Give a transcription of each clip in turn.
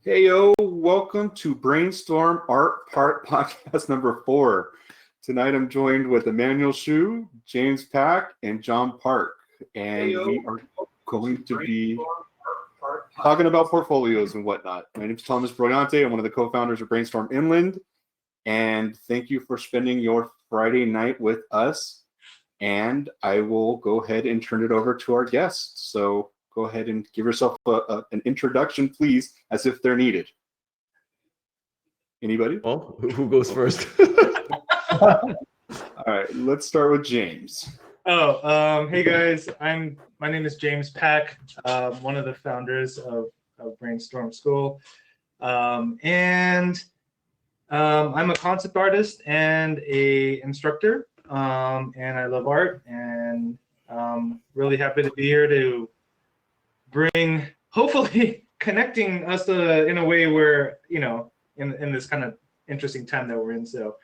Hey yo, welcome to Brainstorm Art Part Podcast number 4. Tonight I'm joined with Emmanuel Shiu, James Paick, and John Paick. And we are going to be talking about portfolios and whatnot. My name is Thomas Brillante. I'm one of the co-founders of Brainstorm Inland. And thank you for spending your Friday night with us. And I will go ahead and turn it over to our guests. So go ahead and give yourself an introduction, please, as if they're needed. Anybody? Well, who goes first? All right, let's start with James. Hey guys, my name is James Peck, one of the founders of Brainstorm School, and I'm a concept artist and a instructor, and I love art, and really happy to be here to bring, hopefully, connecting us in a way where, in this kind of interesting time that we're in. So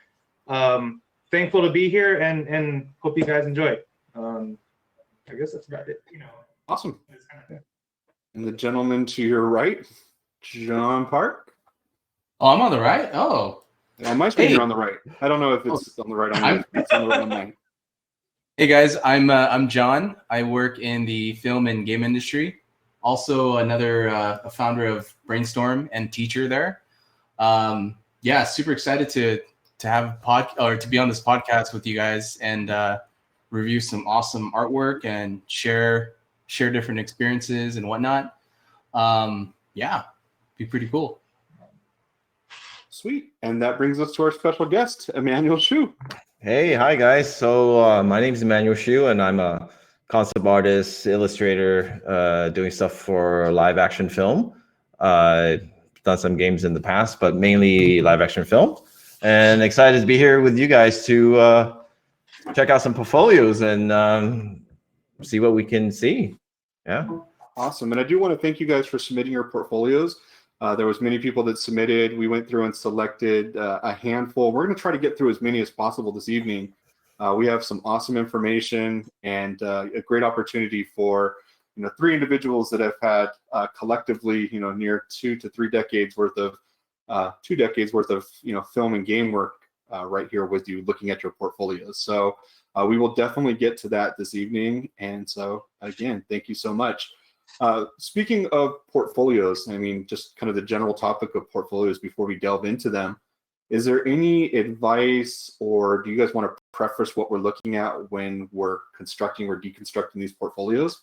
thankful to be here and hope you guys enjoy. I guess that's about it. Awesome. And the gentleman to your right, John Paick. Oh, I'm on the right? Oh. On my screen, you're on the right. I don't know if it's on the right on yours. It's on the right on mine. Hey guys, I'm John. I work in the film and game industry. Also another a founder of Brainstorm and teacher there. Yeah, super excited to have to be on this podcast with you guys and review some awesome artwork and share different experiences and whatnot. Yeah, be pretty cool. Sweet. And that brings us to our special guest, Emmanuel Shoot. Hey, hi guys. So my name is Emmanuel Shiu, and I'm a concept artist, illustrator, doing stuff for live action film. Done some games in the past, but mainly live action film. And excited to be here with you guys to check out some portfolios and see what we can see. Yeah. Awesome. And I do want to thank you guys for submitting your portfolios. There was many people that submitted. We went through and selected a handful. We're going to try to get through as many as possible this evening. We have some awesome information and a great opportunity for 3 individuals that have had collectively near 2 to 3 decades worth of 2 decades worth of film and game work right here with you, looking at your portfolios. So we will definitely get to that this evening. And so again, thank you so much. Speaking of portfolios, I mean, just kind of the general topic of portfolios before we delve into them, is there any advice, or do you guys want to preface what we're looking at when we're constructing or deconstructing these portfolios?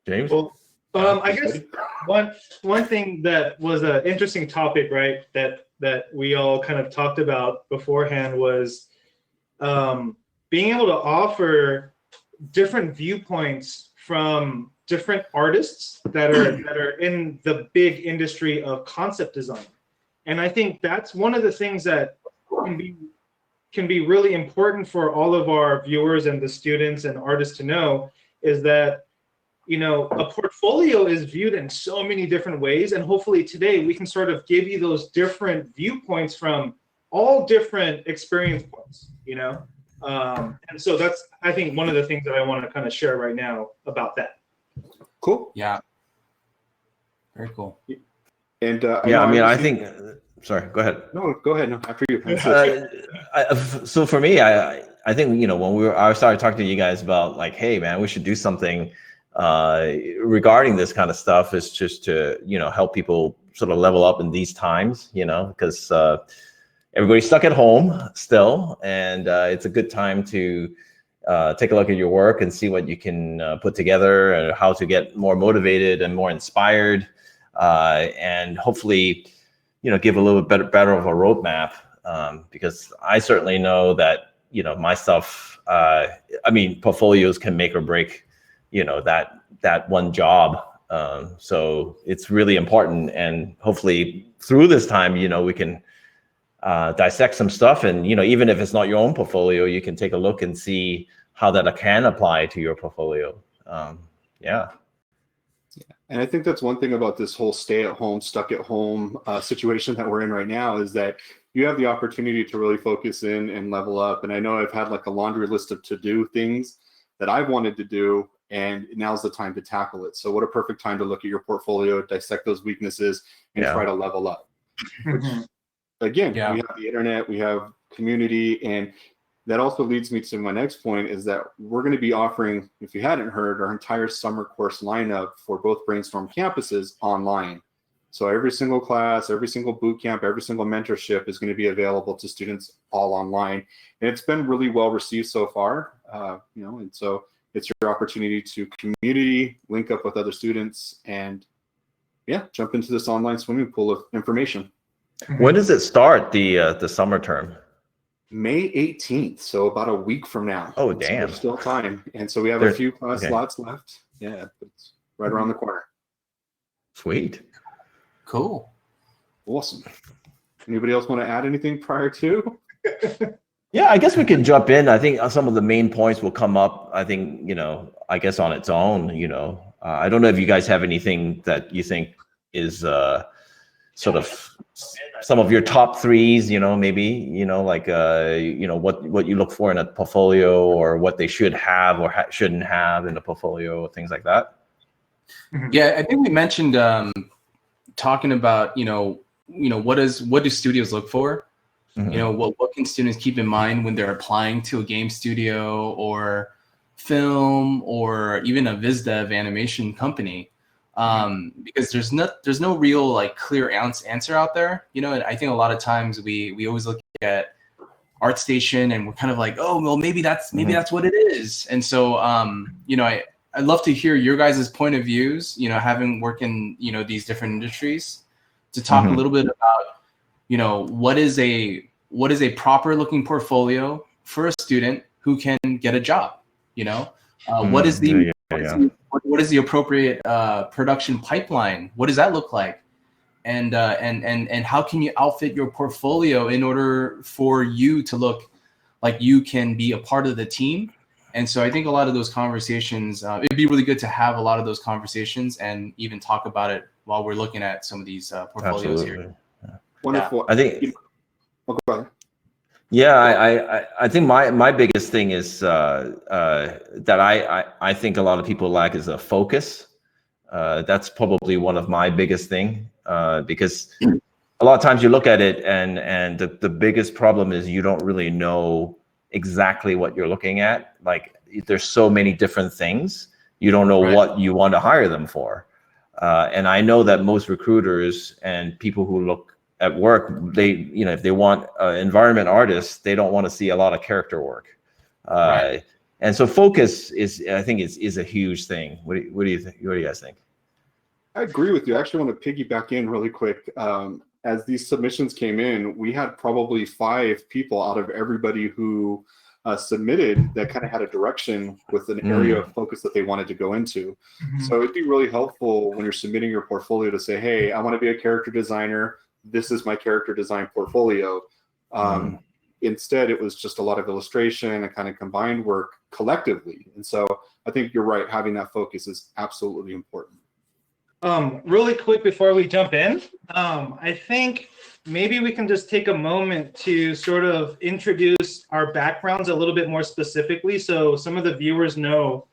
James? Well, I guess one thing that was an interesting topic, right, that we all kind of talked about beforehand was being able to offer different viewpoints from different artists that are in the big industry of concept design. And I think that's one of the things that can be really important for all of our viewers and the students and artists to know, is that a portfolio is viewed in so many different ways, and hopefully today we can sort of give you those different viewpoints from all different experience points, and so that's, I think, one of the things that I want to kind of share right now about that. Cool. Yeah. Very cool. And I think. Sorry, go ahead. No, go ahead. No, after you. So for me, I think when I started talking to you guys about like, hey man, we should do something regarding this kind of stuff, is just to help people sort of level up in these times, because everybody's stuck at home still, and it's a good time to take a look at your work and see what you can put together, and how to get more motivated and more inspired, and hopefully give a little bit better of a roadmap, because I certainly know that my stuff, portfolios can make or break that one job. So it's really important, and hopefully through this time we can dissect some stuff, and even if it's not your own portfolio, you can take a look and see how that can apply to your portfolio. Yeah. And I think that's one thing about this whole stay-at-home, stuck-at-home situation that we're in right now, is that you have the opportunity to really focus in and level up. And I know I've had like a laundry list of to-do things that I've wanted to do, and now's the time to tackle it. So what a perfect time to look at your portfolio, dissect those weaknesses, and try to level up. Which, again, we have the internet, we have community, and that also leads me to my next point is that we're going to be offering, if you hadn't heard, our entire summer course lineup for both Brainstorm campuses online. So every single class, every single boot camp, every single mentorship is going to be available to students all online. And it's been really well received so far, you know, and so it's your opportunity to community, link up with other students, and yeah, jump into this online swimming pool of information. When does it start, the summer term? May 18th, so about a week from now. Oh, So damn. there's still time. And so we have a few class slots left. Yeah, but it's right around the corner. Sweet. Cool. Awesome. Anybody else want to add anything prior to? Yeah, I guess we can jump in. I think some of the main points will come up, I think, you know, I guess on its own, you know. I don't know if you guys have anything that you think is sort of some of your top threes, you know, maybe, you know, like, you know, what you look for in a portfolio, or what they should have or shouldn't have in a portfolio, things like that. Yeah, I think we mentioned talking about, you know, what do studios look for? You know, what can students keep in mind when they're applying to a game studio or film or even a viz dev animation company? Because there's no real like clear answer out there, you know. And I think a lot of times we always look at ArtStation and we're kind of like, oh, well, maybe that's what it is. And so you know, I'd love to hear your guys' point of views, you know, having worked in, you know, these different industries, to talk a little bit about, you know, what is a proper looking portfolio for a student who can get a job, you know. What is the what is the appropriate production pipeline? What does that look like? And how can you outfit your portfolio in order for you to look like you can be a part of the team? And so I think a lot of those conversations, it'd be really good to have a lot of those conversations and even talk about it while we're looking at some of these portfolios here. Yeah. Wonderful. I think. Oh, go ahead. Yeah, I think my biggest thing is that I think a lot of people lack is a focus. That's probably one of my biggest thing, because a lot of times you look at it and the biggest problem is you don't really know exactly what you're looking at. Like, there's so many different things, you don't know what you want to hire them for. And I know that most recruiters and people who look at work, they, you know, if they want environment artists, they don't want to see a lot of character work. And so focus is, I think, is a huge thing. What do you think? What do you guys think? I agree with you. I actually want to piggyback in really quick. As these submissions came in, we had probably 5 people out of everybody who submitted that kind of had a direction with an area of focus that they wanted to go into. So it'd be really helpful when you're submitting your portfolio to say, hey, I want to be a character designer. This is my character design portfolio. Instead, it was just a lot of illustration and kind of combined work collectively. And so I think you're right. Having that focus is absolutely important. Really quick before we jump in, I think maybe we can just take a moment to sort of introduce our backgrounds a little bit more specifically, so some of the viewers know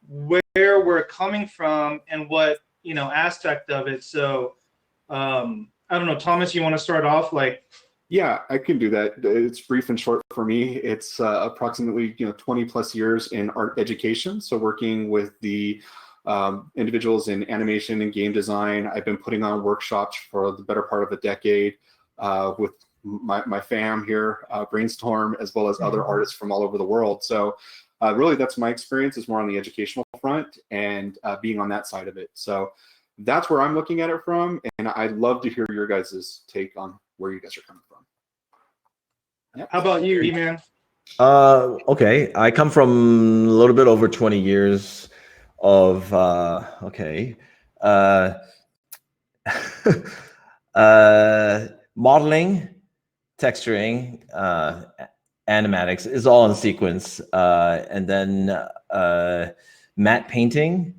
where we're coming from and what, you know, aspect of it. So I don't know, Thomas, you want to start off? Like, yeah, I can do that. It's brief and short for me. It's approximately 20 plus years in art education. So working with the individuals in animation and game design. I've been putting on workshops for the better part of a decade with my fam here, Brainstorm, as well as other artists from all over the world. So really that's my experience, is more on the educational front and being on that side of it. So that's where I'm looking at it from. And I'd love to hear your guys' take on where you guys are coming from. Yep. How about you, E-Man? Okay, I come from a little bit over 20 years of modeling, texturing, animatics is all in sequence, and then matte painting,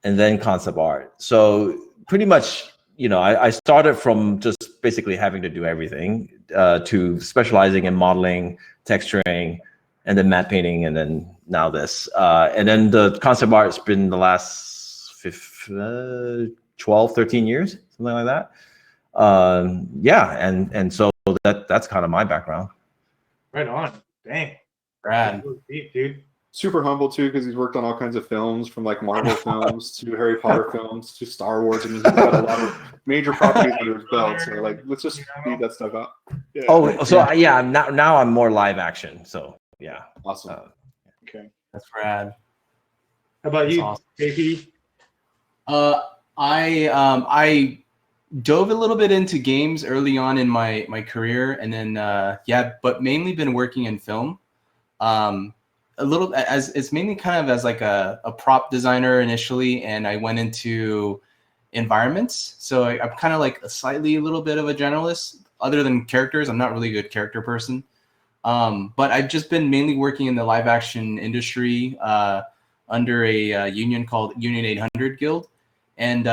and then concept art. So pretty much, I started from just basically having to do everything to specializing in modeling, texturing, and then matte painting, and then now this. And then the concept art has been the last 12, 13 years, something like that. Yeah, and so that's kind of my background. Right on. Dang. Brad. Deep, dude. Super humble too, because he's worked on all kinds of films, from like Marvel films to Harry Potter films to Star Wars. I mean, he's got a lot of major properties under his belt. So like, let's just beat that stuff out. Yeah. Oh, so yeah, now I'm more live action. So yeah, Awesome. Okay. That's rad. How about That's you, awesome. JP? I dove a little bit into games early on in my career, and then but mainly been working in film. A little as it's mainly kind of as like a prop designer initially, and I went into environments. So I'm kind of like a little bit of a generalist. Other than characters, I'm not really a good character person. But I've just been mainly working in the live action industry under a union called Union 800 Guild, and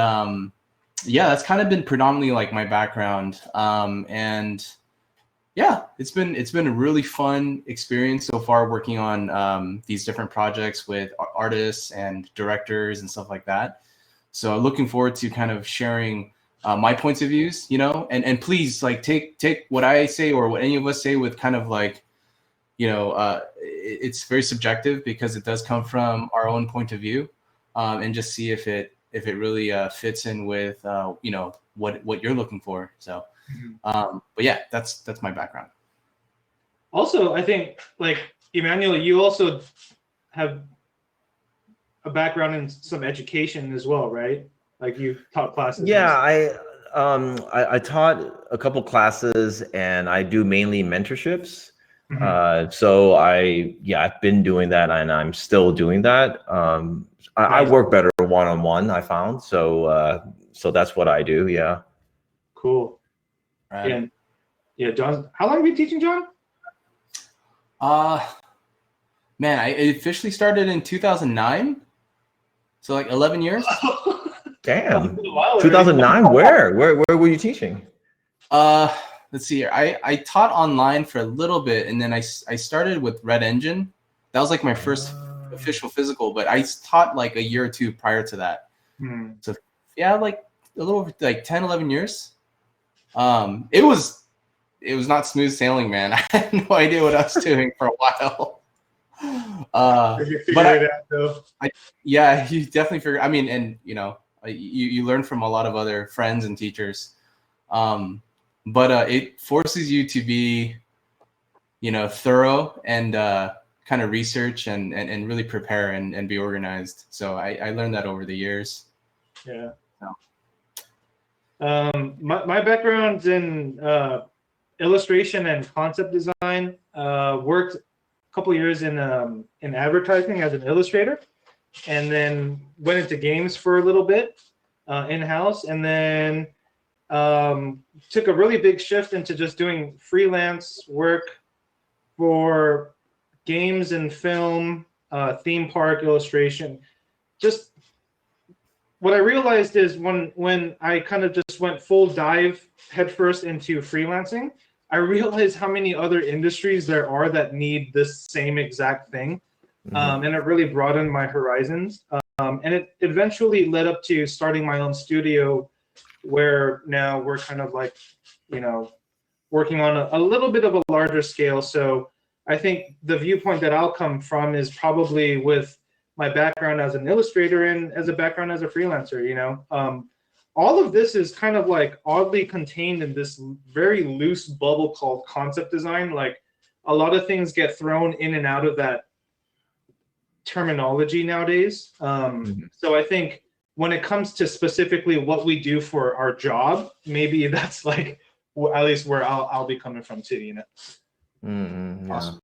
yeah, that's kind of been predominantly like my background. And yeah, it's been a really fun experience so far working on these different projects with artists and directors and stuff like that. So looking forward to kind of sharing my points of views, you know, and please like take what I say or what any of us say with kind of like, you know, it's very subjective because it does come from our own point of view, and just see if it really fits in with you know, what you're looking for. So. But yeah, that's my background. Also, I think like Emmanuel, you also have a background in some education as well, right? Like you've taught classes. Yeah, I taught a couple classes, and I do mainly mentorships. So I've been doing that, and I'm still doing that. I work better one-on-one, I found. So that's what I do. Yeah. Cool. Right. Yeah, John. How long have you been teaching, John? Man, I officially started in 2009, so like 11 years. Damn. 2009. Where were you teaching? Let's see here. I taught online for a little bit, and then I started with Red Engine. That was like my first official physical, but I taught like a year or two prior to that. So yeah, like a little over like 10, 11 years. It was not smooth sailing, man. I had no idea what I was doing for a while. Yeah, you definitely figure. I mean, and you know, you learn from a lot of other friends and teachers. But it forces you to be, you know, thorough and kind of research and really prepare and be organized. So I learned that over the years. Yeah. My background's in illustration and concept design. Worked a couple years in advertising as an illustrator, and then went into games for a little bit in-house, and then took a really big shift into just doing freelance work for games and film, theme park illustration. Just what I realized is when I kind of just went full dive headfirst into freelancing, I realized how many other industries there are that need this same exact thing. And it really broadened my horizons. And it eventually led up to starting my own studio, where now we're kind of like, you know, working on a little bit of a larger scale. So I think the viewpoint that I'll come from is probably with my background as an illustrator and as a background as a freelancer, you know. All of this is kind of like oddly contained in this very loose bubble called concept design. Like a lot of things get thrown in and out of that terminology nowadays. So I think when it comes to specifically what we do for our job, maybe that's like at least where I'll be coming from too, you know. Yeah. Awesome.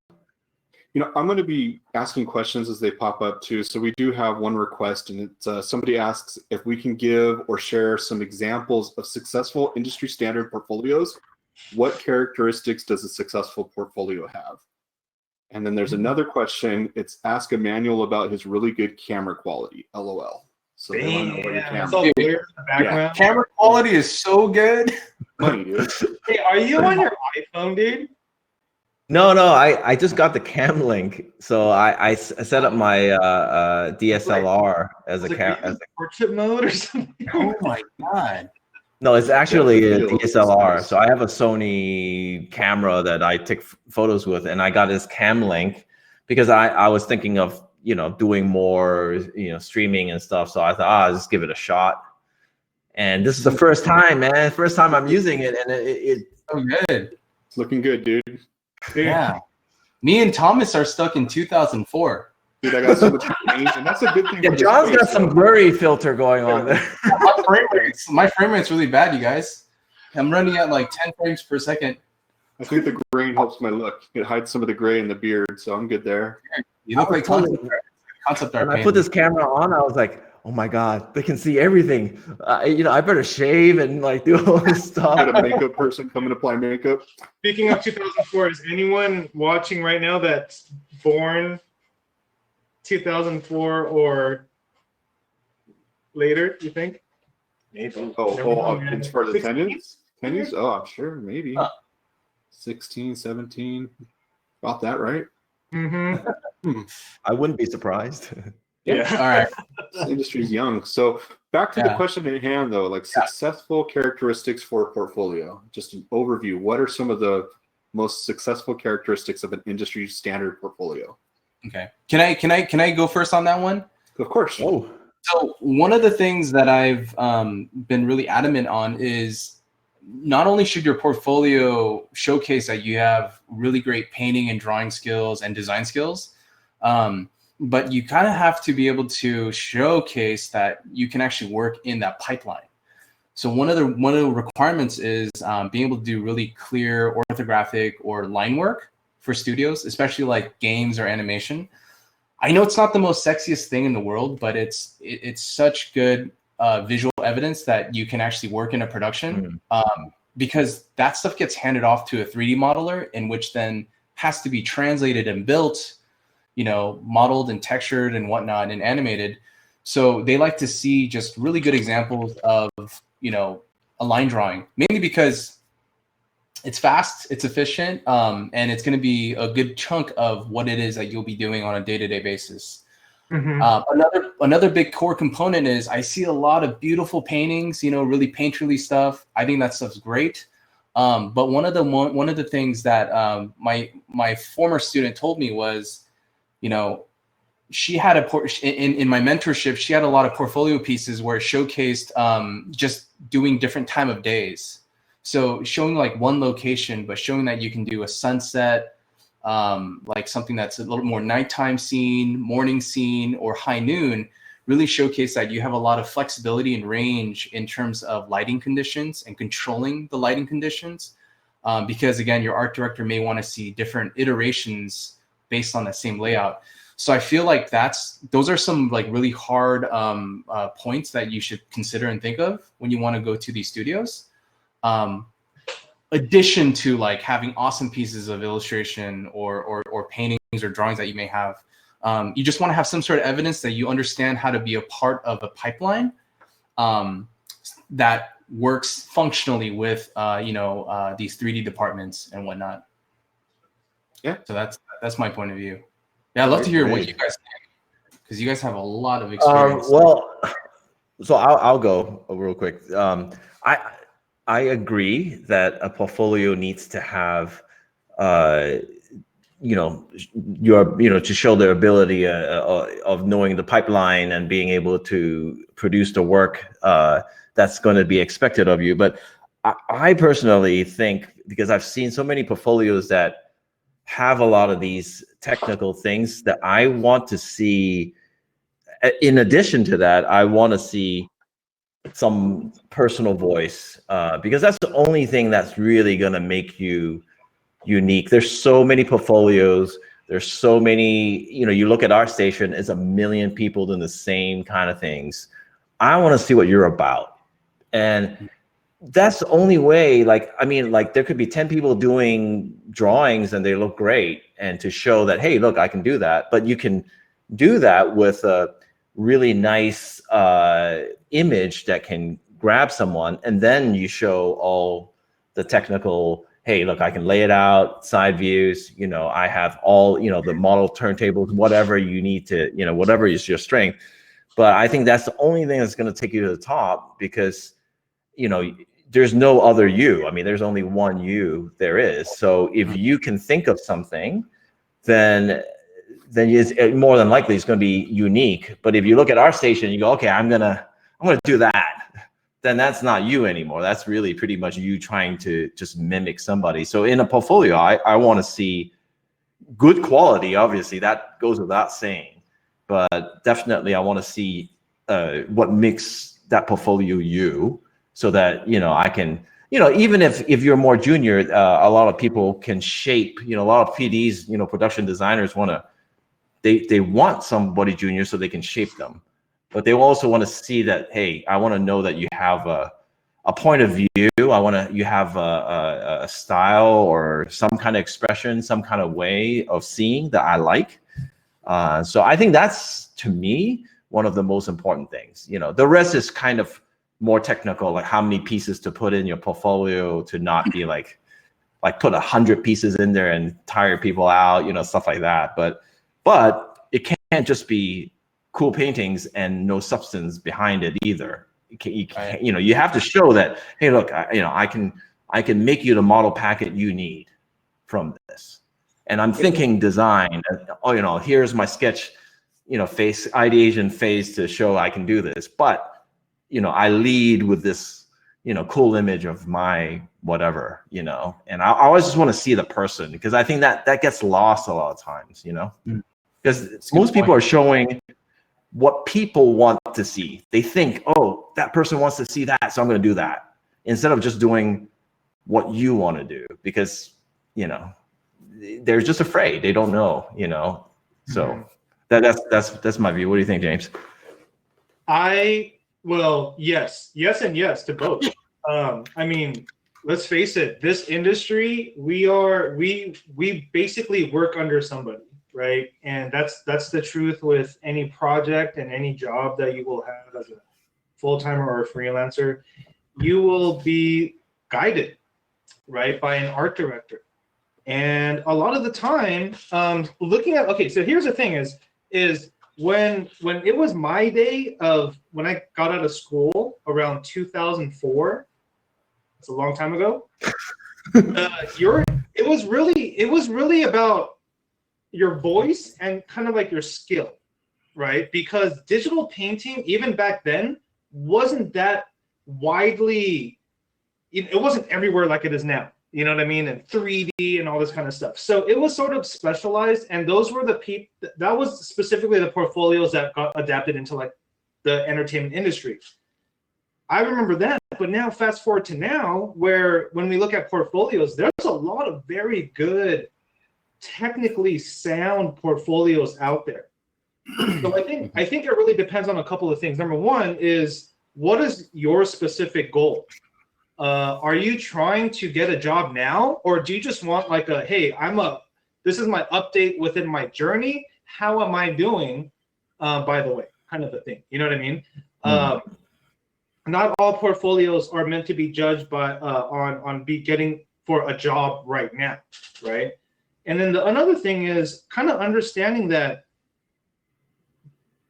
You know, I'm going to be asking questions as they pop up too. So we do have one request, and it's somebody asks if we can give or share some examples of successful industry standard portfolios. What characteristics does a successful portfolio have? And then there's another question. It's ask Emmanuel about his really good camera quality. LOL. So they want to know where your camera. Weird in the background. Camera quality is so good. Funny, dude. Hey, are you on your iPhone, dude? No, I just got the cam link, so I set up my DSLR as a cam. Portrait mode or something. Oh my god. No, it's actually a Definitely feels DSLR. nice. So I have a Sony camera that I take photos with, and I got this cam link because I was thinking of, you know, doing more, you know, streaming and stuff. So I thought, I'll just give it a shot. And this is the first time, man. First time I'm using it, and it So good. It's looking good, dude. Yeah. Me and Thomas are stuck in 2004. Dude, I got so much range, and that's a good thing. yeah, for this John's got place, some though. blurry filter going on there. My frame rate's really bad, you guys. I'm running at like 10 frames per second. I think the grain helps my look. It hides some of the gray in the beard, so I'm good there. You look like concept art. When I put this camera on, I was like, oh my God, they can see everything. You know, I better shave and like do all this stuff. Got a makeup person come and apply makeup. Speaking of 2004, is anyone watching right now that's born 2004 or later, you think? Maybe. It's for the 16? tenants? Tenants? Oh, I'm sure, maybe. 16, 17. About that, right? Mm-hmm. I wouldn't be surprised. Yeah. All right. This industry's young. So back to the question at hand, though, like successful characteristics for a portfolio. Just an overview. What are some of the most successful characteristics of an industry standard portfolio? Okay. Can I go first on that one? Of course. Oh, So one of the things that I've been really adamant on is not only should your portfolio showcase that you have really great painting and drawing skills and design skills, but you kind of have to be able to showcase that you can actually work in that pipeline. So one of the requirements is being able to do really clear orthographic or line work for studios, especially like games or animation. I know it's not the most sexiest thing in the world, but it's such good visual evidence that you can actually work in a production, because that stuff gets handed off to a 3D modeler, in which then has to be translated and built, you know, modeled and textured and whatnot and animated. So they like to see just really good examples of, you know, a line drawing, mainly because it's fast, it's efficient, and it's going to be a good chunk of what it is that you'll be doing on a day-to-day basis. Mm-hmm. Another big core component is I see a lot of beautiful paintings, you know, really painterly stuff. I think that stuff's great. But one of the things that my former student told me was, you know, she had in my mentorship, she had a lot of portfolio pieces where it showcased just doing different time of days. So showing like one location, but showing that you can do a sunset, like something that's a little more nighttime scene, morning scene, or high noon, really showcase that you have a lot of flexibility and range in terms of lighting conditions and controlling the lighting conditions. Because again, your art director may want to see different iterations based on the same layout. So I feel like those are some like really hard points that you should consider and think of when you want to go to these studios. Addition to like having awesome pieces of illustration or paintings or drawings that you may have, you just want to have some sort of evidence that you understand how to be a part of a pipeline that works functionally with these 3D departments and whatnot. Yeah. So that's my point of view. Yeah, I'd love to hear what you guys think, because you guys have a lot of experience. well, so I'll go real quick. I agree that a portfolio needs to have, to show their ability of knowing the pipeline and being able to produce the work that's going to be expected of you. But I personally think, because I've seen so many portfolios that have a lot of these technical things, that I want to see, in addition to that, I want to see some personal voice, because that's the only thing that's really going to make you unique. There's so many portfolios. There's so many, you look at our station, it's 1 million people doing the same kind of things. I want to see what you're about. And that's the only way, there could be 10 people doing drawings and they look great, and to show that, hey, look, I can do that. But you can do that with a really nice image that can grab someone, and then you show all the technical hey, look, I can lay it out, side views, you know, I have all, you know, the model turntables, whatever you need to, you know, whatever is your strength. But I think that's the only thing that's going to take you to the top, because, you know, there's no other you. I mean, there's only one you there is. So if you can think of something, then it's more than likely it's going to be unique. But if you look at our station, you go, okay, I'm gonna do that, then that's not you anymore. That's really pretty much you trying to just mimic somebody. So in a portfolio, I want to see good quality. Obviously, that goes without saying. But definitely, I want to see what makes that portfolio you, so that, you know, I can, you know, even if you're more junior, a lot of people can shape, you know, a lot of PDs, you know, production designers want to, they want somebody junior so they can shape them. But they also want to see that, hey, I want to know that you have a point of view. You have a style or some kind of expression, some kind of way of seeing that I like. So I think that's, to me, one of the most important things. You know, the rest is kind of more technical, like how many pieces to put in your portfolio to not be like put 100 pieces in there and tire people out, you know, stuff like that. But it can't just be cool paintings and no substance behind it either. You know, you have to show that, hey, look, I can make you the model packet you need from this. And I'm thinking design, oh, you know, here's my sketch, you know, ideation phase to show I can do this. But, you know, I lead with this, you know, cool image of my whatever, you know, and I always just want to see the person, because I think that gets lost a lot of times, you know, because most people are showing what people want to see. They think, oh, that person wants to see that, so I'm going to do that, instead of just doing what you want to do, because, you know, they're just afraid. They don't know, you know. So that's my view. What do you think, James? Well, yes and yes to both. I mean, let's face it, this industry, we basically work under somebody, right? And that's the truth with any project and any job that you will have as a full-timer or a freelancer. You will be guided, right, by an art director. And a lot of the time, looking at, okay, so here's the thing is when it was my day of when I got out of school around 2004, it's a long time ago. It was really about your voice and kind of like your skill, right? Because digital painting, even back then, wasn't that widely, it wasn't everywhere like it is now. You know what I mean? And 3D and all this kind of stuff. So it was sort of specialized, and those were that was specifically the portfolios that got adapted into like the entertainment industry. I remember that, but now fast forward to now, where when we look at portfolios, there's a lot of very good, technically sound portfolios out there. So I think it really depends on a couple of things. Number one is, what is your specific goal? Are you trying to get a job now, or do you just want like a, hey, this is my update within my journey. How am I doing? By the way, kind of a thing. You know what I mean? Not all portfolios are meant to be judged by on getting for a job right now, right? And then another thing is kind of understanding that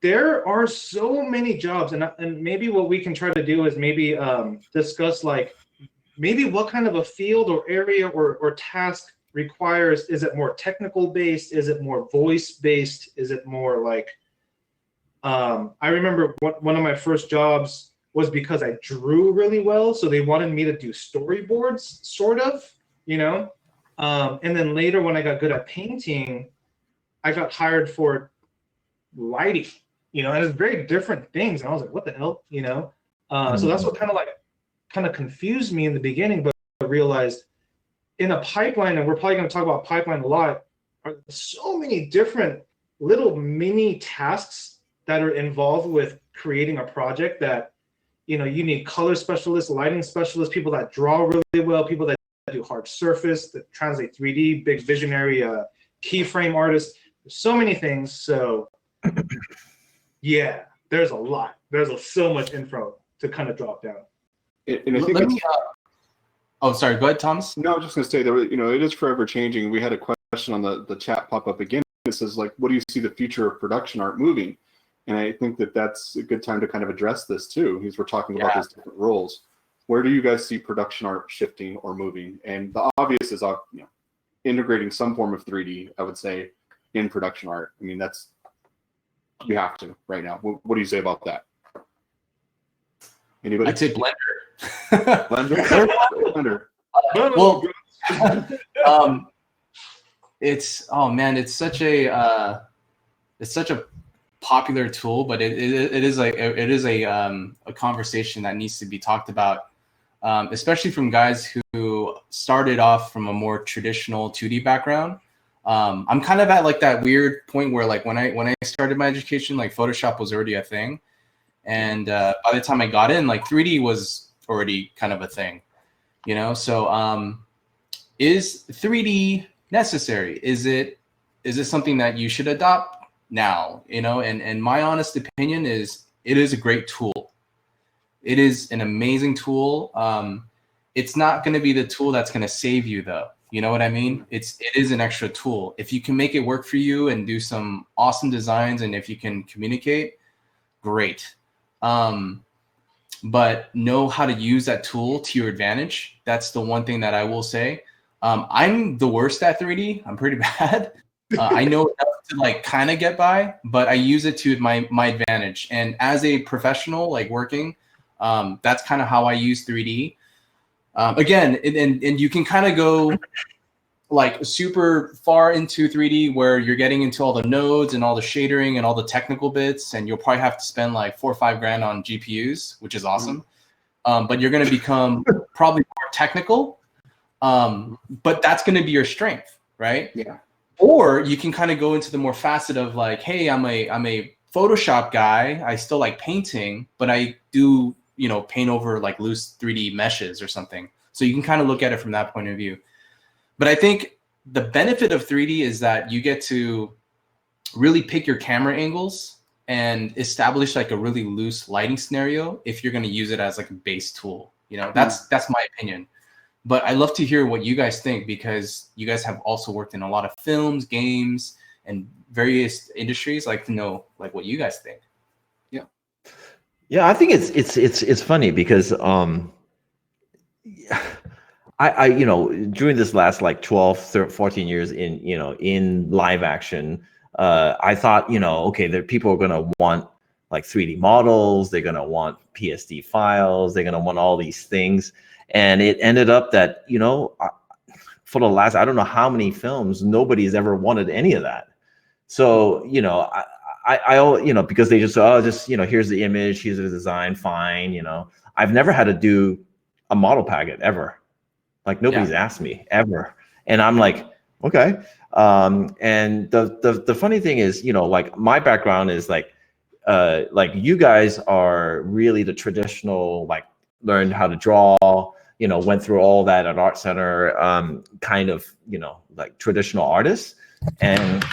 there are so many jobs, and maybe what we can try to do is maybe discuss like maybe what kind of a field or area or task requires. Is it more technical based? Is it more voice based? Is it more like I remember one of my first jobs was because I drew really well, so they wanted me to do storyboards, sort of, you know. And then later when I got good at painting, I got hired for lighting. You know, and it's very different things. And I was like, what the hell, you know? So that's what kind of confused me in the beginning, but I realized in a pipeline, and we're probably going to talk about pipeline a lot, are so many different little mini tasks that are involved with creating a project that, you know, you need color specialists, lighting specialists, people that draw really well, people that do hard surface, that translate 3D, big visionary keyframe artists. There's so many things. So yeah, there's a lot. There's so much info to kind of drop down. And I think Oh, sorry. Go ahead, Thomas. No, I was just going to say that, it is forever changing. We had a question on the chat pop up again. It says, like, what do you see the future of production art moving? And I think that that's a good time to kind of address this too, because we're talking about these different roles. Where do you guys see production art shifting or moving? And the obvious is, integrating some form of 3D, I would say, in production art. I mean, you have to right now. What do you say about that? Anybody? I'd say Blender. Blender. Well, it's such a popular tool, but it is a conversation that needs to be talked about, especially from guys who started off from a more traditional 2D background. I'm kind of at like that weird point where, like, when I started my education, like, Photoshop was already a thing, and by the time I got in, like, 3D was already kind of a thing, So is 3D necessary? Is it something that you should adopt now? And my honest opinion is it is a great tool. It is an amazing tool. It's not going to be the tool that's going to save you, though. You know what I mean? It is an extra tool. If you can make it work for you and do some awesome designs, and if you can communicate, great. But know how to use that tool to your advantage. That's the one thing that I will say. I'm the worst at 3D. I'm pretty bad. I know enough to, like, kind of get by, but I use it to my advantage. And as a professional, like, working, that's kind of how I use 3D. Again, and you can kind of go, like, super far into 3D where you're getting into all the nodes and all the shadering and all the technical bits, and you'll probably have to spend like $4 or $5 grand on GPUs, which is awesome. But you're going to become probably more technical. But that's going to be your strength, right? Yeah. Or you can kind of go into the more facet of, like, hey, I'm a Photoshop guy. I still like painting, but I do, paint over, like, loose 3D meshes or something. So you can kind of look at it from that point of view. But I think the benefit of 3D is that you get to really pick your camera angles and establish, like, a really loose lighting scenario if you're going to use it as, like, a base tool. That's my opinion. But I love to hear what you guys think, because you guys have also worked in a lot of films, games, and various industries. I'd like to know, like, what you guys think. Yeah, I think it's funny because I during this last, like, 12, 13, 14 years in live action, I thought, okay, there people are gonna want, like, 3D models, they're gonna want PSD files, they're gonna want all these things. And it ended up that, for the last, I don't know how many films, nobody's ever wanted any of that. So, I because they just, here's the image, here's the design, fine. I've never had to do a model packet ever. Like, nobody's asked me ever. And I'm like, okay. And the funny thing is, like, my background is like you guys are really the traditional, like, learned how to draw, went through all that at Art Center, kind of, like, traditional artists. And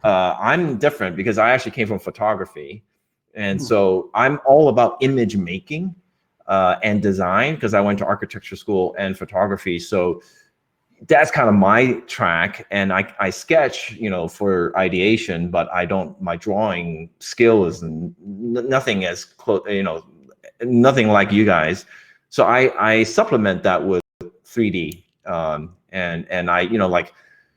I'm different because I actually came from photography. And so I'm all about image making and design, because I went to architecture school and photography. So that's kind of my track. And I sketch, for ideation, but my drawing skill is nothing as close, nothing like you guys. So I supplement that with 3D. And I,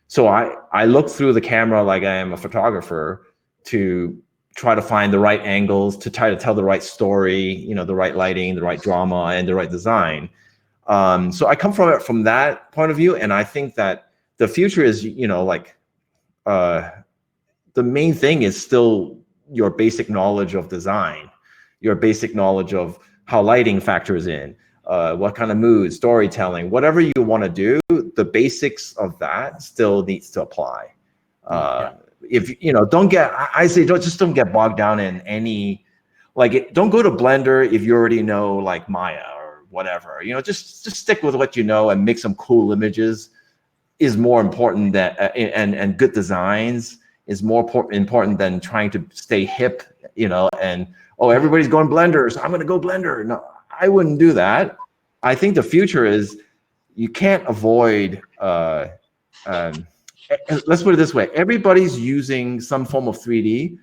so I look through the camera like I am a photographer to try to find the right angles, to try to tell the right story, the right lighting, the right drama, and the right design. So I come from it from that point of view. And I think that the future is, the main thing is still your basic knowledge of design, your basic knowledge of how lighting factors in, what kind of mood, storytelling, whatever you want to do, the basics of that still needs to apply. If don't get bogged down in any, like, don't go to Blender if you already know, like, Maya or whatever. Just stick with what you know and make some cool images is more important than and good designs is more important than trying to stay hip, and everybody's going Blender, so I'm going to go Blender. No, I wouldn't do that. I think the future is you can't avoid. Let's put it this way: everybody's using some form of 3D,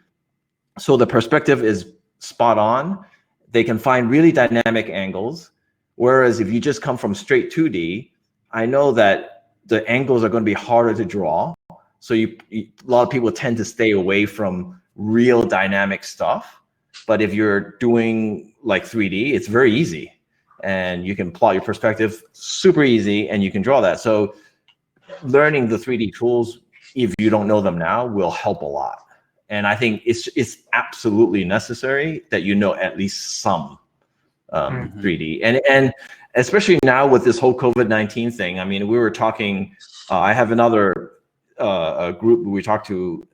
so the perspective is spot on. They can find really dynamic angles. Whereas if you just come from straight 2D, I know that the angles are going to be harder to draw. So a lot of people tend to stay away from real dynamic stuff. But if you're doing like 3D, it's very easy. And you can plot your perspective super easy, and you can draw that. So learning the 3D tools, if you don't know them now, will help a lot. And I think it's absolutely necessary that you know at least some 3D. And especially now with this whole COVID-19 thing, I mean, we were talking, I have another group we talked to,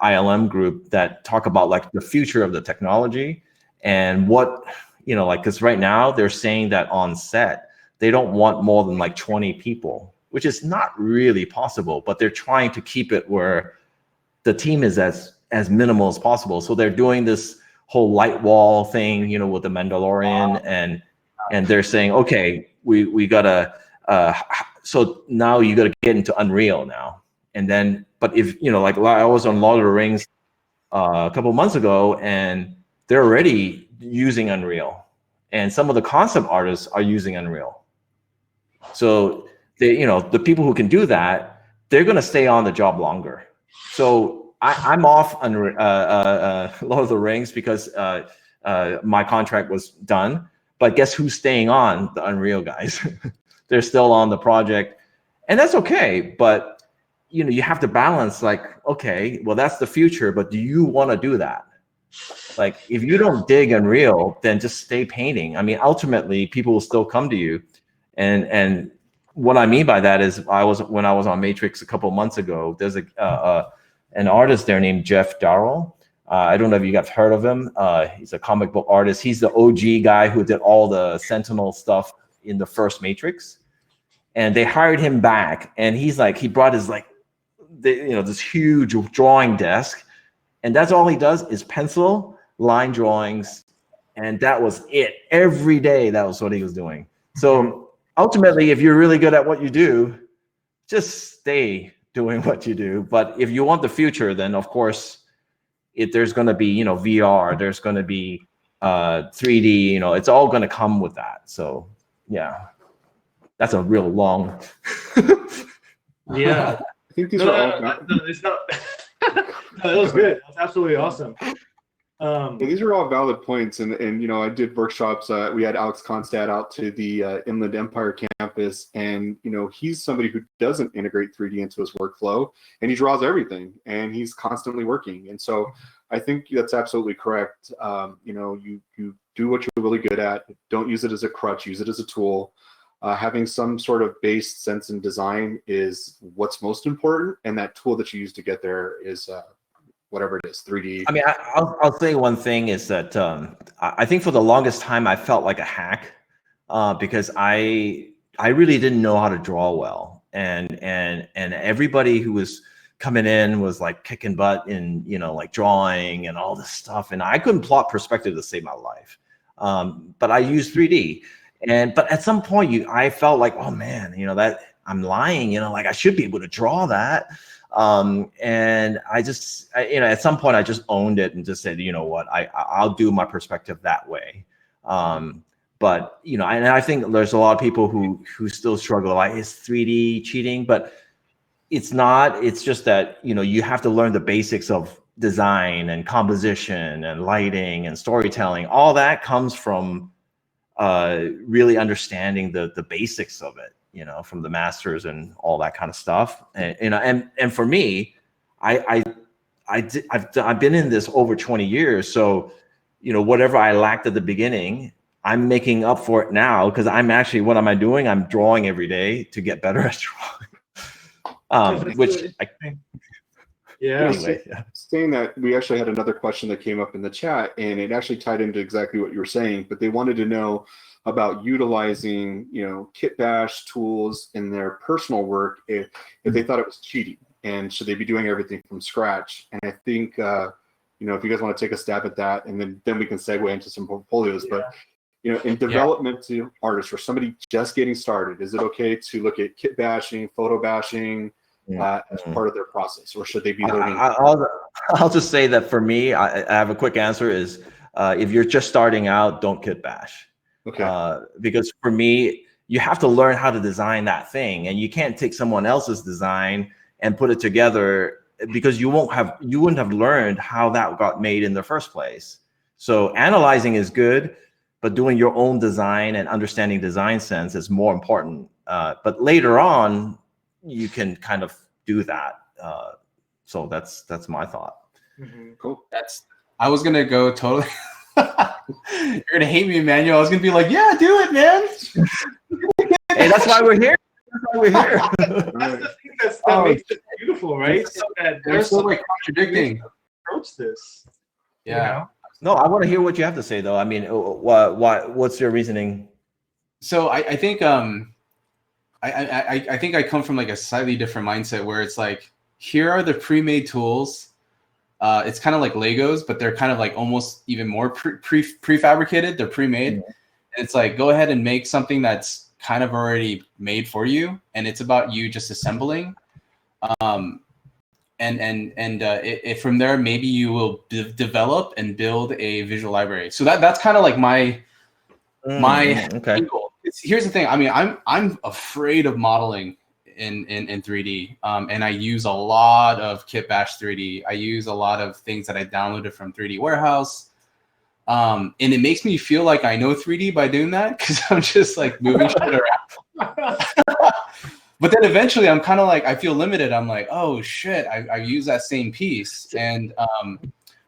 ILM group, that talk about like the future of the technology and what, you know, like, because right now they're saying that on set, they don't want more than like 20 people, which is not really possible, but they're trying to keep it where the team is as minimal as possible. So they're doing this whole light wall thing, you know, with the Mandalorian, and they're saying, okay, we gotta, so now you gotta get into Unreal now. And then, but if, you know, like I was on Lord of the Rings a couple months ago, and they're already using Unreal, and some of the concept artists are using Unreal. So they, you know, the people who can do that, they're gonna stay on the job longer. So I'm off on Lord of the Rings because my contract was done. But guess who's staying on? The Unreal guys. They're still on the project, and that's okay. But you know, you have to balance. Like, okay, well, that's the future, but do you want to do that? Like, if you don't dig Unreal, then just stay painting. I mean, ultimately, people will still come to you, and what I mean by that is, when I was on Matrix a couple months ago, there's an artist there named Jeff Darrell. I don't know if you guys heard of him. He's a comic book artist. He's the OG guy who did all the Sentinel stuff in the first Matrix, and they hired him back. And he's like, he brought his this huge drawing desk, and that's all he does is pencil, line drawings, and that was it. Every day, that was what he was doing. So ultimately, if you're really good at what you do, just stay doing what you do. But if you want the future, then of course, there's going to be, you know, VR, there's going to be 3D, you know, it's all going to come with that. So yeah, that's a real long. Yeah, I think these no, are no, it's not. No, that was good. That's absolutely awesome. These are all valid points, and you know, I did workshops. We had Alex Konstad out to the Inland Empire campus, and you know, he's somebody who doesn't integrate 3D into his workflow, and he draws everything, and he's constantly working. And so, I think that's absolutely correct. You know, you do what you're really good at. Don't use it as a crutch. Use it as a tool. Having some sort of base sense and design is what's most important, and that tool that you use to get there is whatever it is, 3D. I mean, I'll say one thing is that I think for the longest time I felt like a hack because I really didn't know how to draw well, and everybody who was coming in was like kicking butt in, you know, like drawing and all this stuff, and I couldn't plot perspective to save my life. But I used 3D, but at some point I felt like, oh man, you know, that I'm lying, you know, like I should be able to draw that. And I you know, at some point I just owned it and just said, you know what, I'll do my perspective that way. But you know, and I think there's a lot of people who still struggle, like, is 3D cheating? But it's not. It's just that, you know, you have to learn the basics of design and composition and lighting and storytelling. All that comes from really understanding the basics of it, you know, from the masters and all that kind of stuff. And you know, and for me, I've been in this over 20 years, so you know, whatever I lacked at the beginning, I'm making up for it now, because I'm actually, what am I doing? I'm drawing every day to get better at drawing. Yeah. Anyway, saying that, we actually had another question that came up in the chat, and it actually tied into exactly what you were saying, but they wanted to know about utilizing, you know, kit bash tools in their personal work if they thought it was cheating, and should they be doing everything from scratch. And I think you know, if you guys want to take a stab at that, and then we can segue into some portfolios. But You know, in developmental artists, for somebody just getting started, is it okay to look at kit bashing, photo bashing as part of their process, or should they be learning? I'll just say that for me, I have a quick answer is if you're just starting out, don't kit bash. Okay. Because for me, you have to learn how to design that thing, and you can't take someone else's design and put it together because you wouldn't have learned how that got made in the first place. So analyzing is good, but doing your own design and understanding design sense is more important. But later on, you can kind of do that. So that's my thought. Cool. I was gonna go totally. You're gonna hate me, Emmanuel. I was gonna be like, yeah, do it, man. Hey, that's why we're here. That's why we're here. That's the thing that makes it beautiful, right? They're so like contradicting. Approach this. Yeah. You know? No, I want to hear what you have to say, though. I mean, what's your reasoning? So I think I think I come from like a slightly different mindset where it's like, here are the pre-made tools. It's kind of like Legos, but they're kind of like almost even more prefabricated. They're pre-made, and it's like, go ahead and make something that's kind of already made for you, and it's about you just assembling. If from there, maybe you will develop and build a visual library. So that's kind of like my angle. Here's the thing. I mean, I'm afraid of modeling in 3D, and I use a lot of Kitbash 3D. I use a lot of things that I downloaded from 3D Warehouse, and it makes me feel like I know 3D by doing that because I'm just like moving shit around. But then eventually I'm kind of like, I feel limited. I'm like, oh shit, I use that same piece. And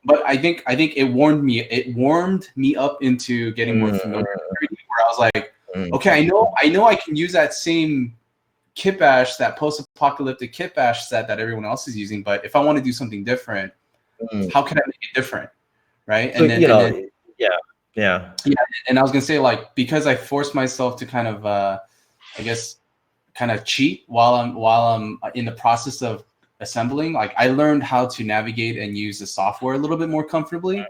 but I think it warmed me up into getting more familiar with 3D, where I was like, okay, I know I can use that same kitbash, that post-apocalyptic kitbash set that everyone else is using, but if I want to do something different, how can I make it different? Right. So, And then yeah. And I was gonna say, like, because I forced myself to kind of I guess kind of cheat while I'm in the process of assembling, like I learned how to navigate and use the software a little bit more comfortably.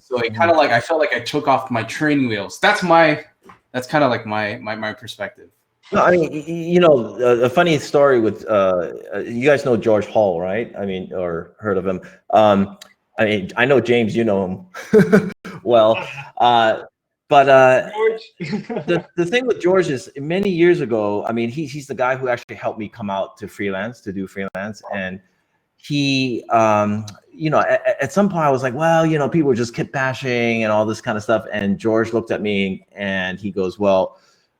So it kind of like, I felt like I took off my training wheels. That's kind of like my perspective. No, I mean, you know, a funny story with you guys know George Hall, right? I mean, or heard of him. I mean, I know James, you know him well. But the thing with George is, many years ago, I mean, he's the guy who actually helped me come out to do freelance. And he, you know, at some point I was like, well, you know, people were just kit bashing and all this kind of stuff. And George looked at me and he goes, well,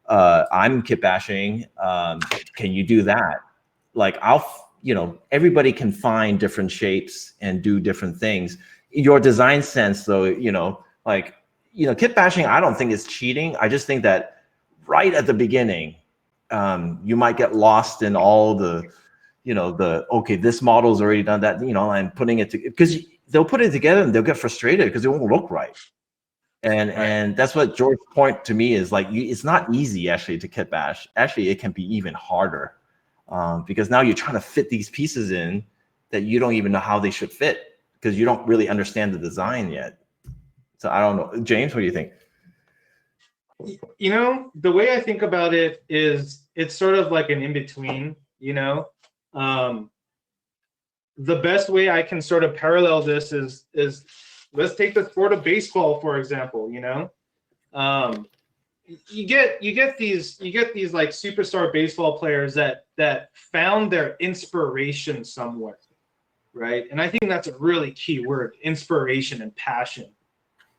I'm kit bashing. Can you do that? Like, you know, everybody can find different shapes and do different things. Your design sense, though, you know, like, you know, kit bashing, I don't think it's cheating. I just think that right at the beginning, you might get lost in all the, you know, okay, this model's already done that, you know, and putting it together, because they'll put it together and they'll get frustrated because it won't look right. And that's what George's point to me is, like, it's not easy actually to kit bash. Actually, it can be even harder because now you're trying to fit these pieces in that you don't even know how they should fit because you don't really understand the design yet. So I don't know. James, what do you think? You know, the way I think about it is it's sort of like an in-between, you know. The best way I can sort of parallel this is let's take the sport of baseball, for example, you know. You get these like superstar baseball players that found their inspiration somewhere, right? And I think that's a really key word, inspiration and passion.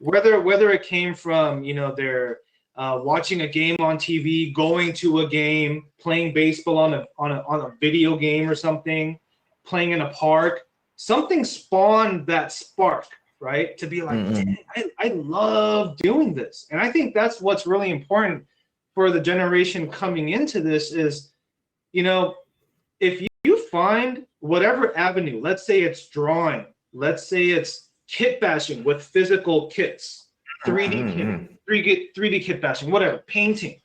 Whether it came from, you know, their watching a game on TV, going to a game, playing baseball on a video game or something, playing in a park, something spawned that spark, right? To be like, I love doing this. And I think that's what's really important for the generation coming into this is, you know, if you find whatever avenue, let's say it's drawing, let's say it's kit bashing with physical kits, 3D kit bashing, whatever, painting,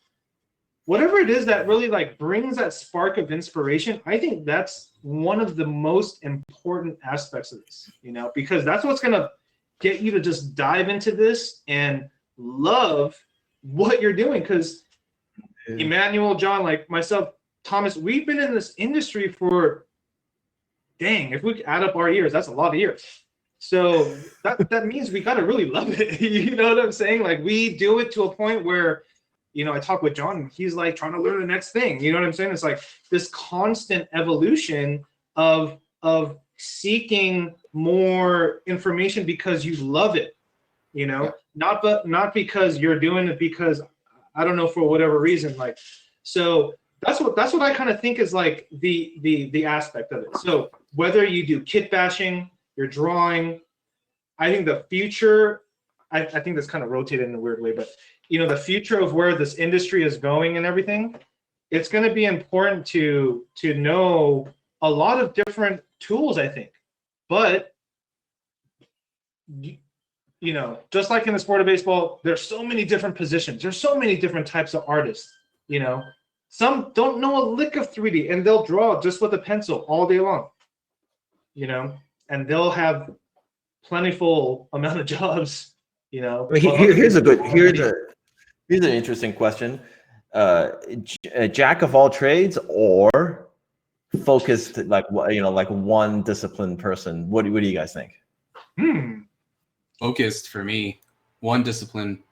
whatever it is that really like brings that spark of inspiration. I think that's one of the most important aspects of this, you know, because that's what's going to get you to just dive into this and love what you're doing. Because Emmanuel, John, like myself, Thomas, we've been in this industry for, dang, if we add up our years, that's a lot of years. So that means we got to really love it. You know what I'm saying? Like, we do it to a point where, you know, I talk with John, he's like trying to learn the next thing. You know what I'm saying? It's like this constant evolution of seeking more information because you love it, you know, not because you're doing it because, I don't know, for whatever reason. Like, so that's what I kind of think is like the aspect of it. So whether you do kit bashing, you're drawing, I think the future, I think that's kind of rotated in a weird way, but you know, the future of where this industry is going and everything, it's going to be important to know a lot of different tools, I think. But you know, just like in the sport of baseball, there's so many different positions. There's so many different types of artists, you know. Some don't know a lick of 3D and they'll draw just with a pencil all day long, you know, and they'll have plentiful amount of jobs, you know. I mean, here's an interesting question. Jack of all trades or focused, like, you know, like one disciplined person? What do you guys think? Focused for me, one discipline.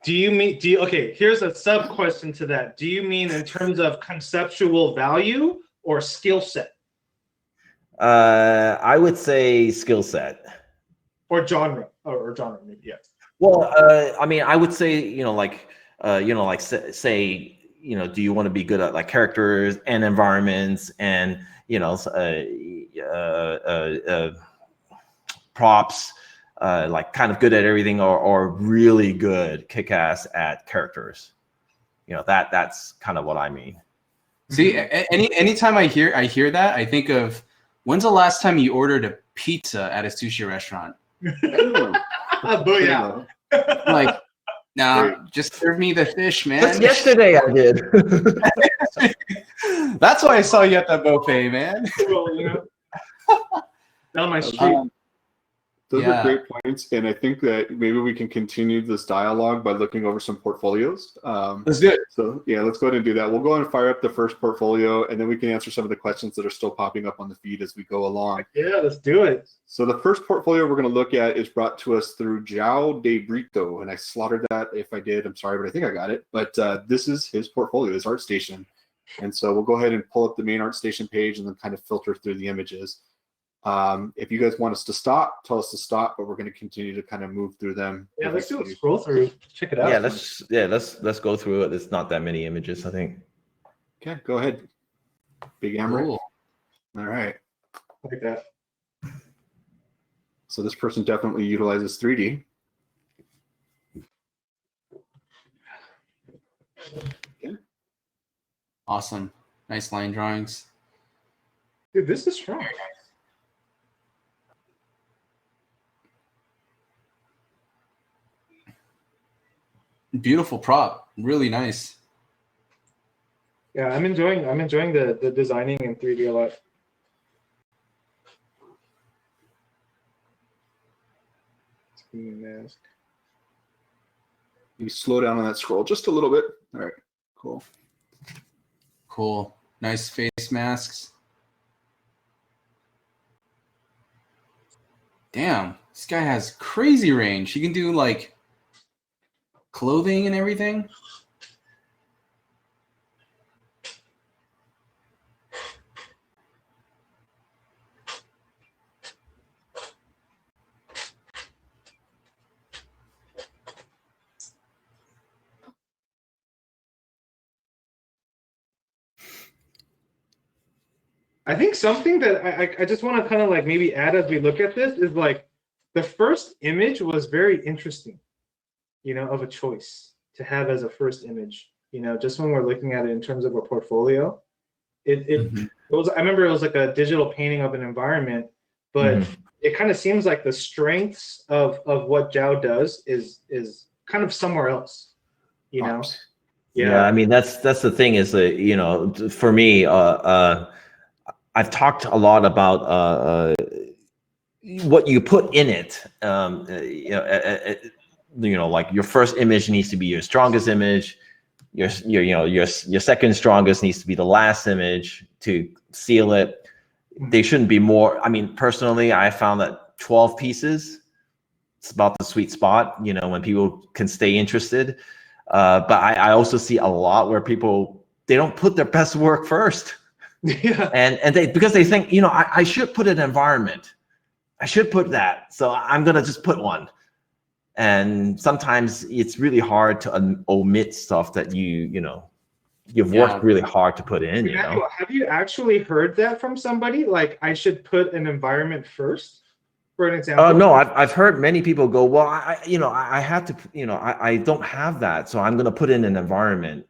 Okay, here's a sub question to that. Do you mean in terms of conceptual value or skill set? I would say skill set. Or genre, or genre, maybe, yeah. Well, I mean, I would say, you know, like, say, you know, do you want to be good at like characters and environments and, you know, props, like kind of good at everything, or really good, kick-ass at characters. You know, that's kind of what I mean. See, anytime I hear that, I think of, when's the last time you ordered a pizza at a sushi restaurant? Booyah. Like, nah, just serve me the fish, man. Just yesterday I did. That's why I saw you at the buffet, man. Down my street. Those are great points, and I think that maybe we can continue this dialogue by looking over some portfolios. Let's do it. So yeah, let's go ahead and do that. We'll go and fire up the first portfolio, and then we can answer some of the questions that are still popping up on the feed as we go along. Yeah, let's do it. So the first portfolio we're going to look at is brought to us through João de Brito, and I slaughtered that. If I did, I'm sorry, but I think I got it. But this is his portfolio, his ArtStation. And so we'll go ahead and pull up the main ArtStation page and then kind of filter through the images. If you guys want us to stop, tell us to stop, but we're going to continue to kind of move through them. Yeah, let's do a scroll through. Check it out. Yeah, let's go through it. It's not that many images, I think. Okay, go ahead. Big Emerald. Cool. All right. Like that. So this person definitely utilizes 3D. Okay. Awesome. Nice line drawings. Dude, this is strong. Beautiful prop. Really nice. Yeah, I'm enjoying the designing in 3D a lot. Mask. You slow down on that scroll just a little bit. All right, cool. Cool. Nice face masks. Damn, this guy has crazy range. He can do like clothing and everything. I think something that I just want to kind of like maybe add as we look at this is like the first image was very interesting, you know, of a choice to have as a first image, you know, just when we're looking at it in terms of a portfolio. It was, I remember it was like a digital painting of an environment, but it kind of seems like the strengths of what João does is kind of somewhere else, you know. Yeah, I mean that's the thing is that, you know, for me, I've talked a lot about what you put in it. You know, like your first image needs to be your strongest image. Your second strongest needs to be the last image to seal it. They shouldn't be more. I mean, personally, I found that 12 pieces, it's about the sweet spot, when people can stay interested. But I also see a lot where people, they don't put their best work first. Yeah. And because they think, I should put an environment. I should put that. So I'm going to just put one. And sometimes it's really hard to omit stuff that you've worked really hard to put in. Have you actually heard that from somebody? Like, I should put an environment first, for an example? No, I've heard many people go, well, I have to, I don't have that, so I'm going to put in an environment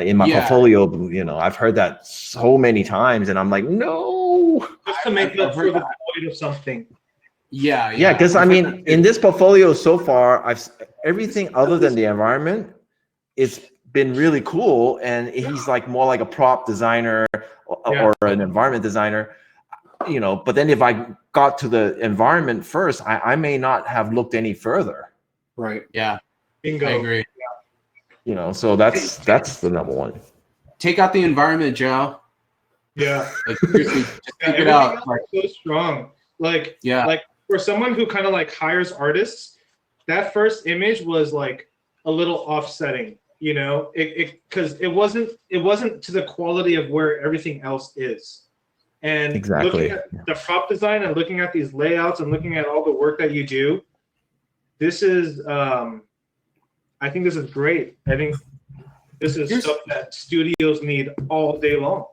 in my portfolio. I've heard that so many times, and I'm like, no. Just to make up for the void of something. Yeah, because I mean, in this portfolio so far, everything other than the environment, it's been really cool, and he's like more like a prop designer or an environment designer, But then if I got to the environment first, I may not have looked any further. Right. Yeah. Bingo. I agree. So that's the number one. Take out the environment, Joe. Yeah. Like, seriously, just take it out. Like, so strong. Like, yeah. Like, for someone who kind of like hires artists, that first image was like a little offsetting, because it wasn't to the quality of where everything else is. And exactly. Looking at the prop design and looking at these layouts and looking at all the work that you do, this is I think this is great. I think this is stuff that studios need all day long.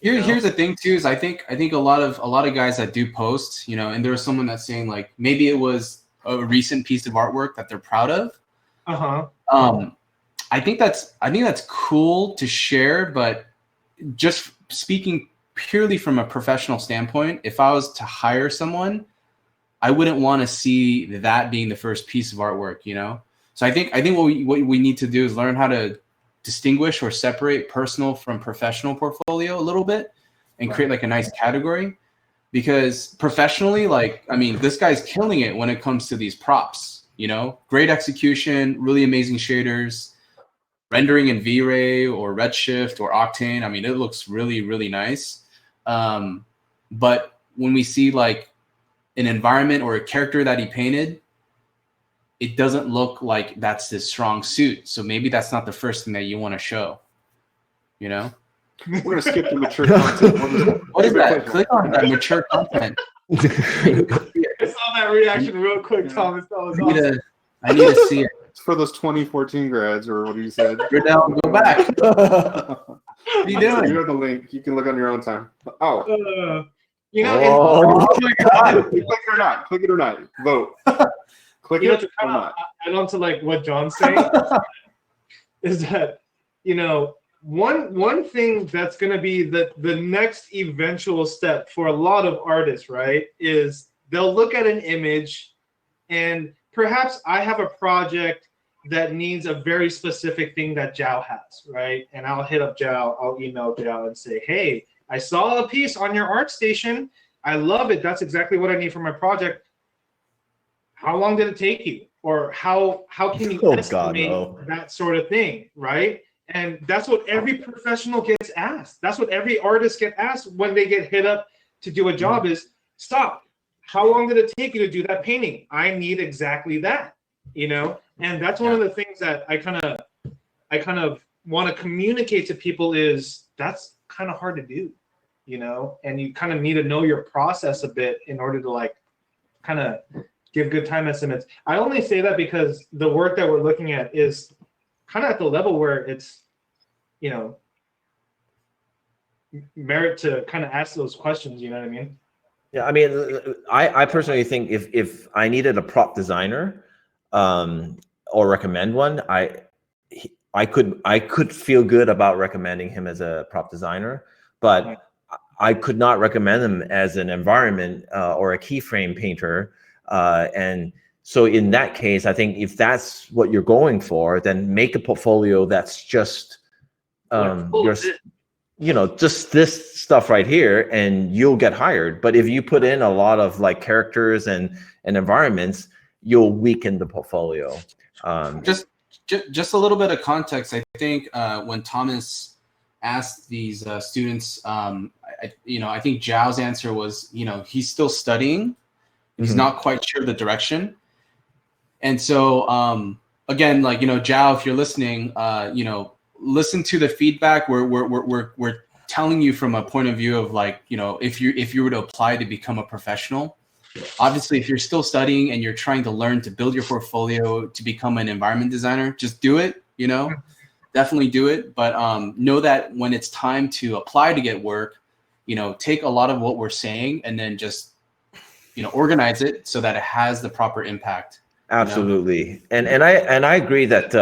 Here's the thing too, is I think a lot of guys that do post, and there's someone that's saying like maybe it was a recent piece of artwork that they're proud of. I think that's cool to share, but just speaking purely from a professional standpoint, if I was to hire someone, I wouldn't want to see that being the first piece of artwork, So I think what we need to do is learn how to distinguish or separate personal from professional portfolio a little bit and create like a nice category, because professionally, like, I mean, this guy's killing it when it comes to these props, great execution, really amazing shaders, rendering in V-Ray or Redshift or Octane. I mean, it looks really, really nice. But when we see like an environment or a character that he painted, it doesn't look like that's this strong suit. So maybe that's not the first thing that you want to show, We're going to skip the mature content. What is that? Click on that mature content. I saw that reaction real quick, Thomas. That was awesome. I need to see it. It's for those 2014 grads, or what you said. Riddell, go back. What are you doing? You have the link. You can look on your own time. Oh. My God. Click it or not. Click it or not. Vote. Click it or not. Add on to like what John's saying is that, one thing that's going to be the next eventual step for a lot of artists, right, is they'll look at an image, and perhaps I have a project that needs a very specific thing that Zhao has, right? And I'll hit up Zhao, I'll email Zhao and say, hey, I saw a piece on your ArtStation. I love it. That's exactly what I need for my project. How long did it take you? Or how can you estimate that sort of thing, right? And that's what every professional gets asked. That's what every artist gets asked when they get hit up to do a job is, stop. How long did it take you to do that painting? I need exactly that, And that's one of the things that I kind of want to communicate to people is that's kind of hard to do, and you kind of need to know your process a bit in order to like kind of give good time estimates. I only say that because the work that we're looking at is kind of at the level where it's, merit to kind of ask those questions, you know what I mean? Yeah, I mean, I personally think if I needed a prop designer or recommend one, I could feel good about recommending him as a prop designer, but I could not recommend him as an environment or a keyframe painter. And so in that case, I think if that's what you're going for, then make a portfolio that's just just this stuff right here, and you'll get hired. But if you put in a lot of like characters and environments, you'll weaken the portfolio. Just a little bit of context. I think when Thomas asked these students, I think Zhao's answer was, he's still studying. He's not quite sure the direction. And so, again, like, Zhao, if you're listening, listen to the feedback. We're telling you from a point of view of like, if you were to apply to become a professional, obviously, if you're still studying and you're trying to learn to build your portfolio to become an environment designer, just do it, definitely do it. But know that when it's time to apply to get work, take a lot of what we're saying and then just, organize it so that it has the proper impact. Absolutely. And I agree that,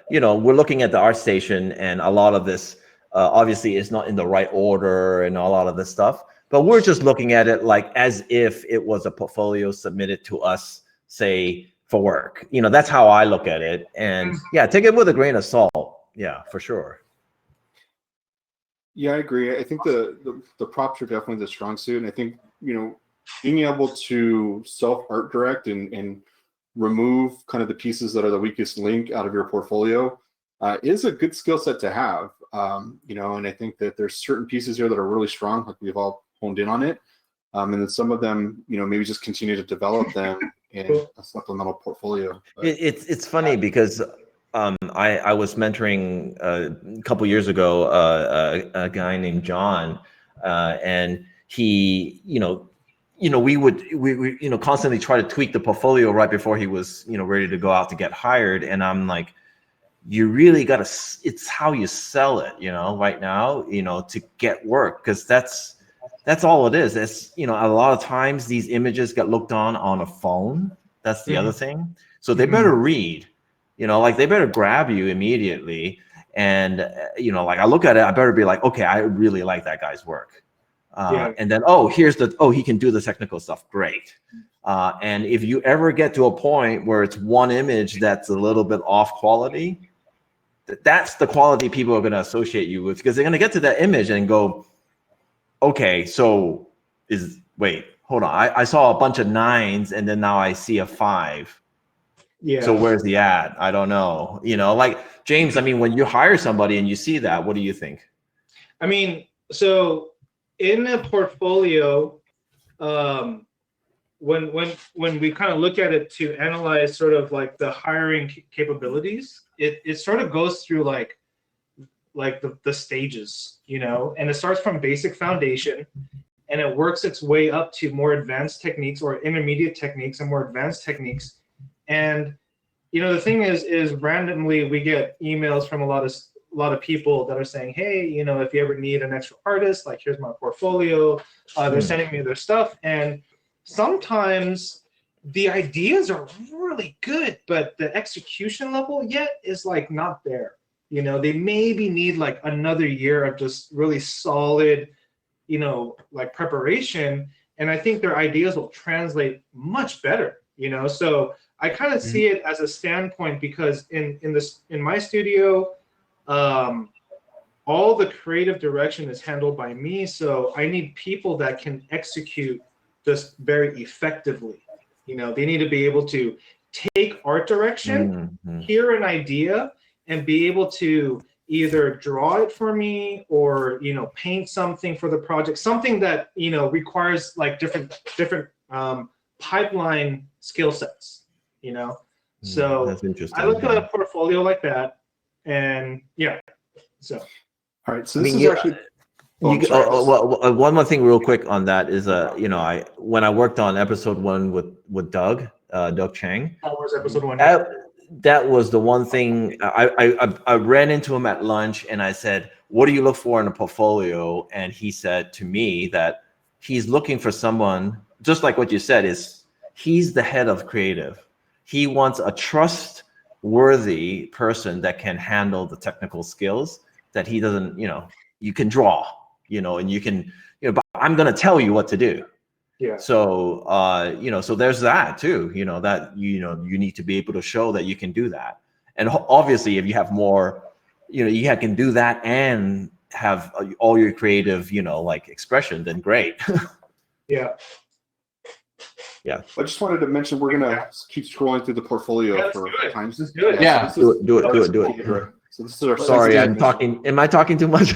we're looking at the ArtStation and a lot of this obviously is not in the right order and a lot of this stuff. But we're just looking at it like as if it was a portfolio submitted to us, say, for work. That's how I look at it. And yeah, take it with a grain of salt. Yeah, for sure. Yeah, I agree. I think the props are definitely the strong suit. And I think, being able to self-art direct and remove kind of the pieces that are the weakest link out of your portfolio is a good skill set to have. And I think that there's certain pieces here that are really strong, like we've all honed in on it. And then some of them, maybe just continue to develop them in a supplemental portfolio. It's funny because I was mentoring a couple years ago a guy named John, and he, we would constantly try to tweak the portfolio right before he was ready to go out to get hired, and I'm like, you really got to, it's how you sell it, right now, to get work, because that's all it is. It's, a lot of times these images get looked on a phone. That's the other thing. So they better read, like they better grab you immediately. And, like I look at it, I better be like, okay, I really like that guy's work. And then, he can do the technical stuff. Great. And if you ever get to a point where it's one image that's a little bit off quality, that's the quality people are going to associate you with, because they're going to get to that image and go, okay, so wait, hold on. I saw a bunch of 9s and then now I see a 5. Yeah. So where's the ad? I don't know. Like James, I mean, when you hire somebody and you see that, what do you think? I mean, so in a portfolio, when we kind of look at it to analyze sort of like the hiring capabilities, it sort of goes through like the stages, and it starts from basic foundation and it works its way up to more advanced techniques or intermediate techniques and more advanced techniques. And the thing is randomly we get emails from a lot of people that are saying, hey, if you ever need an extra artist, like here's my portfolio. They're sending me their stuff, and sometimes the ideas are really good, but the execution level yet is like not there. They maybe need like another year of just really solid, like preparation. And I think their ideas will translate much better, So I kind of see it as a standpoint because in my studio, all the creative direction is handled by me. So I need people that can execute this very effectively. They need to be able to take art direction, hear an idea, and be able to either draw it for me or paint something for the project, something that requires like different pipeline skill sets. So that's interesting. I look at a portfolio like that, and so. All right, so this is actually. One more thing real quick on that is when I worked on episode 1 with Doug Chang. That was episode 1. That was the one thing I ran into him at lunch and I said, what do you look for in a portfolio? And he said to me that he's looking for someone, just like what you said, is he's the head of creative. He wants a trustworthy person that can handle the technical skills, that he doesn't, you can draw, and you can, but I'm going to tell you what to do. Yeah. So, so there's that too, that, you need to be able to show that you can do that. And obviously if you have more, you can do that and have all your creative, like expression, then great. Yeah. Yeah. I just wanted to mention we're gonna keep scrolling through the portfolio Yeah, for let's do it. times. Let's do it. Yeah. So this is- Do it. So this is our Sorry, second I'm segment. talking. Am I talking too much?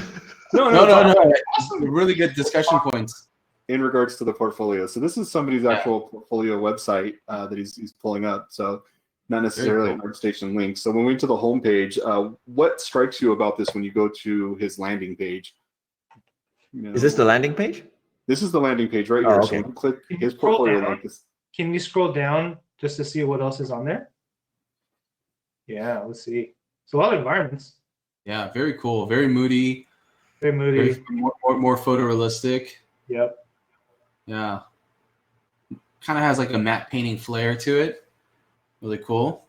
No, No, it's no, all- no. Really good discussion points. in regards to the portfolio. So this is somebody's actual portfolio website that he's pulling up. So not necessarily an ArtStation link. So when we went to the homepage, what strikes you about this when you go to his landing page? You know, Is this the landing page? This is the landing page right Oh, here. okay. So when you click Can you his scroll portfolio down? link. Can you scroll down just to see what else is on there? Yeah, let's see. It's a lot of environments. Yeah, very cool. Very moody. Very moody. Very, more photorealistic. Yep. Yeah. Kind of has like a matte painting flair to it. Really cool.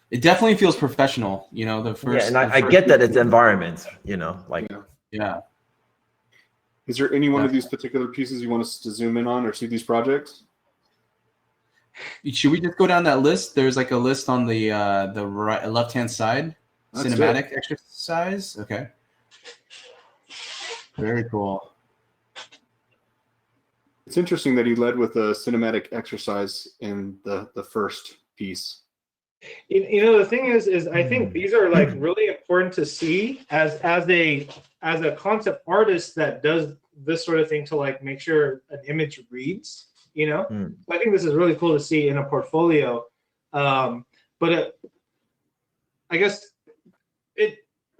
It definitely feels professional, you know, the first. Yeah, and I get that it's environment, you know, like Yeah. Is there any one of these particular pieces you want us to zoom in on or see these projects? Should we just go down that list? There's like a list on the right, left-hand side. That's Cinematic exercise. Okay. Very cool. It's interesting that he led with a cinematic exercise in the first piece. You know, the thing is I think these are like really important to see as a concept artist that does this sort of thing to like make sure an image reads. You know, I think this is really cool to see in a portfolio. But I guess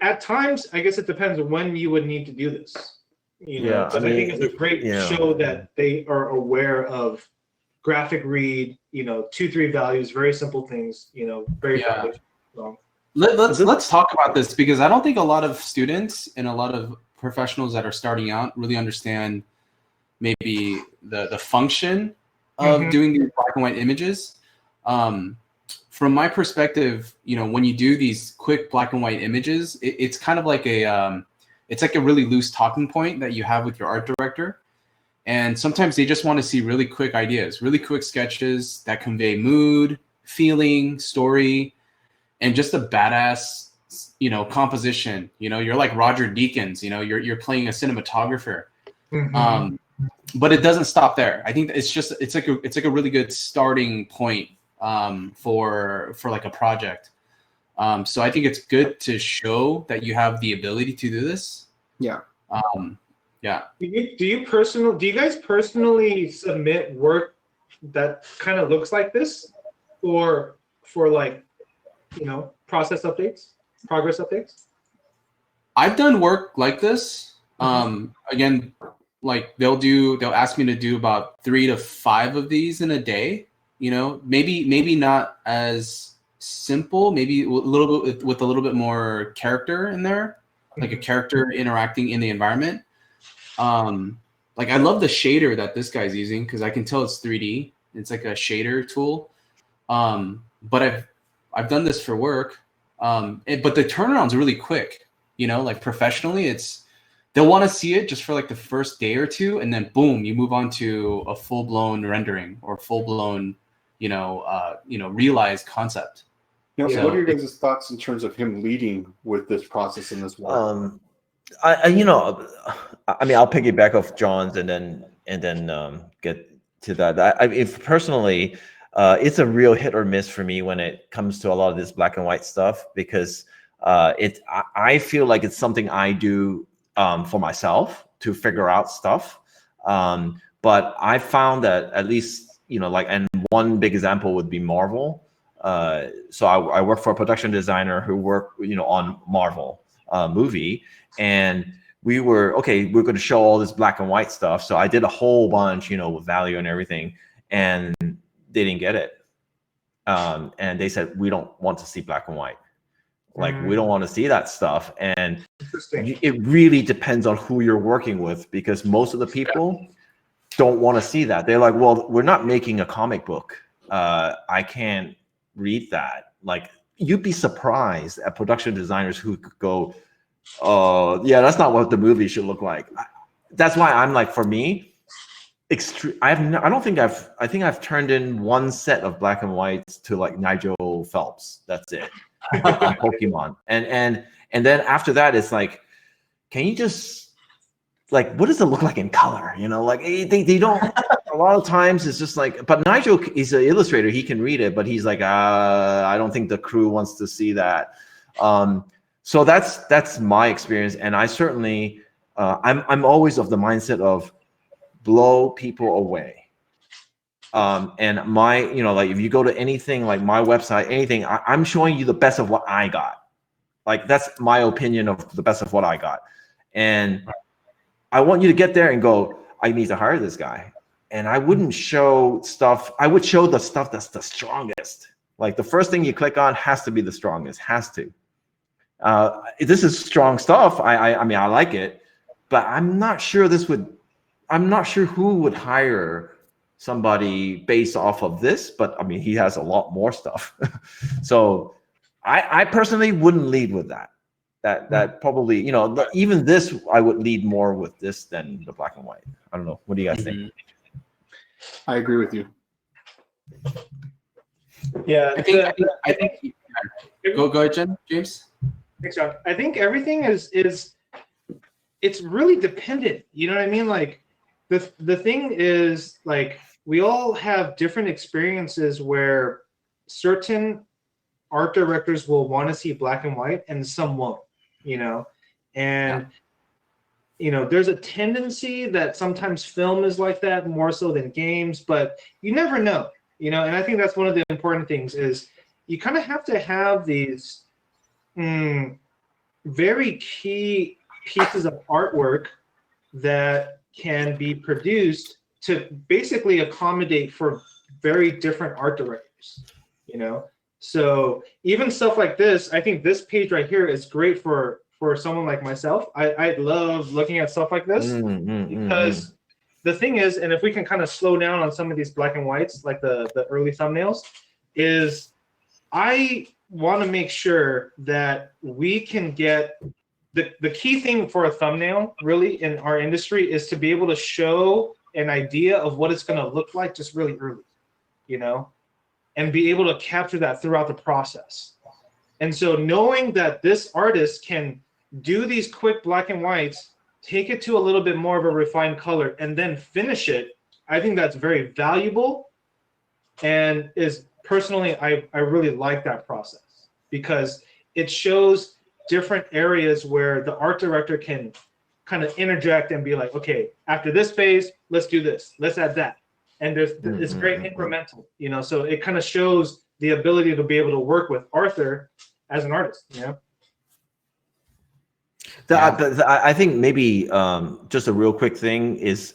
at times it depends on when you would need to do this. You know, Yeah, I think it's a great show that they are aware of graphic read, you know, 2-3 values, very simple things, you know, very foundational. Let's talk about this because I don't think a lot of students and a lot of professionals that are starting out really understand maybe the function of doing these black and white images. From my perspective, you know, when you do these quick black and white images, it's kind of like it's like a really loose talking point that you have with your art director. And sometimes they just want to see really quick ideas, really quick sketches that convey mood, feeling, story, and just a badass, you know, composition. You know, you're like Roger Deakins, you know, you're playing a cinematographer. But it doesn't stop there. I think it's like a really good starting point for like a project. So I think it's good to show that you have the ability to do this. Yeah. Yeah. Do you guys personally submit work that kind of looks like this, or for like, you know, progress updates? I've done work like this. Again, like they'll ask me to do about 3 to 5 of these in a day. You know, maybe not as simple, maybe with a little bit more character in there, like a character interacting in the environment. Like I love the shader that this guy's using because I can tell it's 3D. It's like a shader tool. But I've done this for work. But the turnaround's really quick. You know, like professionally, they'll want to see it just for like the first day or two, and then boom, you move on to a full blown rendering or full blown, realized concept. Now, So what are your guys' thoughts in terms of him leading with this process and this work? I mean, I'll piggyback off John's and then get to that. If personally, it's a real hit or miss for me when it comes to a lot of this black and white stuff because I feel like it's something I do for myself to figure out stuff. But I found that at least, you know, like, and one big example would be Marvel. So I work for a production designer who worked, you know, on Marvel movie, and we're going to show all this black and white stuff. So I did a whole bunch, you know, with value and everything, and they didn't get it. And they said, we don't want to see black and white. Like, we don't want to see that stuff. And it really depends on who you're working with, because most of the people don't want to see that. They're like, well, we're not making a comic book. I can't read that. Like, you'd be surprised at production designers who could go, oh, yeah, that's not what the movie should look like. That's why I'm like, for me, I think I've turned in one set of black and whites to like Nigel Phelps. That's it. On Pokemon. And then after that, it's like, can you just like, what does it look like in color? You know, like they don't. A lot of times it's just like, but Nigel is an illustrator. He can read it, but he's like, I don't think the crew wants to see that. So that's my experience, and I certainly, I'm always of the mindset of blow people away. And my, you know, like if you go to anything like my website, anything, I'm showing you the best of what I got. Like that's my opinion of the best of what I got, and I want you to get there and go, I need to hire this guy. And I wouldn't show stuff. I would show the stuff that's the strongest. Like the first thing you click on has to be the strongest, has to. This is strong stuff. I mean, I like it, but I'm not sure I'm not sure who would hire somebody based off of this, but I mean, he has a lot more stuff. So I personally wouldn't lead with that. That probably, you know, even this, I would lead more with this than the black and white. I don't know. What do you guys think? I agree with you. Yeah, I think go ahead, James. Thanks, John. I think everything is it's really dependent. You know what I mean? Like the thing is, like, we all have different experiences where certain art directors will want to see black and white and some won't, you know? And you know, there's a tendency that sometimes film is like that more so than games, but you never know, you know? And I think that's one of the important things is you kind of have to have these very key pieces of artwork that can be produced to basically accommodate for very different art directors, you know? So even stuff like this, I think this page right here is great for someone like myself. I love looking at stuff like this because the thing is, and if we can kind of slow down on some of these black and whites, like the early thumbnails, is I want to make sure that we can get the key thing for a thumbnail really in our industry is to be able to show an idea of what it's going to look like just really early, you know, and be able to capture that throughout the process. And so knowing that this artist can do these quick black and whites, take it to a little bit more of a refined color, and then finish it, I think that's very valuable. And is personally, I really like that process because it shows different areas where the art director can kind of interject and be like, okay, after this phase, let's do this, let's add that. And there's it's very incremental, you know, so it kind of shows the ability to be able to work with Arthur as an artist, you know? I think maybe just a real quick thing is,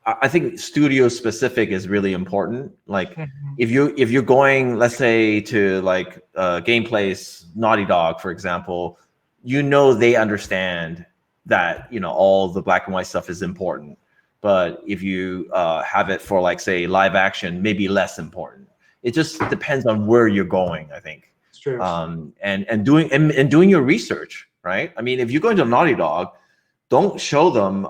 I think studio specific is really important. Like if you're going, let's say, to like Gameplay's Naughty Dog, for example, you know, they understand that, you know, all the black and white stuff is important. But if you have it for, like, say, live action, maybe less important. It just depends on where you're going, I think. It's true. And doing your research, right? I mean, if you're going to Naughty Dog, don't show them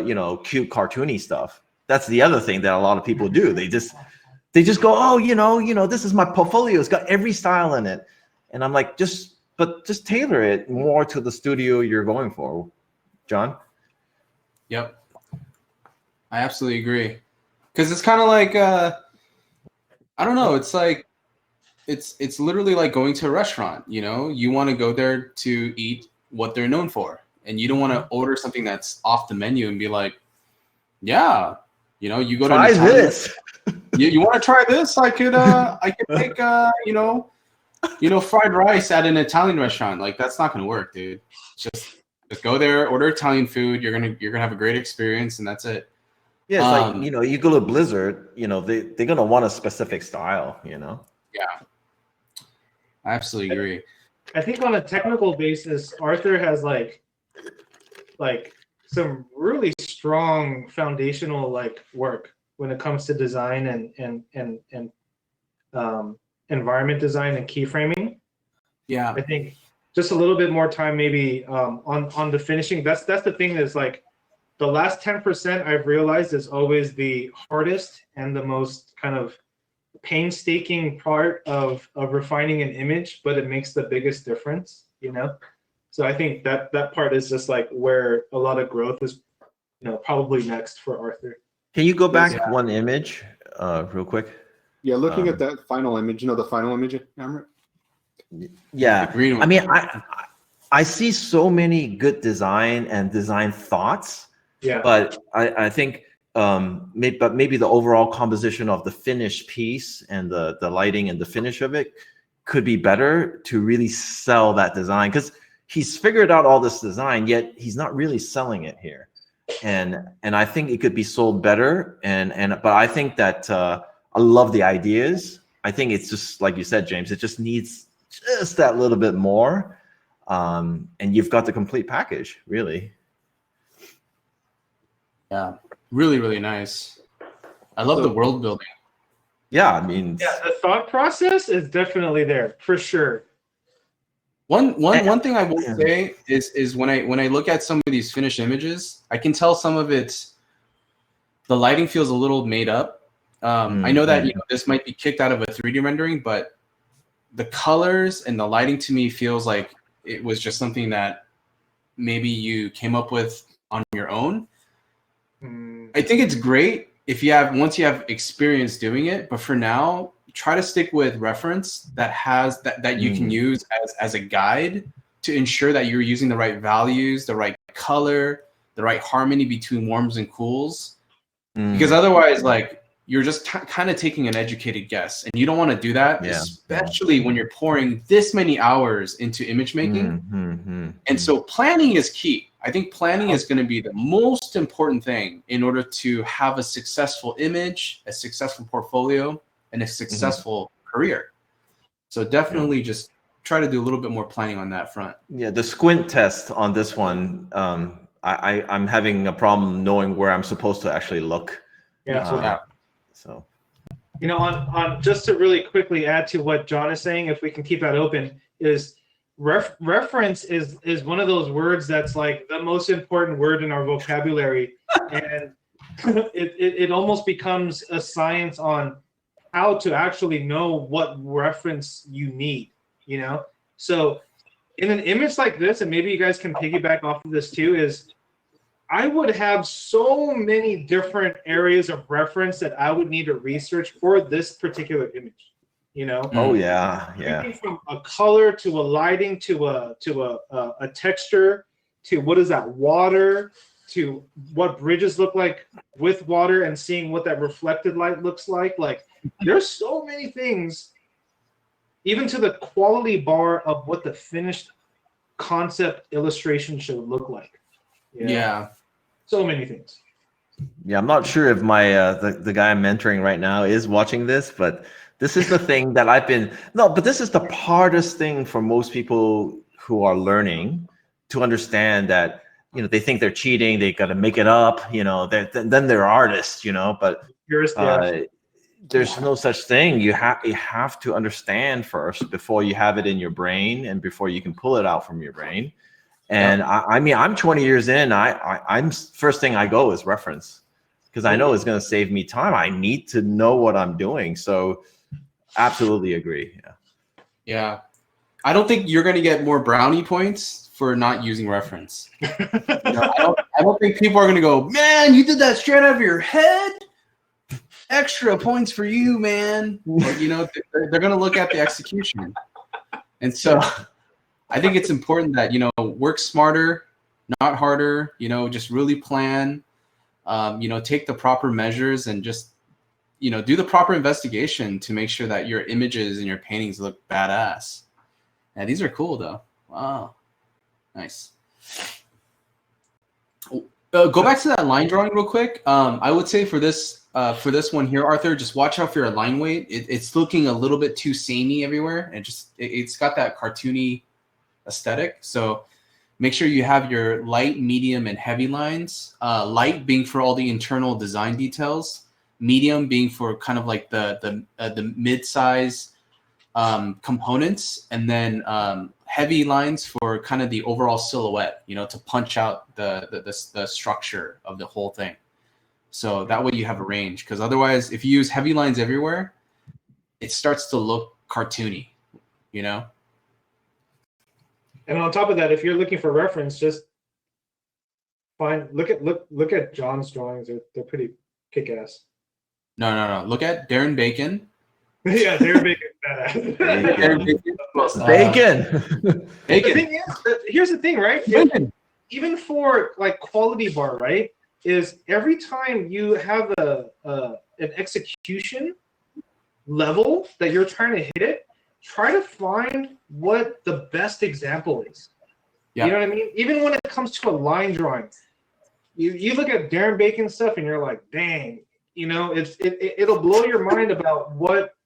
you know, cute cartoony stuff. That's the other thing that a lot of people do. They just go, oh, you know, this is my portfolio. It's got every style in it. And I'm like, just tailor it more to the studio you're going for. John? Yep. I absolutely agree. Because it's kind of like, I don't know. It's like, it's literally like going to a restaurant, you know? You want to go there to eat what they're known for. And you don't want to order something that's off the menu and be like, yeah, you know, you go to this. You want to try this? I could make you know, fried rice at an Italian restaurant. Like, that's not gonna work, dude. Just go there, order Italian food. You're gonna have a great experience, and that's it. Yeah, it's like, you know, you go to Blizzard, you know, they're gonna want a specific style, you know. Yeah, I absolutely agree. I think on a technical basis, Arthur has like some really strong foundational like work when it comes to design and environment design and keyframing. Yeah, I think just a little bit more time maybe on the finishing. That's the thing that's like the last 10% I've realized is always the hardest and the most kind of painstaking part of refining an image, but it makes the biggest difference, you know? So I think that part is just like where a lot of growth is probably next for Arthur. Can you go back Yeah. one image, real quick? Yeah, looking at that final image, the final image, Amrit? Yeah, The green I one. mean, I see so many good design and design thoughts, Yeah. but I think maybe the overall composition of the finished piece and the lighting and the finish of it could be better to really sell that design, because he's figured out all this design, yet he's not really selling it here. And I think it could be sold better. But I think that I love the ideas. I think it's just like you said, James. It just needs just that little bit more, and you've got the complete package, really. Yeah, really, really nice. I love the world building. Yeah, I mean, Yeah, the thought process is definitely there for sure. One thing I will say is when I look at some of these finished images, I can tell some of it's the lighting feels a little made up. I know that this might be kicked out of a 3D rendering, but the colors and the lighting to me feels like it was just something that maybe you came up with on your own. I think it's great if once you have experience doing it, but for now, try to stick with reference that has that you can use as a guide to ensure that you're using the right values, the right color, the right harmony between warms and cools. Because otherwise, like, you're just kind of taking an educated guess, and you don't want to do that, especially when you're pouring this many hours into image making. And so planning is key. I think planning is going to be the most important thing in order to have a successful image, a successful portfolio, and a successful career. So definitely just try to do a little bit more planning on that front. Yeah, the squint test on this one, I'm having a problem knowing where I'm supposed to actually look. So, on just to really quickly add to what John is saying, if we can keep that open, is reference is one of those words that's like the most important word in our vocabulary, and it almost becomes a science on how to actually know what reference you need. So in an image like this, and maybe you guys can piggyback off of this too, is I would have so many different areas of reference that I would need to research for this particular image. Oh yeah. From a color to a lighting to a texture to what is that water to what bridges look like with water and seeing what that reflected light looks like. Like, there's so many things, even to the quality bar of what the finished concept illustration should look like. Yeah. So many things. Yeah, I'm not sure if my the guy I'm mentoring right now is watching this, but this is the thing that but this is the hardest thing for most people who are learning to understand, that they think they're cheating, they got to make it up, then they're artists, but there's no such thing. You have to understand first before you have it in your brain and before you can pull it out from your brain. And I mean, I'm 20 years in. I'm first thing I go is reference, because I know it's going to save me time. I need to know what I'm doing. So, absolutely agree. Yeah. I don't think you're going to get more brownie points for not using reference. I don't think people are going to go, man, you did that straight out of your head. Extra points for you, man. But, they're going to look at the execution. And so I think it's important that, work smarter, not harder, just really plan, take the proper measures and just, do the proper investigation to make sure that your images and your paintings look badass. Yeah, these are cool though. Wow. Nice. Go back to that line drawing real quick. I would say for this one here, Arthur, just watch out for your line weight. It's looking a little bit too samey everywhere, and it's got that cartoony aesthetic. So make sure you have your light, medium, and heavy lines. Light being for all the internal design details, medium being for kind of like the mid-size components, and then heavy lines for kind of the overall silhouette, to punch out the structure of the whole thing. So that way you have a range, because otherwise if you use heavy lines everywhere, it starts to look cartoony, And on top of that, if you're looking for reference, just look at John's drawings. They're pretty kick-ass. No. Look at Darren Bacon. Yeah, they're making badass. Darren Bacon. Bacon. The thing is, here's the thing, right? Bacon. Even for like quality bar, right? Is every time you have an execution level that you're trying to hit it, try to find what the best example is. Yeah. You know what I mean? Even when it comes to a line drawing, you look at Darren Bacon stuff and you're like, dang, you know, it'll blow your mind about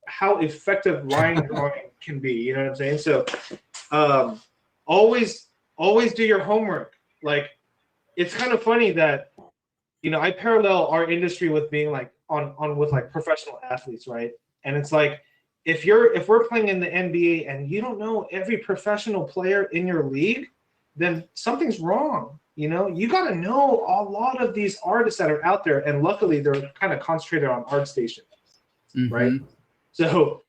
how effective line drawing can be. You know what I'm saying? So always do your homework. Like, it's kind of funny that, you know, I parallel our industry with being like on with like professional athletes, right? And it's like, if we're playing in the NBA and you don't know every professional player in your league, then something's wrong. You know, you got to know a lot of these artists that are out there, and luckily they're kind of concentrated on ArtStation, right? So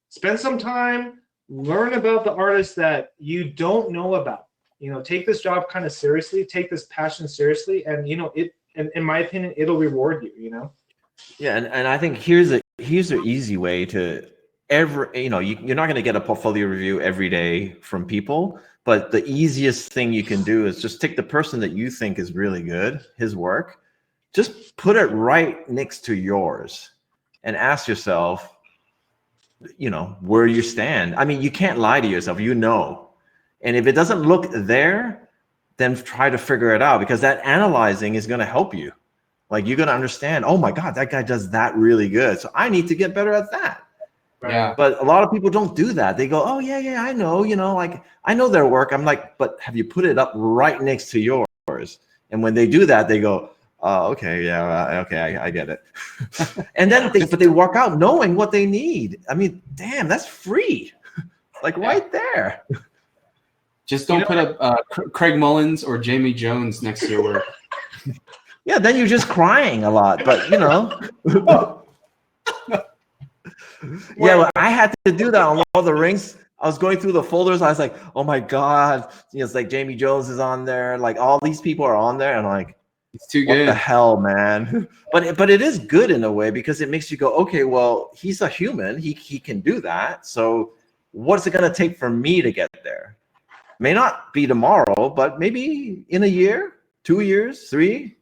spend some time, learn about the artists that you don't know about. You know, take this job kind of seriously, take this passion seriously, and you know and in my opinion, it'll reward you. You know. Yeah, and I think here's an easy way to you're not going to get a portfolio review every day from people, but the easiest thing you can do is just take the person that you think is really good, his work, just put it right next to yours and ask yourself, you know, where you stand. I mean, you can't lie to yourself, you know. And if it doesn't look there, then try to figure it out, because that analyzing is going to help you. Like, you're going to understand, oh my God, that guy does that really good, so I need to get better at that. Yeah. But a lot of people don't do that. They go, oh yeah, I know, you know, like I know their work. I'm like, but have you put it up right next to yours? And when they do that, they go, oh, okay, yeah, okay, I get it. And then they walk out knowing what they need. I mean, damn, that's free. Like, right there. Just don't put up Craig Mullins or Jamie Jones next to your work. Yeah, then you're just crying a lot, but you know. Yeah, well, I had to do that on Lord of the Rings. I was going through the folders. I was like, oh my God. You know, it's like Jamie Jones is on there. Like, all these people are on there. And I'm like, it's too what good. the hell, man? But it is good in a way, because it makes you go, okay, well, he's a human. He can do that. So what's it going to take for me to get there? May not be tomorrow, but maybe in a year, 2 years, 3.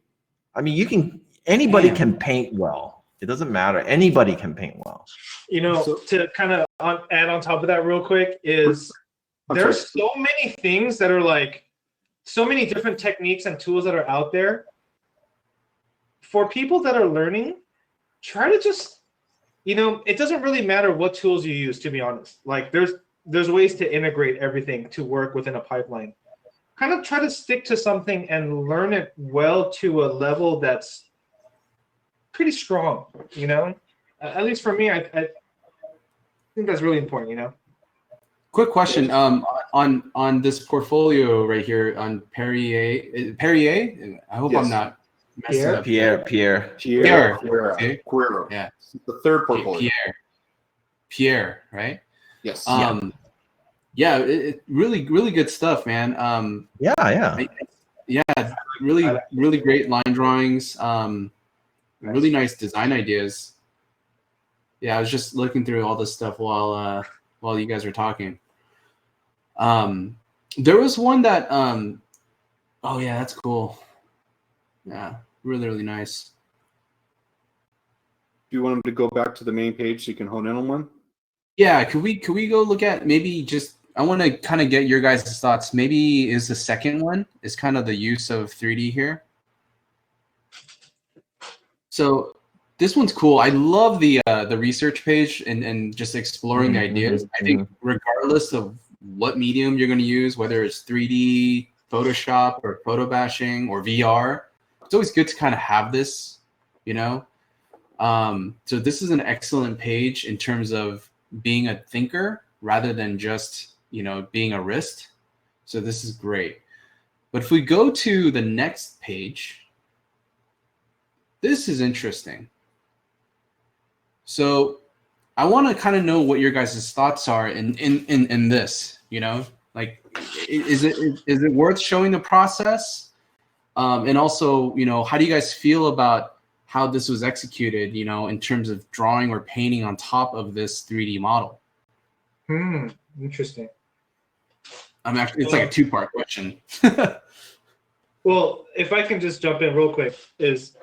I mean, anybody can paint well. It doesn't matter. Anybody can paint well. You know, to kind of add on top of that real quick is there's so many things that are like, so many different techniques and tools that are out there. For people that are learning, try to just, you know, it doesn't really matter what tools you use, to be honest. Like, there's ways to integrate everything to work within a pipeline. Kind of try to stick to something and learn it well to a level that's pretty strong, you know? At least for me, I think that's really important, you know? Quick question, on this portfolio right here on Perrier. I hope I'm not messing up. Pierre. Okay. Queer. Yeah. The third portfolio. Pierre, right? Yes. Yeah, really, really good stuff, man. Really great line drawings. Really nice design ideas. Yeah, I was just looking through all this stuff while you guys were talking. There was one that oh yeah, that's cool. Yeah, really, really nice. Do you want them to go back to the main page so you can hone in on one? Yeah, could we go look at maybe just, I want to kind of get your guys' thoughts. Maybe is the second one is kind of the use of 3D here. So this one's cool. I love the research page and just exploring ideas. I think regardless of what medium you're going to use, whether it's 3D, Photoshop, or photo bashing, or VR, it's always good to kind of have this, you know. So this is an excellent page in terms of being a thinker rather than just, you know, being a wrist. So this is great. But if we go to the next page, this is interesting. So I want to kind of know what your guys' thoughts are in this, you know, like, is it worth showing the process? And also, how do you guys feel about how this was executed, in terms of drawing or painting on top of this 3D model? Interesting. It's like a two-part question. Well, if I can just jump in real quick, is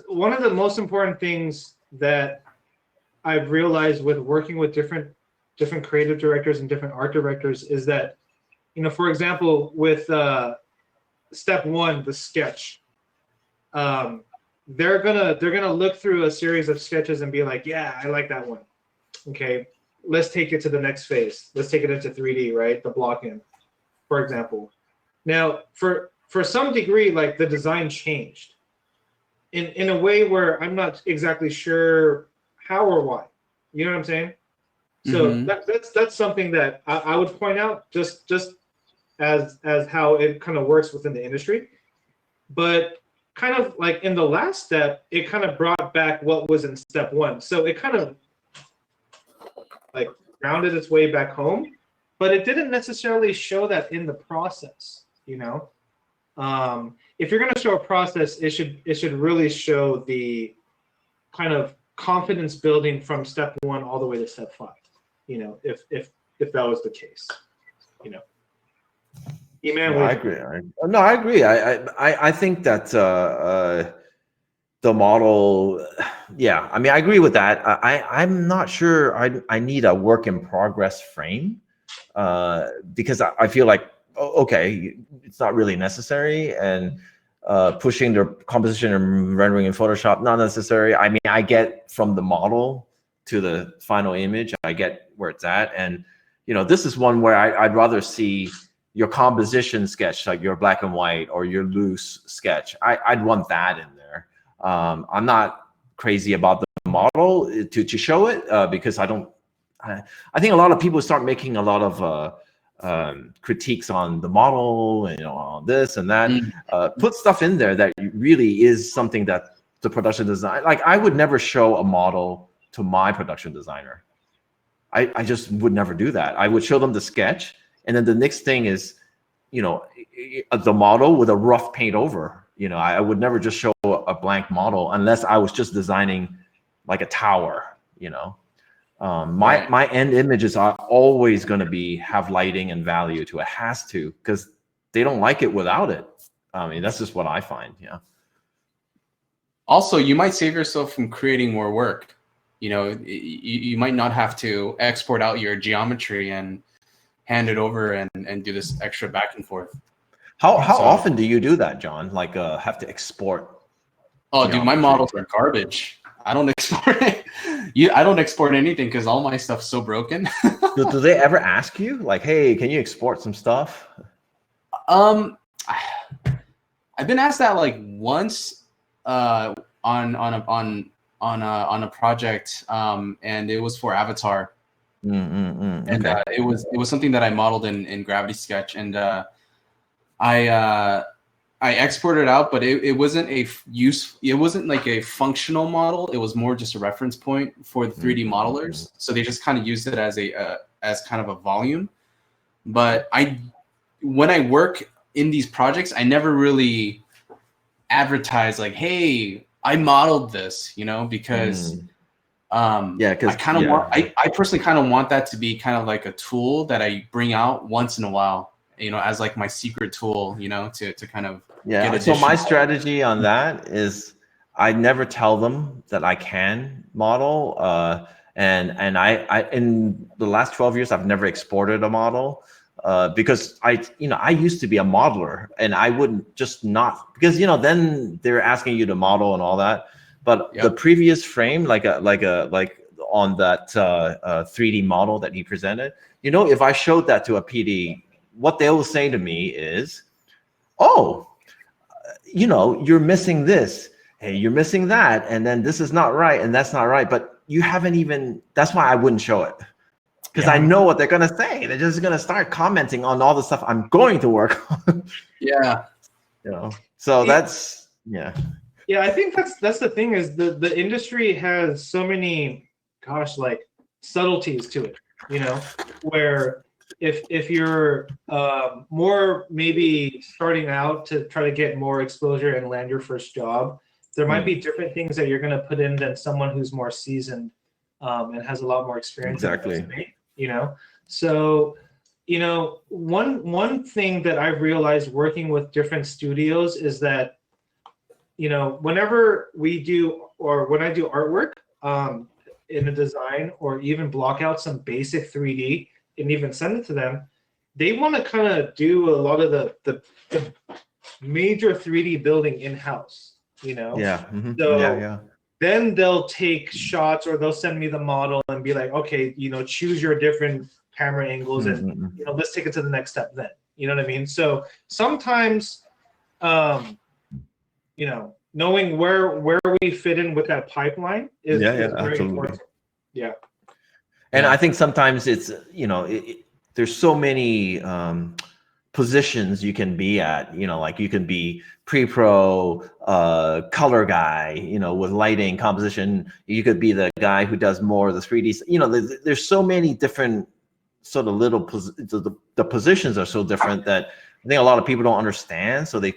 one of the most important things that I've realized with working with different creative directors and different art directors is that, for example, with step one, the sketch, they're gonna look through a series of sketches and be like, yeah, I like that one. Okay, let's take it to the next phase. Let's take it into 3D, right? The block-in, for example. Now, for some degree, like the design changed in a way where I'm not exactly sure how or why. You know what I'm saying? So that's something that I would point out just as how it kind of works within the industry. But kind of like in the last step, it kind of brought back what was in step one. So it kind of like rounded its way back home, but it didn't necessarily show that in the process. If you're going to show a process, it should really show the kind of confidence building from step one all the way to step 5. If that was the case, Emmanuel. I agree. I agree. I think that the model, yeah. I mean, I agree with that. I'm not sure I need a work in progress frame because I feel like, okay, it's not really necessary, and pushing the composition and rendering in Photoshop, not necessary. I mean, I get from the model to the final image, I get where it's at. And, this is one where I'd rather see your composition sketch, like your black and white or your loose sketch. I'd want that in there. I'm not crazy about the model to show it because I think a lot of people start making a lot of critiques on the model and on this and that. Put stuff in there that really is something that the production design, like I would never show a model to my production designer. I just would never do that. I would show them the sketch, and then the next thing is, the model with a rough paint over. I would never just show a blank model unless I was just designing like a tower. My end images are always going to have lighting and value to it. Has to, because they don't like it without it. I mean, that's just what I find. Yeah. Also, you might save yourself from creating more work. You might not have to export out your geometry and hand it over and do this extra back and forth. How often do you do that, John? Like have to export? Oh, dude, my models are garbage. I don't export it. I don't export anything because all my stuff's so broken. Do they ever ask you like, hey, can you export some stuff? I've been asked that like once on a project, and it was for Avatar. And it was something that I modeled in Gravity Sketch, and I exported out, but it wasn't it wasn't like a functional model. It was more just a reference point for the 3D modelers. So they just kind of used it as kind of a volume. But when I work in these projects, I never really advertise like, hey, I modeled this, because I personally kind of want that to be kind of like a tool that I bring out once in a while, as like my secret tool, to kind of get so my strategy on that is I never tell them that I can model, and I in the last 12 years I've never exported a model because I used to be a modeler, and I wouldn't just not, because then they're asking you to model and all that. But the previous frame, like on that 3D model that he presented, if I showed that to a PD, what they'll say to me is, oh, you're missing this. Hey, you're missing that. And then this is not right. And that's not right. But you haven't even, that's why I wouldn't show it. Because I know what they're going to say. They're just going to start commenting on all the stuff I'm going to work on. So that's, Yeah, I think that's the thing, is the industry has so many, like subtleties to it, where if you're more maybe starting out to try to get more exposure and land your first job, there might be different things that you're going to put in than someone who's more seasoned and has a lot more experience. Exactly. You know, so you know, one thing that I've realized working with different studios is that, you know, whenever we do or when I do artwork in a design or even block out some basic 3D and even send it to them, they want to kind of do a lot of the major 3D building in-house, you know? Yeah. So then they'll take shots or they'll send me the model and be like, okay, you know, choose your different camera angles and, you know, let's take it to the next step then. You know what I mean? So sometimes, you know, knowing where we fit in with that pipeline is very important. Yeah. And I think sometimes it's, you know, there's so many positions you can be at, you know, like you can be pre-pro, color guy, you know, with lighting, composition. You could be the guy who does more of the 3D. You know, there's so many different sort of little, the positions are so different that I think a lot of people don't understand. So they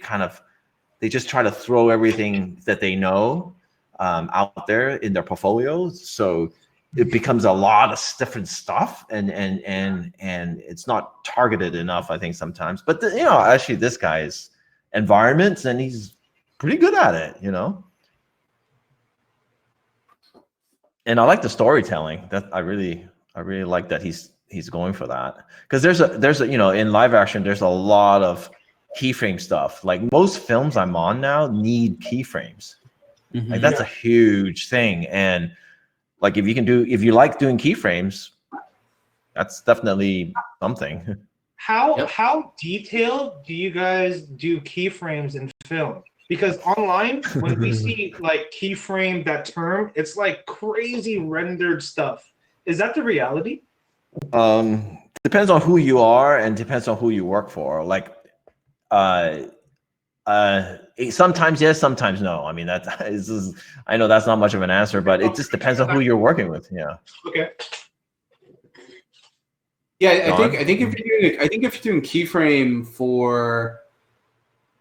just try to throw everything that they know out there in their portfolios. So it becomes a lot of different stuff, and it's not targeted enough, I think, sometimes. But you know, actually, this guy's environments, and he's pretty good at it, you know. And I like the storytelling. That I really like that he's going for that, because there's a you know, in live action there's a lot of keyframe stuff. Like most films I'm on now need keyframes. Like that's a huge thing. And like if you like doing keyframes, that's definitely something. How detailed do you guys do keyframes in film? Because online, when we see like keyframe, that term, it's like crazy rendered stuff. Is that the reality? Depends on who you are and depends on who you work for. Like sometimes yes, sometimes no. I mean, I know that's not much of an answer, but it just depends on who you're working with. Yeah. Okay. Yeah, I think if you're doing keyframe for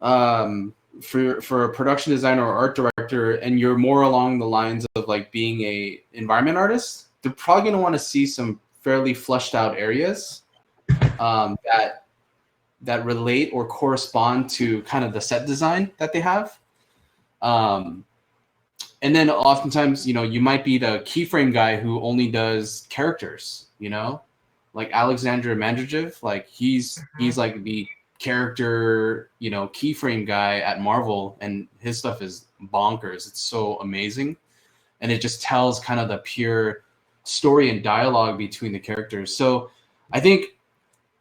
a production designer or art director, and you're more along the lines of like being a environment artist, they're probably going to want to see some fairly fleshed out areas that relate or correspond to kind of the set design that they have. And then oftentimes, you know, you might be the keyframe guy who only does characters, you know, like Alexander Mandrjev, like he's like the character, you know, keyframe guy at Marvel, and his stuff is bonkers. It's so amazing. And it just tells kind of the pure story and dialogue between the characters. So I think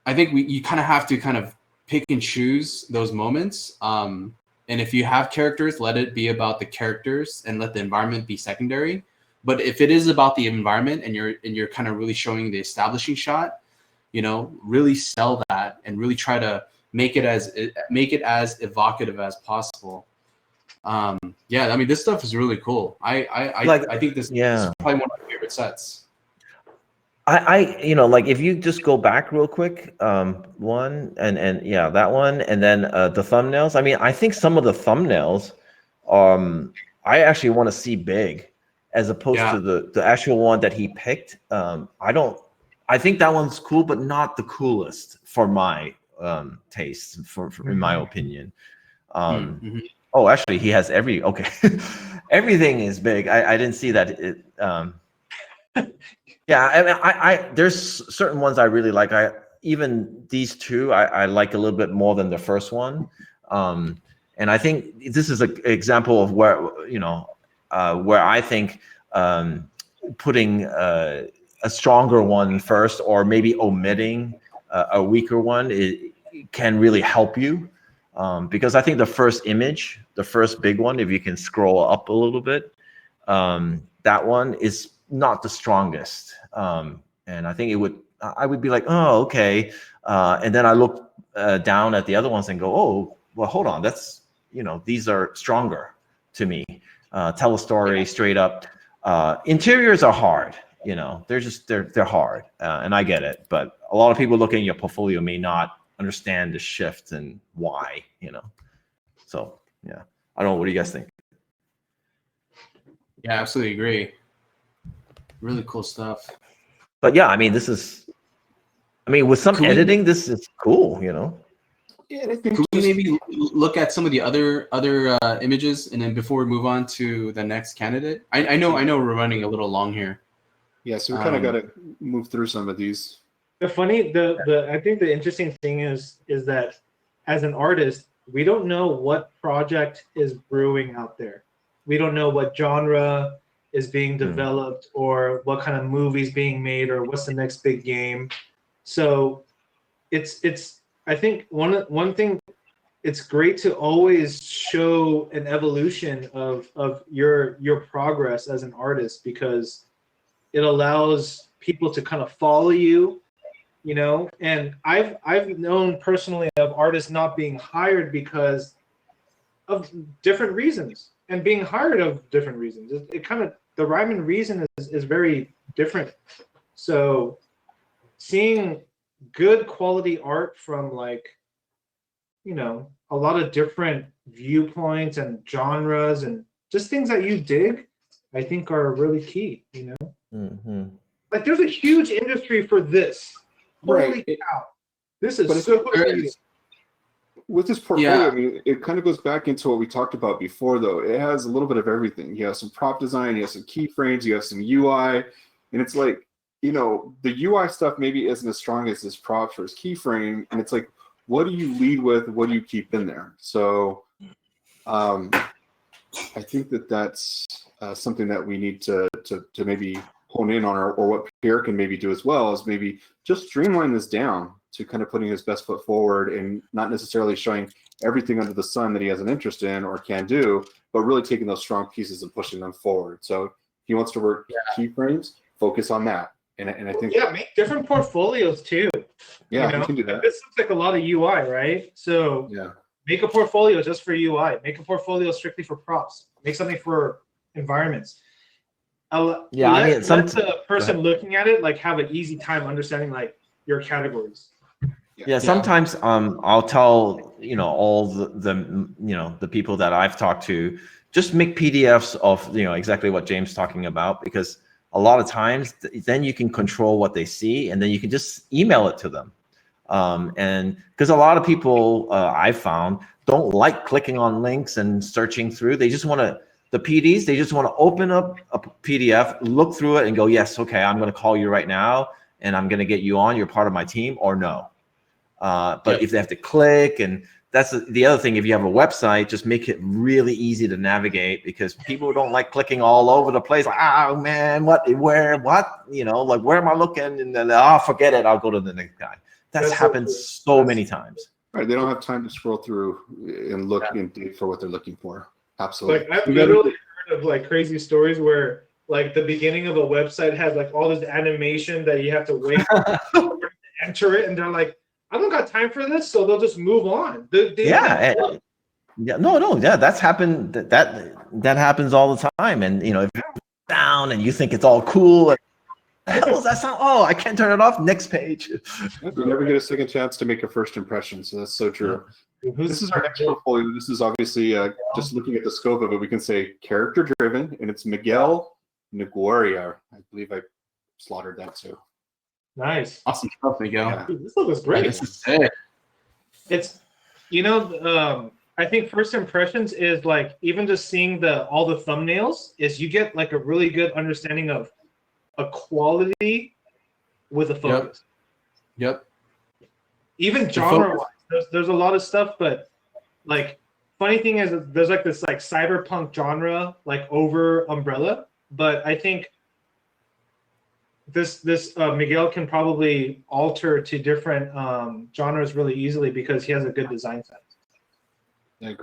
you kind of have to kind of pick and choose those moments. And if you have characters, let it be about the characters and let the environment be secondary. But if it is about the environment and you're kind of really showing the establishing shot, you know, really sell that and really try to make it as evocative as possible. Yeah, I mean, this stuff is really cool. I think this is probably one of my favorite sets. You know, like if you just go back real quick, one and yeah, that one, and then the thumbnails. I mean, I think some of the thumbnails, I actually want to see big, as opposed to the actual one that he picked. I think that one's cool, but not the coolest for my taste, in my opinion. Oh, actually, he has everything is big. I didn't see that. Yeah, I mean, there's certain ones I really like. Even these two, I like a little bit more than the first one. And I think this is an example of where, you know, where I think putting a stronger one first, or maybe omitting a weaker one, can really help you. Because I think the first image, the first big one, if you can scroll up a little bit, that one is not the strongest. And I think I would be like, oh, okay. And then I look down at the other ones and go, oh, well, hold on. That's, you know, these are stronger to me. Tell a story straight up. Interiors are hard. you know, they're hard, and I get it. But a lot of people looking at your portfolio may not understand the shift and why, you know. So yeah, I don't know. What do you guys think? Yeah, absolutely agree. Really cool stuff. But yeah, I mean, with some editing, this is cool, you know. Yeah, I think Could we maybe look at some of the other images, and then before we move on to the next candidate? I know we're running a little long here. Yeah, so we kind of got to move through some of these. I think the interesting thing is that as an artist, we don't know what project is brewing out there. We don't know what genre is being developed or what kind of movies being made or what's the next big game. So it's I think one thing, it's great to always show an evolution of your progress as an artist, because it allows people to kind of follow you, you know. And I've known personally of artists not being hired because of different reasons, and being hired of different reasons. It kind of, the rhyme and reason is very different. So seeing good quality art from, like, you know, a lot of different viewpoints and genres and just things that you dig, I think are really key, you know. Like, there's a huge industry for this. Holy cow. This is so exciting. With this portfolio, I mean, it kind of goes back into what we talked about before, though. It has a little bit of everything. You have some prop design, you have some keyframes, you have some UI, and it's like, you know, the UI stuff maybe isn't as strong as his props or his keyframe, and it's like, what do you lead with? What do you keep in there? So I think that's something that we need to maybe hone in on, or what Pierre can maybe do as well, is maybe just streamline this down to kind of putting his best foot forward and not necessarily showing everything under the sun that he has an interest in or can do, but really taking those strong pieces and pushing them forward. So if he wants to work keyframes, focus on that. And I think make different portfolios too. Yeah, you know? you can do that. This looks like a lot of UI, right? So make a portfolio just for UI. Make a portfolio strictly for props. Make something for environments. Let the person looking at it like have an easy time understanding like your categories. Sometimes I'll tell, you know, all the you know, the people that I've talked to, just make PDFs of, you know, exactly what James is talking about, because a lot of times then you can control what they see, and then you can just email it to them. And because a lot of people I've found don't like clicking on links and searching through. They just want to, the PDs, they just want to open up a PDF, look through it, and go, yes, okay, I'm going to call you right now, and I'm going to get you on. You're part of my team, or no. But if they have to click, and that's the other thing, if you have a website, just make it really easy to navigate, because people don't like clicking all over the place. Like, oh man, what, you know, like, where am I looking? And then, forget it, I'll go to the next guy. That's happened so many times. Right, they don't have time to scroll through and look and dig for what they're looking for. Absolutely. Like, I've literally heard of like crazy stories where like the beginning of a website has like all this animation that you have to wait to enter it, and they're like, I don't got time for this, so they'll just move on. That's happened. That happens all the time. And you know, if you're down and you think it's all cool, and the hell does that sound? Oh, I can't turn it off. Next page. You never get a second chance to make a first impression, so that's so true. This is our next portfolio. This is obviously just looking at the scope of it. We can say character driven, and it's Miguel Niguaria. I believe I slaughtered that too. Nice. Awesome stuff, Miguel. Yeah. This looks great. This is sick. It's, you know, I think first impressions is like, even just seeing all the thumbnails, is you get like a really good understanding of a quality with a focus. Yep. Even genre-wise, there's a lot of stuff, but like, funny thing is there's like this like cyberpunk genre like over umbrella, but I think this Miguel can probably alter to different genres really easily because he has a good design sense.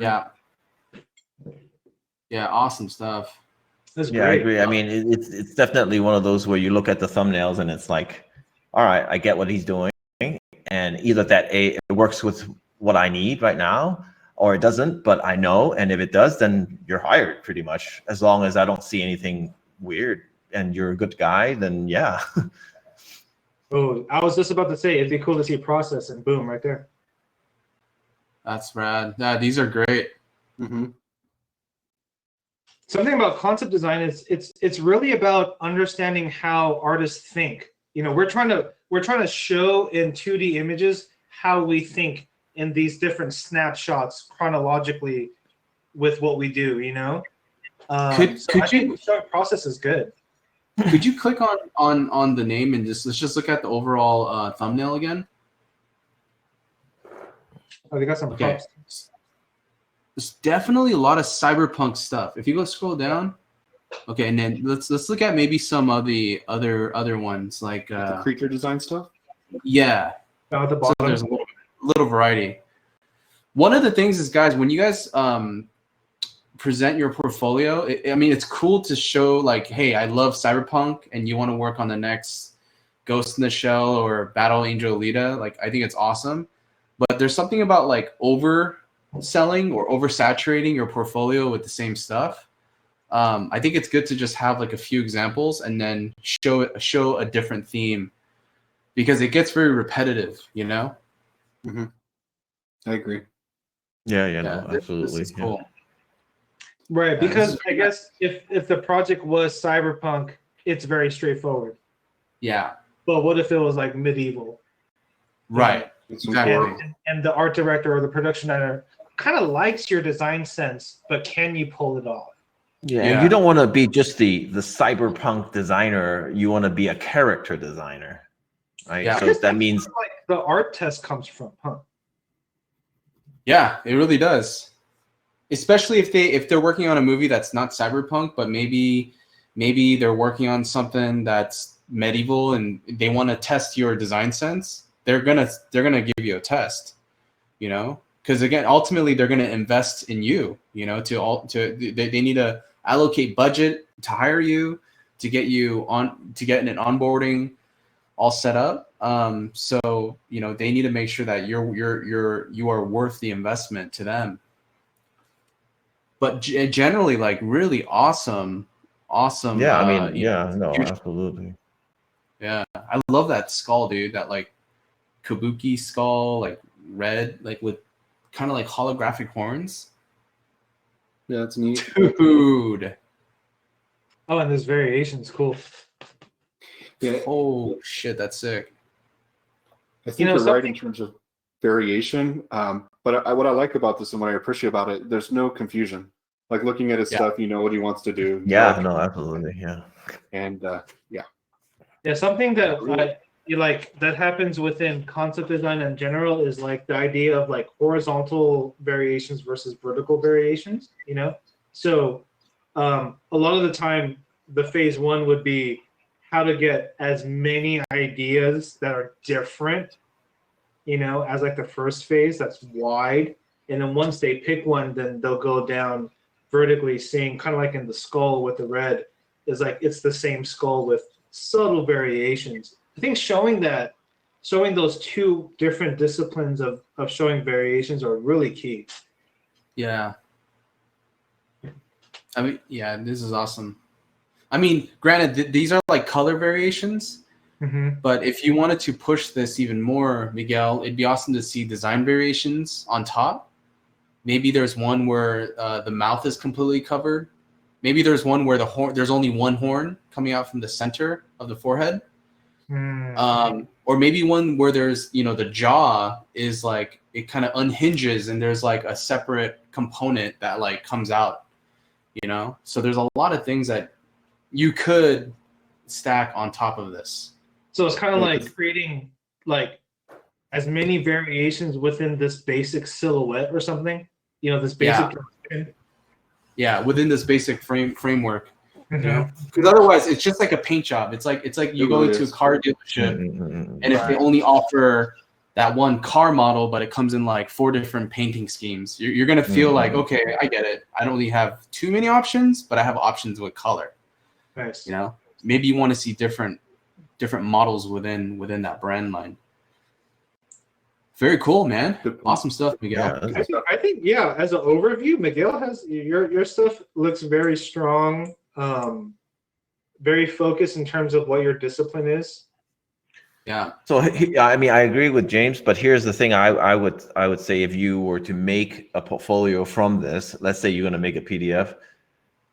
Yeah, awesome stuff. That's great. I agree. I mean, it's definitely one of those where you look at the thumbnails and it's like, all right, I get what he's doing, and either that it works with what I need right now, or it doesn't, but I know, and if it does, then you're hired pretty much, as long as I don't see anything weird you're a good guy, then yeah. Oh, I was just about to say it'd be cool to see process and boom right there. That's rad. Yeah, these are great. Mm-hmm. Something about concept design is it's really about understanding how artists think. You know, we're trying to show in 2D images how we think in these different snapshots chronologically with what we do. You know, Could I think showing process is good. Could you click on the name and let's just look at the overall thumbnail again? Oh, they got some props. There's definitely a lot of cyberpunk stuff. If you go scroll down, okay, and then let's look at maybe some of the other ones like the creature design stuff. Yeah, At the so bottom. there's a little variety. One of the things is, guys, when you guys present your portfolio, I mean, it's cool to show like, hey, I love cyberpunk, and you want to work on the next Ghost in the Shell or Battle Angel Alita. Like, I think it's awesome, but there's something about like overselling or oversaturating your portfolio with the same stuff. I think it's good to just have like a few examples and then show a different theme, because it gets very repetitive, you know? Mm-hmm. I agree. Yeah, no, absolutely. This is cool. Right, because I guess if the project was cyberpunk, it's very straightforward. Yeah. But what if it was like medieval? Right. Exactly. And the art director or the production editor kind of likes your design sense, but can you pull it off? Yeah, and you don't want to be just the cyberpunk designer. You want to be a character designer, right? Yeah. So that means like the art test comes from, huh? Yeah, it really does. Especially if they're working on a movie that's not cyberpunk, but maybe they're working on something that's medieval and they want to test your design sense. They're gonna give you a test, you know, because again, ultimately they're gonna invest in you, you know, they need to allocate budget to hire you, to get an onboarding all set up. So you know, they need to make sure that you are worth the investment to them. But generally, like, really awesome. Yeah, I mean, no, absolutely. Yeah, I love that skull, dude. That like kabuki skull, like red, like with kind of like holographic horns. Yeah, that's neat. Dude. Oh, and there's variations. Cool. Yeah. Oh shit, that's sick. I think you're right in terms of variation. But what I like about this and what I appreciate about it, there's no confusion. Like looking at his stuff, you know what he wants to do. Yeah, no, absolutely, yeah. And Yeah, something that that happens within concept design in general is like the idea of like horizontal variations versus vertical variations, you know? So a lot of the time, the phase one would be how to get as many ideas that are different, you know, as like the first phase that's wide. And then once they pick one, then they'll go down vertically, seeing kind of like in the skull with the red is like it's the same skull with subtle variations. I think showing those two different disciplines of showing variations are really key. Yeah. I mean, yeah, this is awesome. I mean, granted, these are like color variations, but if you wanted to push this even more, Miguel, it'd be awesome to see design variations on top. Maybe there's one where the mouth is completely covered. Maybe there's one where there's only one horn coming out from the center of the forehead. Or maybe one where there's, you know, the jaw is like, it kind of unhinges and there's like a separate component that like comes out, you know? So there's a lot of things that you could stack on top of this. So it's kind of like creating like as many variations within this basic silhouette or something, you know, this basic. Yeah, within this basic framework. You know, because otherwise it's just like a paint job. It's like you go into a car dealership, and if they only offer that one car model, but it comes in like 4 different painting schemes, you're gonna feel like, okay, I get it. I don't really have too many options, but I have options with color. Nice. You know, maybe you want to see different models within that brand line. Very cool, man. Awesome stuff, Miguel. I think as an overview, Miguel has your stuff looks very strong. very focused in terms of what your discipline is. Yeah. So I mean, I agree with James, but here's the thing: I would say if you were to make a portfolio from this, let's say you're going to make a PDF,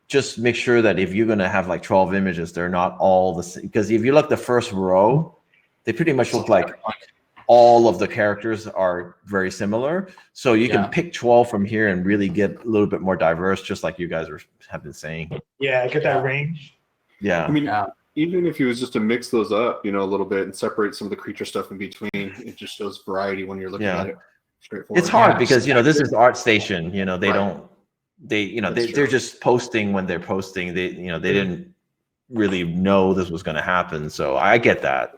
just make sure that if you're going to have like 12 images, they're not all the same. Because if you look the first row, they pretty much look like all of the characters are very similar. So you can pick 12 from here and really get a little bit more diverse, just like you guys have been saying. Yeah, get that range. Yeah. I mean, even if you was just to mix those up, a little bit and separate some of the creature stuff in between, it just shows variety when you're looking at it. Straightforward. It's hard because this is ArtStation. They're just posting when they're posting. They didn't really know this was going to happen. So I get that.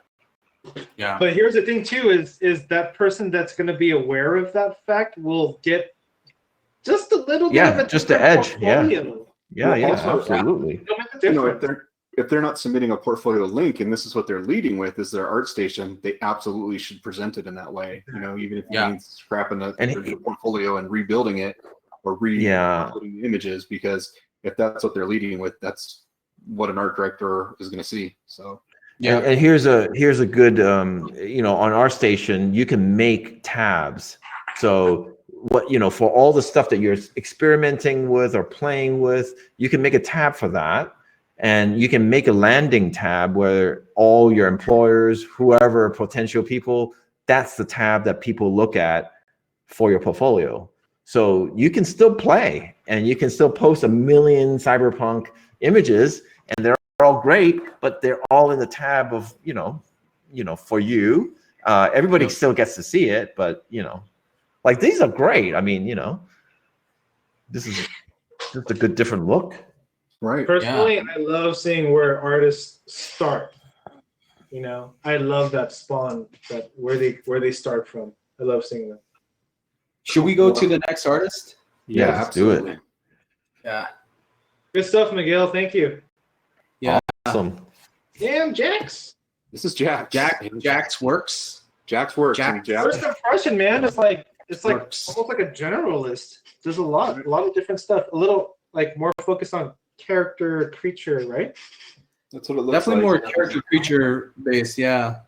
Yeah. But here's the thing too: is that person that's going to be aware of that fact will get just a little bit of a just the edge. portfolio. Absolutely. If they're not submitting a portfolio link and this is what they're leading with is their ArtStation, they absolutely should present it in that way. Even if it means scrapping the portfolio and rebuilding it or uploading the images, because if that's what they're leading with, that's what an art director is going to see. So and here's a good on ArtStation you can make tabs. So for all the stuff that you're experimenting with or playing with, you can make a tab for that. And you can make a landing tab where all your employers, whoever, potential people, that's the tab that people look at for your portfolio. So you can still play and you can still post 1 million cyberpunk images and they're all great, but they're all in the tab of, for you. Everybody still gets to see it, but, like these are great. I mean, this is just a good different look. Right. Personally, I love seeing where artists start. I love that spawn, that where they start from. I love seeing that. Should we go to the next artist? Yeah, absolutely. do it. Yeah. Good stuff, Miguel. Thank you. Yeah. Awesome. Damn, Jax. This is Jax. Jax works. Jax works. First impression, man. It's like almost like a generalist. There's a lot of different stuff. A little like more focused on character, creature, right? That's what it looks Definitely like. more character creature based, yeah.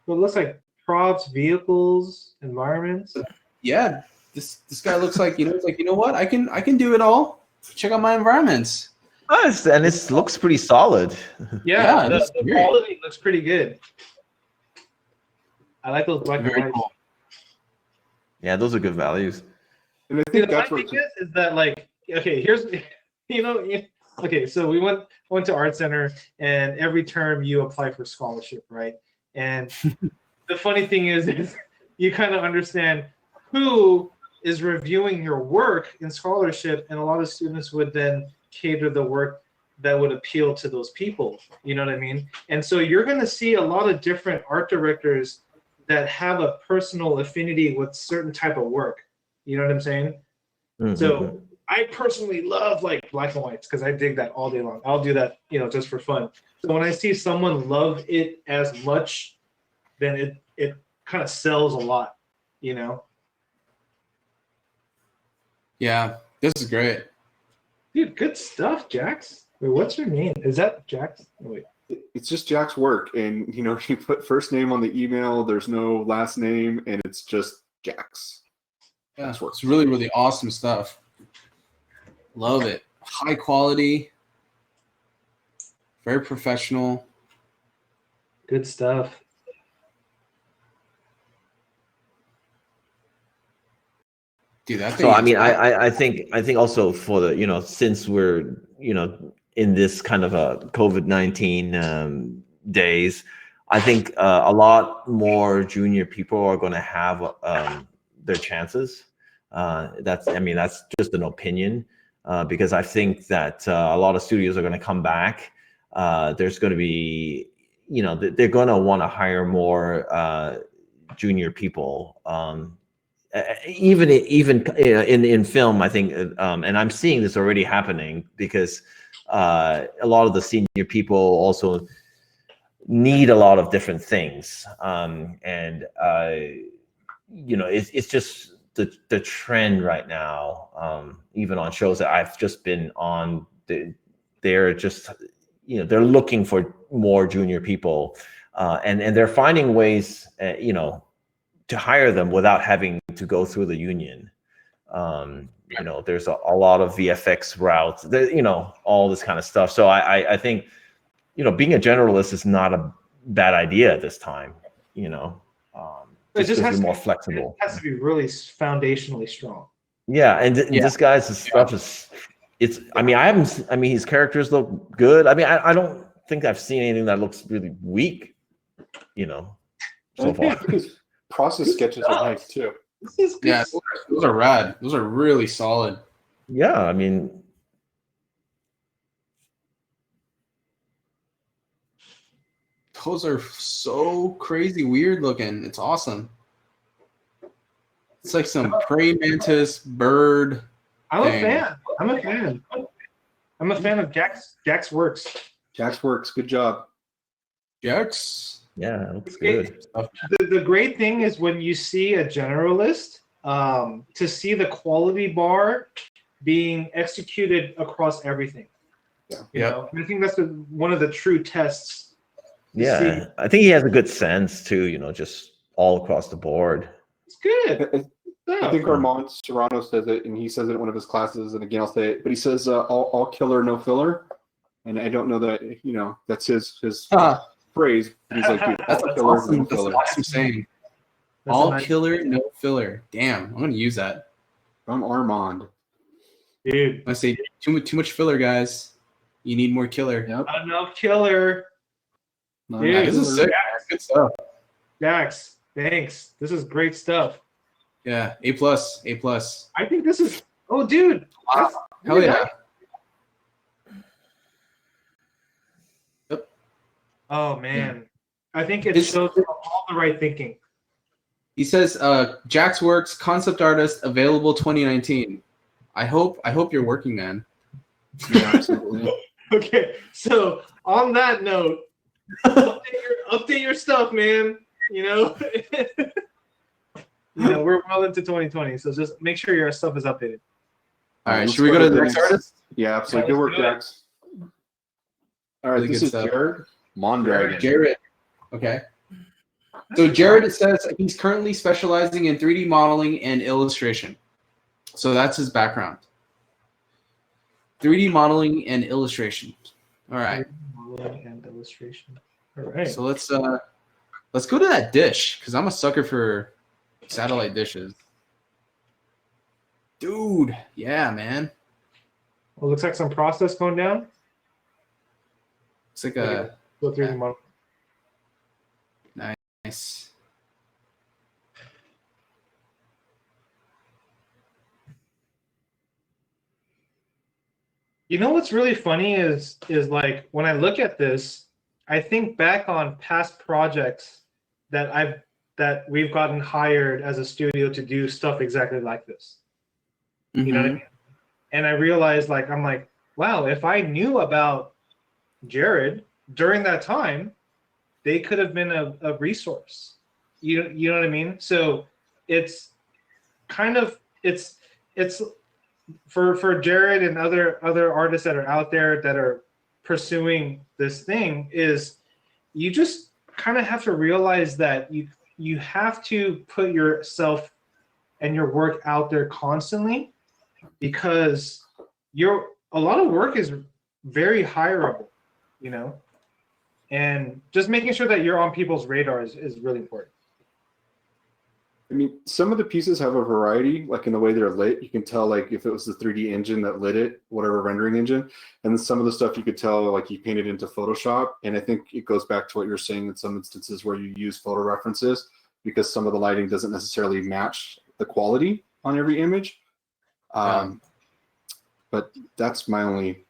Well, it looks like props, vehicles, environments. Yeah, this guy looks like it's like, you know what? I can do it all. Check out my environments. And it looks pretty solid. Yeah, the quality looks pretty good. I like those black and white. Cool. Yeah, those are good values. And I think that's what is that like. Okay, here's okay. So we went to Art Center, and every term you apply for scholarship, right? And the funny thing is you kind of understand who is reviewing your work in scholarship, and a lot of students would then cater the work that would appeal to those people. You know what I mean? And so you're going to see a lot of different art directors that have a personal affinity with certain type of work. You know what I'm saying? Mm-hmm. So I personally love like black and whites because I dig that all day long. I'll do that, just for fun. So when I see someone love it as much, then it kind of sells a lot, Yeah, this is great. Dude, good stuff, Jax. Wait, what's your name? Is that Jax? Wait. It's just Jack's work, and you put first name on the email. There's no last name, and it's just Jack's. Yeah, it's really, really awesome stuff. Love it. High quality, very professional. Good stuff. Dude, that so I mean, I think also for the since we're in this kind of a COVID-19 days, I think a lot more junior people are going to have their chances. That's just an opinion, because I think that a lot of studios are going to come back. There's going to be, they're going to want to hire more junior people. Even in film, I think, and I'm seeing this already happening because a lot of the senior people also need a lot of different things, it's just the trend right now. Even on shows that I've just been on, they're just you know, they're looking for more junior people, and they're finding ways, you know, to hire them without having to go through the union. You know, there's a lot of VFX routes, there, you know, all this kind of stuff. So I think, you know, being a generalist is not a bad idea at this time, you know. It just has to be more be, flexible. It has to be really foundationally strong. Yeah, and this guy's stuff is, it's, I mean, his characters look good. I mean, I don't think I've seen anything that looks really weak, you know, so far. His process sketches are nice too. This is good. Yeah, those are rad. Those are really solid. Yeah, I mean, Those are so crazy weird looking. It's awesome. It's like some praying mantis bird. I'm thing. a fan. I'm a fan. I'm a fan of Jack's works. Jack's works. Good job. Jax. yeah, it looks good. The great thing is when you see a generalist, to see the quality bar being executed across everything. Yeah. You know, and I think that's one of the true tests. Yeah, I think he has a good sense too, you know, just all across the board. It's good. I think Armand Serrano says it, and he says it in one of his classes. And again, I'll say it, but he says all killer, no filler. And I don't know that, you know, that's his phrase. But he's like, dude, That's all killer, awesome. no That's filler. an awesome saying. That's All a nice- killer, no filler. Damn, I'm gonna use that. From Armand. Dude, I say too much filler, guys. You need more killer. Yep. enough killer. No, Dude, no, This is sick. Good stuff. Jax, thanks. This is great stuff. Yeah, A plus, A plus. I think this is. Oh, dude. Wow. Hell yeah. Oh man, I think it It's- shows all the right thinking. He says, Jax Works, concept artist, available 2019. I hope you're working, man. Yeah, absolutely. Okay, so on that note, update your stuff, man. You know, we're well into 2020, so just make sure your stuff is updated. All right, Let's should we go to the the next artist? Yeah, absolutely. Yeah, Good let's work, do it. Jax. All right, Really this good is stuff. Jared Mondragon. Jared. Okay. So Jared says he's currently specializing in 3D modeling and illustration. So that's his background. 3D modeling and illustration. All right. Modeling and illustration. All right. So let's go to that dish because I'm a sucker for satellite dishes. Dude, yeah, man. Well, looks like some process going down. It's like a Go through the model. nice. You know what's really funny is like when I look at this, I think back on past projects that we've gotten hired as a studio to do stuff exactly like this. You know what I mean? And I realized I'm like, wow, if I knew about Jared during that time, they could have been a resource. You know what I mean? So it's kind of it's for Jared and other artists that are out there that are pursuing this thing, is you just kind of have to realize that you have to put yourself and your work out there constantly, because a lot of work is very hireable, you know, and just making sure that you're on people's radar is really important. I mean, some of the pieces have a variety, like in the way they're lit. You can tell, like, if it was the 3D engine that lit it, whatever rendering engine. And then some of the stuff you could tell, like, you painted into Photoshop. And I think it goes back to what you're saying in some instances where you use photo references, because some of the lighting doesn't necessarily match the quality on every image. But that's my only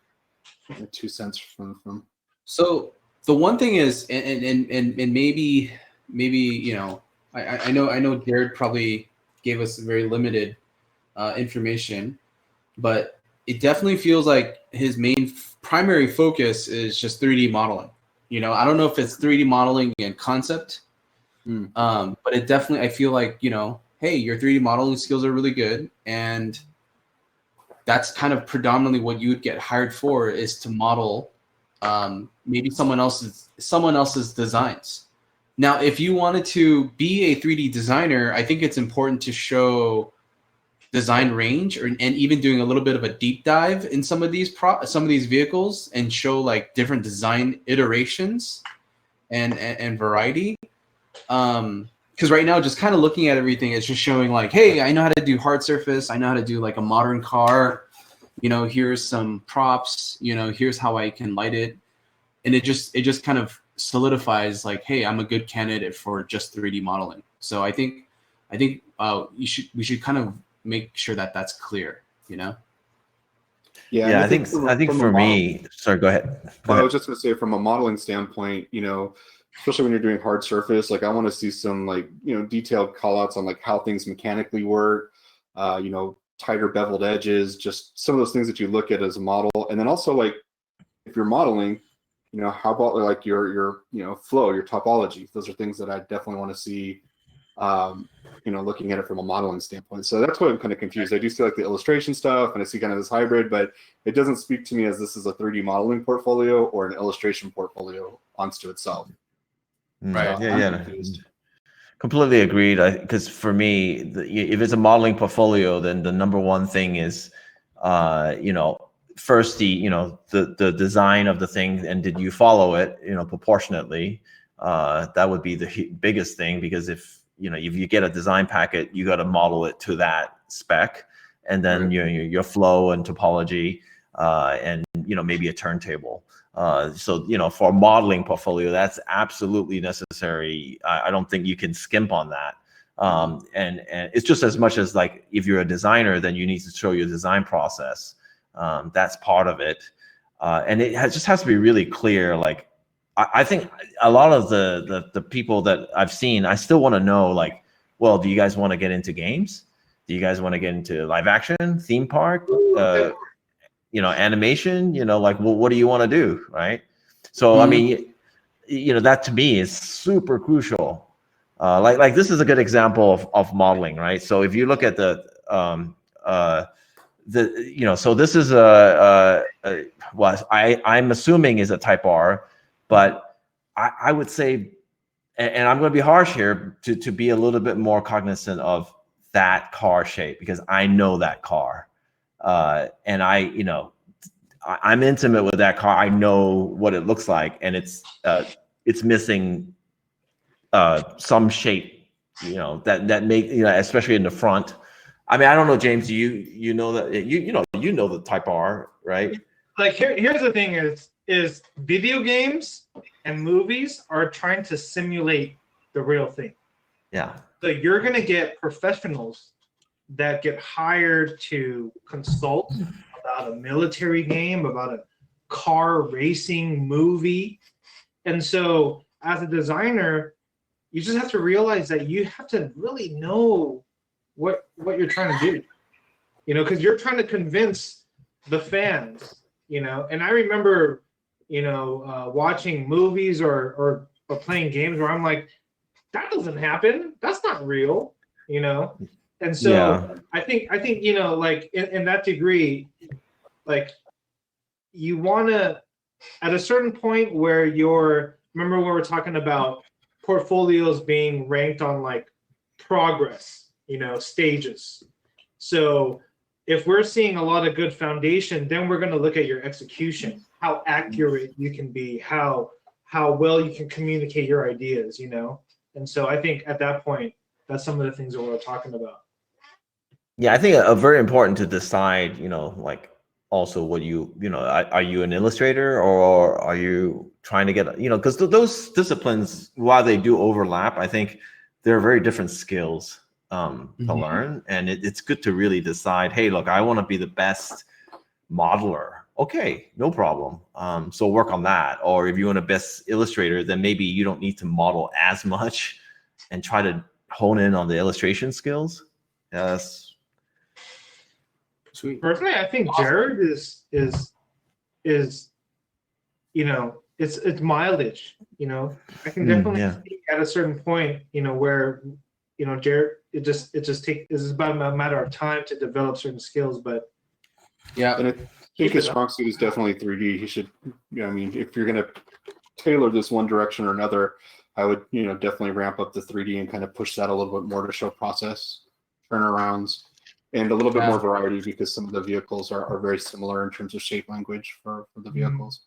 2 cents from. So the one thing is, and maybe you know, I know Jared probably gave us very limited information, but it definitely feels like his primary focus is just 3D modeling. You know, I don't know if it's 3D modeling and concept, but it definitely, I feel like, you know, hey, your 3D modeling skills are really good, and that's kind of predominantly what you would get hired for, is to model maybe someone else's designs. Now, if you wanted to be a 3D designer, I think it's important to show design range, and even doing a little bit of a deep dive in some of these vehicles and show like different design iterations and variety. Because right now, just kind of looking at everything, it's just showing like, hey, I know how to do hard surface. I know how to do like a modern car. You know, here's some props. You know, here's how I can light it, and it just kind of solidifies like, hey, I'm a good candidate for just 3D modeling. So I think we should kind of make sure that that's clear. You know. Yeah, I think for me, sorry, go ahead. I was just going to say, from a modeling standpoint, you know, especially when you're doing hard surface, like I want to see some like, you know, detailed call outs on like how things mechanically work, you know, tighter beveled edges, just some of those things that you look at as a model. And then also like if you're modeling, you know, how about like your you know, flow, your topology. Those are things that I definitely want to see, you know, looking at it from a modeling standpoint. So that's why I'm kind of confused. I do see like the illustration stuff and I see kind of this hybrid, but it doesn't speak to me as this is a 3D modeling portfolio or an illustration portfolio onto itself. Right. Yeah. Completely agreed. Because for me, if it's a modeling portfolio, then the number one thing is, you know, first the design of the thing, and did you follow it, you know, proportionately? That would be the biggest thing, because if you get a design packet, you got to model it to that spec, and then your flow and topology, and you know, maybe a turntable. So, you know, for a modeling portfolio, that's absolutely necessary. I don't think you can skimp on that. And it's just as much as like, if you're a designer, then you need to show your design process. That's part of it. And it just has to be really clear. Like, I think a lot of the people that I've seen, I still want to know, like, well, do you guys want to get into games? Do you guys want to get into live action, theme park? You know, animation, you know, like, well, what do you want to do, right? So, I mean, you know, that to me is super crucial. Like this is a good example of modeling, right? So if you look at the you know, so this is what I'm assuming is a type R, but I would say, and I'm going to be harsh here, to be a little bit more cognizant of that car shape, because I know that car. And I'm intimate with that car. I know what it looks like, and it's missing some shape, you know, that make, you know, especially in the front. I mean, I don't know, James. You know that you know the Type R, right? Like here's the thing: is video games and movies are trying to simulate the real thing. Yeah. So you're gonna get professionals that get hired to consult about a military game, about a car racing movie. And so as a designer, you just have to realize that you have to really know what you're trying to do, you know, because you're trying to convince the fans, you know. And I remember, you know, watching movies or playing games where I'm like, that doesn't happen. That's not real, you know. And so yeah. I think you know, like in that degree, like you want to, at a certain point where remember when we were talking about portfolios being ranked on like progress, you know, stages. So if we're seeing a lot of good foundation, then we're going to look at your execution, how accurate you can be, how well you can communicate your ideas, you know. And so I think at that point, that's some of the things that we're talking about. Yeah, I think very important to decide, you know, like also what you know, are you an illustrator or are you trying to get, you know, because those disciplines, while they do overlap, I think they're very different skills to learn. And it's good to really decide, hey, look, I want to be the best modeler. Okay, no problem. So work on that. Or if you want a best illustrator, then maybe you don't need to model as much and try to hone in on the illustration skills. Yes. Sweet. Personally, I think Jared is you know, it's mileage, you know. I can definitely see at a certain point, you know, where, you know, Jared, this is about a matter of time to develop certain skills, but yeah. And think his strong suit is definitely 3D. He should, I mean, if you're going to tailor this one direction or another, I would, definitely ramp up the 3D and kind of push that a little bit more to show process, turnarounds, and a little bit more variety because some of the vehicles are very similar in terms of shape language for the vehicles.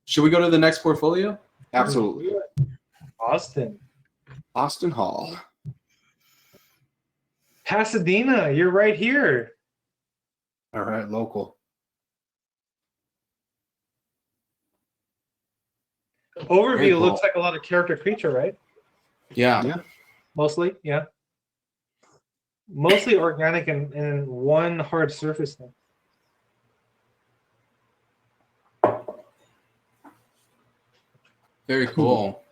Should we go to the next portfolio? Absolutely. Austin Hall. Pasadena, you're right here. All right, local. Overview cool. looks like a lot of character creature, right? Yeah. Mostly, yeah. Mostly organic and one hard surface thing. Very cool.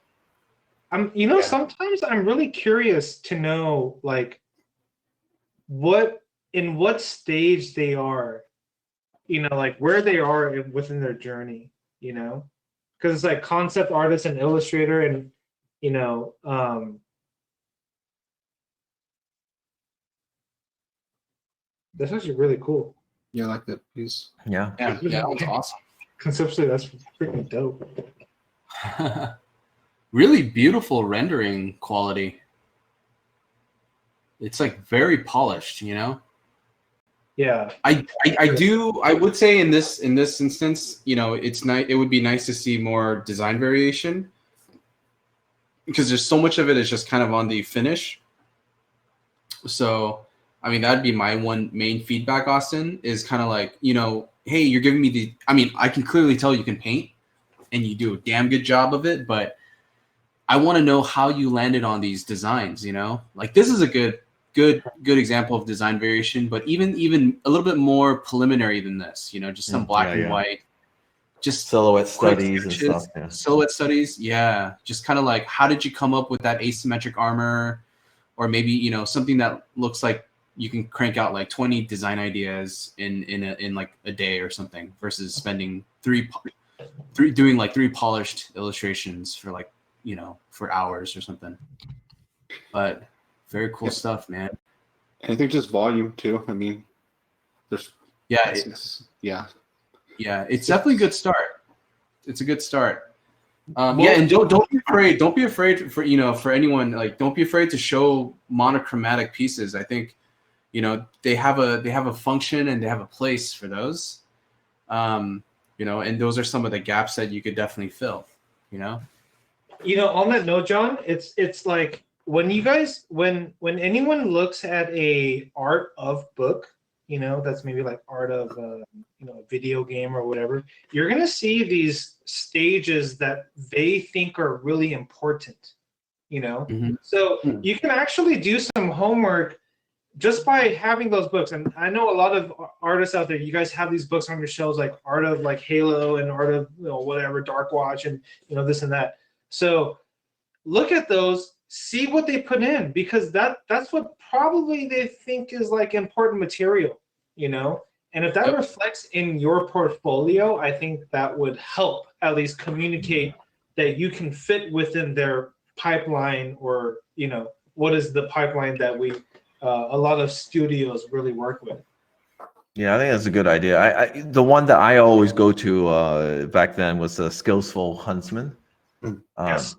Sometimes I'm really curious to know, like, in what stage they are, like where they are within their journey, because it's like concept artist and illustrator, and that's actually really cool. Yeah, I like that piece. Yeah. Yeah, that's awesome. Conceptually, that's freaking dope. Really beautiful rendering quality. It's like very polished, Yeah. I would say in this instance, it's nice. It would be nice to see more design variation because there's so much of it is just kind of on the finish. So, I mean, that'd be my one main feedback, Austin, is kind of like, hey, you're giving me I can clearly tell you can paint and you do a damn good job of it, but I want to know how you landed on these designs, like this is a good example of design variation, but even a little bit more preliminary than this, just some black and white, just silhouette studies and stuff. Yeah. Silhouette studies, yeah. Just kind of like, how did you come up with that asymmetric armor, or maybe something that looks like you can crank out like 20 design ideas in like a day or something, versus spending three polished illustrations for like for hours or something. But very cool stuff, man. And I think just volume too. I mean, there's it's definitely a good start. It's a good start. And don't be afraid. Don't be afraid for anyone, like, don't be afraid to show monochromatic pieces. I think they have a function and they have a place for those. And those are some of the gaps that you could definitely fill. On that note, John, it's like when anyone looks at a art of book, that's maybe like art of a video game or whatever, you're gonna see these stages that they think are really important. So you can actually do some homework just by having those books. And I know a lot of artists out there, you guys have these books on your shelves, like art of like Halo and art of whatever, Dark Watch, and this and that. So look at those, see what they put in, because that's what probably they think is like important material, and if that reflects in your portfolio, I think that would help at least communicate that you can fit within their pipeline, or what is the pipeline that we a lot of studios really work with. Yeah, I think that's a good idea. The one that I always go to back then was the Skillful Huntsman. Yes.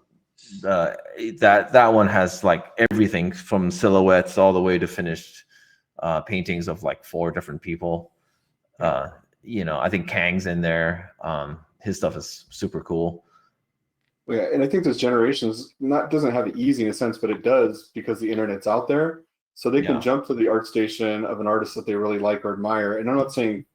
That one has like everything from silhouettes all the way to finished paintings of like 4 different people. I think Kang's in there. His stuff is super cool. Yeah, and I think this generation doesn't have it easy in a sense, but it does because the internet's out there. So they can jump to the art station of an artist that they really like or admire. And I'm not saying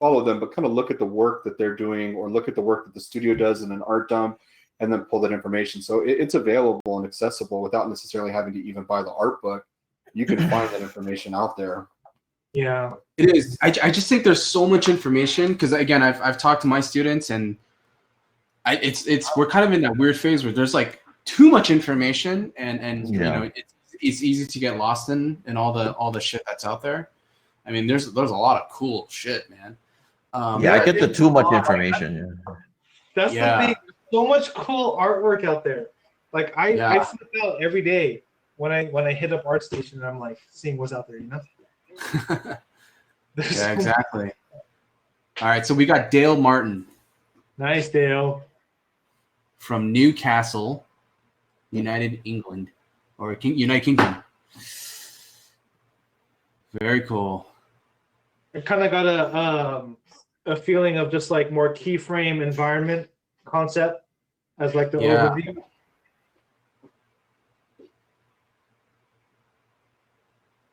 follow them, but kind of look at the work that they're doing, or look at the work that the studio does in an art dump, and then pull that information. So it's available and accessible without necessarily having to even buy the art book. You can find that information out there. Yeah, it is. I just think there's so much information, because again, I've talked to my students, and we're kind of in that weird phase where there's like too much information, and it's easy to get lost in all the shit that's out there. I mean, there's a lot of cool shit, man. I get the too much information. That's the thing. So much cool artwork out there. Like I flip out every day when I hit up ArtStation, and I'm like seeing what's out there. Yeah, exactly. All right, so we got Dale Martin Nice, Dale. from Newcastle, United England, or United Kingdom. Very cool. I kind of got a feeling of just like more keyframe environment concept as like the overview.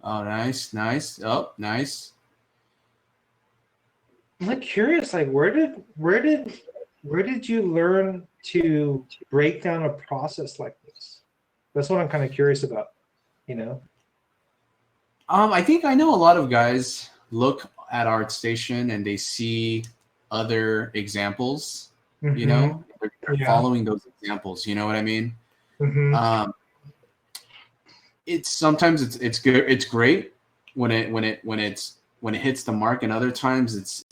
Oh, nice, nice. Oh, nice. I'm like curious, like where did you learn to break down a process like this? That's what I'm kind of curious about, you know. I think I know a lot of guys look at ArtStation and they see other examples, you know, they're following those examples, you know what I mean? It's sometimes it's good, it's great when it hits the mark, and other times it's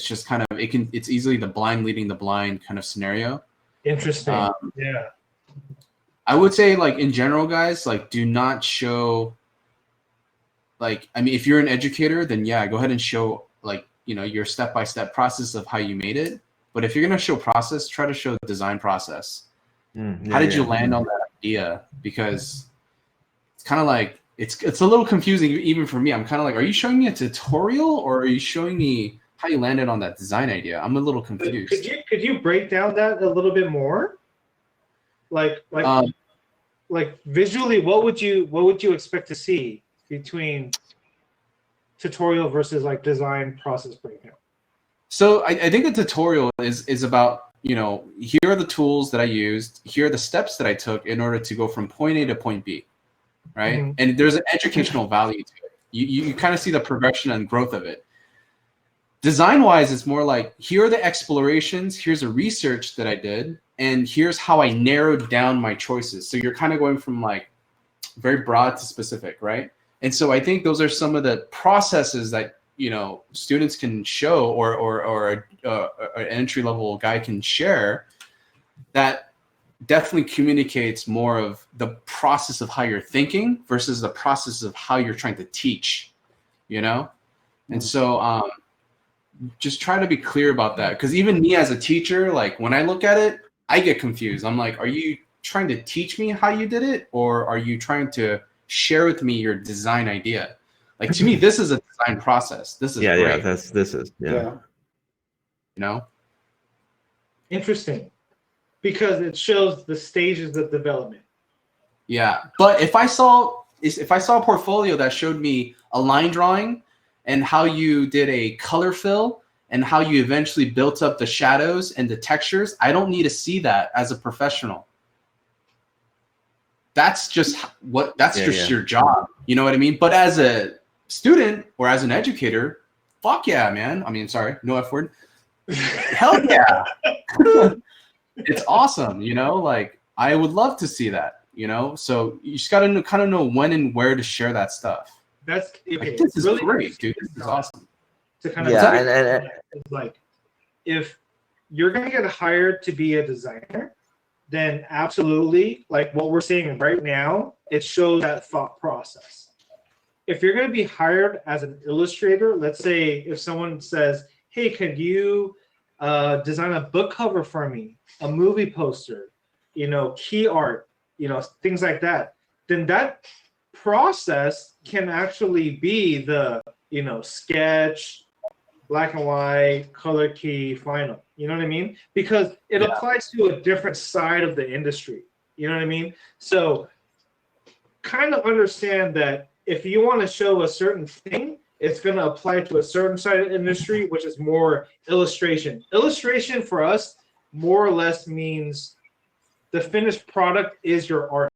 just kind of it's easily the blind leading the blind kind of scenario. Interesting. Yeah. I would say, like, in general, guys, like, do not show, like, I mean, if you're an educator, then yeah, go ahead and show, like, you know, your step-by-step process of how you made it. But if you're going to show process, try to show the design process. How did you land on that idea? Because it's kind of like, it's a little confusing even for me. I'm kind of like, are you showing me a tutorial, or are you showing me how you landed on that design idea? I'm a little confused. Could you break down that a little bit more? Like visually, what would you expect to see between tutorial versus like design process breakdown? So I think a tutorial is about, you know, here are the tools that I used, here are the steps that I took in order to go from point A to point B, right? And there's an educational value to it. You kind of see the progression and growth of it. Design-wise, it's more like, here are the explorations, here's the research that I did, and here's how I narrowed down my choices. So you're kind of going from like very broad to specific, right? And so I think those are some of the processes that, you know, students can show, or an entry-level guy can share, that definitely communicates more of the process of how you're thinking versus the process of how you're trying to teach, you know? And so just try to be clear about that, because even me as a teacher, like when I look at it, I get confused. I'm like, are you trying to teach me how you did it, or are you trying to share with me your design idea? Like, to me, this is a design process. This is great. This is You know? Interesting. Because it shows the stages of development. Yeah. But if I saw a portfolio that showed me a line drawing and how you did a color fill and how you eventually built up the shadows and the textures, I don't need to see that as a professional. That's just your job. You know what I mean? But as a student or as an educator, fuck yeah, man. I mean, sorry, no F word. Hell yeah. It's awesome, you know? Like, I would love to see that, you know? So you just got to kind of know when and where to share that stuff. That's okay. Like, this is really great, dude. This is awesome. To kind of and like, if you're gonna get hired to be a designer, then absolutely, like what we're seeing right now, it shows that thought process. If you're gonna be hired as an illustrator, let's say if someone says, "Hey, could you design a book cover for me, a movie poster, you know, key art, you know, things like that," then that process can actually be the, you know, sketch, black and white, color key, final. You know what I mean? Because it applies to a different side of the industry. You know what I mean? So kind of understand that if you want to show a certain thing, it's going to apply to a certain side of the industry, which is more illustration. Illustration for us more or less means the finished product is your art.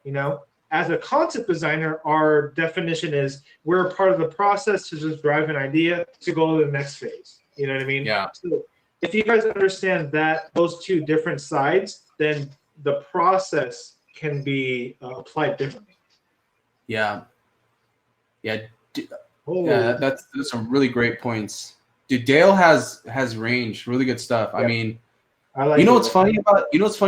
You know, as a concept designer, our definition is we're a part of the process to just drive an idea to go to the next phase. You know what I mean? Yeah. So if you guys understand that those two different sides, then the process can be applied differently. Yeah. Yeah. Yeah, that's some really great points. Dude, Dale has range, really good stuff. Yeah. I mean, you know what's funny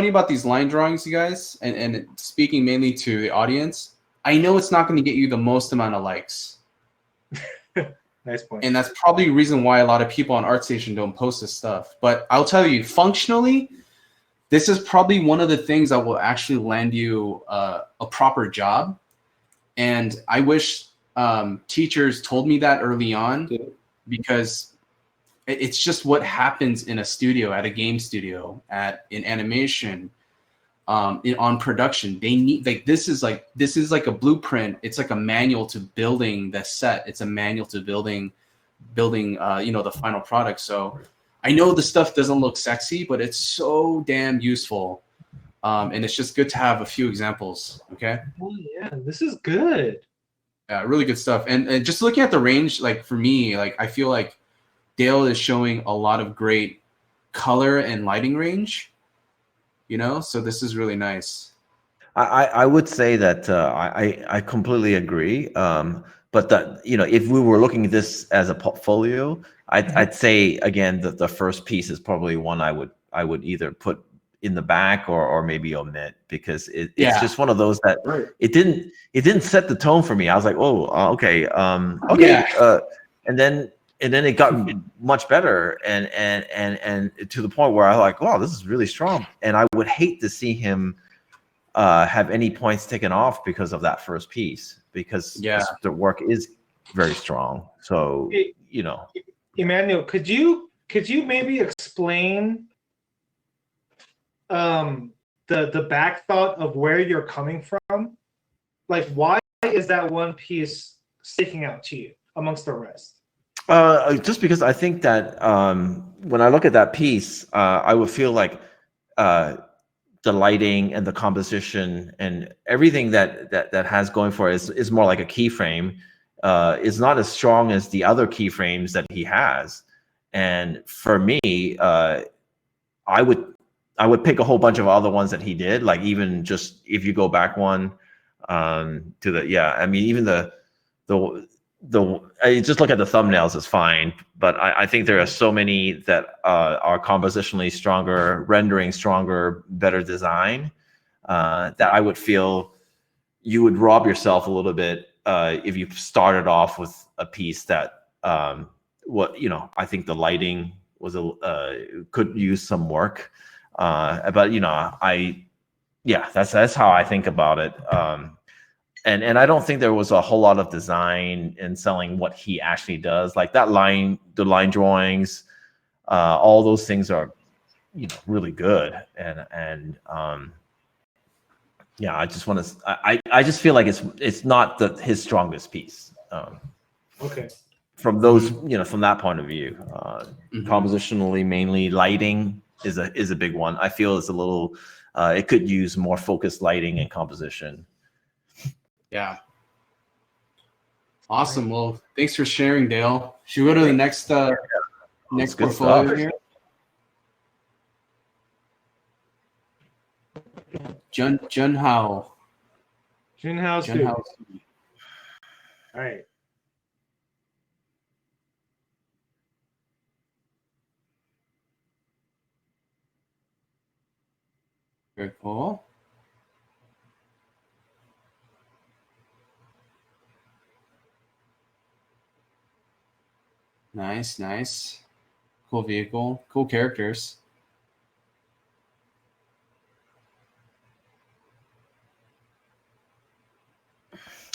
about these line drawings, you guys, and speaking mainly to the audience, I know it's not going to get you the most amount of likes. Nice point. And that's probably the reason why a lot of people on ArtStation don't post this stuff. But I'll tell you, functionally, this is probably one of the things that will actually land you a proper job. And I wish teachers told me that early on, because it's just what happens in a studio, at a game studio, in animation, on production. They need, like, this is like a blueprint. It's like a manual to building the set. It's a manual to building the final product. So I know the stuff doesn't look sexy, but it's so damn useful. And it's just good to have a few examples. Okay. Oh yeah, this is good. Yeah, really good stuff. And just looking at the range, like for me, like I feel like Dale is showing a lot of great color and lighting range. So this is really nice. I would say that I completely agree. But that, if we were looking at this as a portfolio, I'd say again that the first piece is probably one I would either put in the back or maybe omit, because it's just one of those that it didn't set the tone for me. I was like, oh, okay, and then it got much better and to the point where I was like, wow, this is really strong. And I would hate to see him have any points taken off because of that first piece, because the work is very strong. So Emmanuel, could you maybe explain the back thought of where you're coming from? Like, why is that one piece sticking out to you amongst the rest? Just because I think that when I look at that piece, I would feel like the lighting and the composition and everything that has going for it is more like a keyframe. Is not as strong as the other keyframes that he has. And for me, I would pick a whole bunch of other ones that he did. Like, even just if you go back one to even I just look at the thumbnails is fine, but I think there are so many that are compositionally stronger, rendering stronger, better design, that I would feel you would rob yourself a little bit if you started off with a piece that I think the lighting was could use some work, but that's how I think about it. And I don't think there was a whole lot of design in selling what he actually does. Like the line drawings, all those things are, really good. And I just want to. I just feel like it's not his strongest piece. Okay. From those, from that point of view, compositionally, mainly lighting is a big one. I feel it's a little. It could use more focused lighting and composition. Yeah. Awesome. Well, thanks for sharing, Dale. Should we go to the next portfolio here? Junhao. Junhao. All right. Very cool. Nice. Cool vehicle. Cool characters.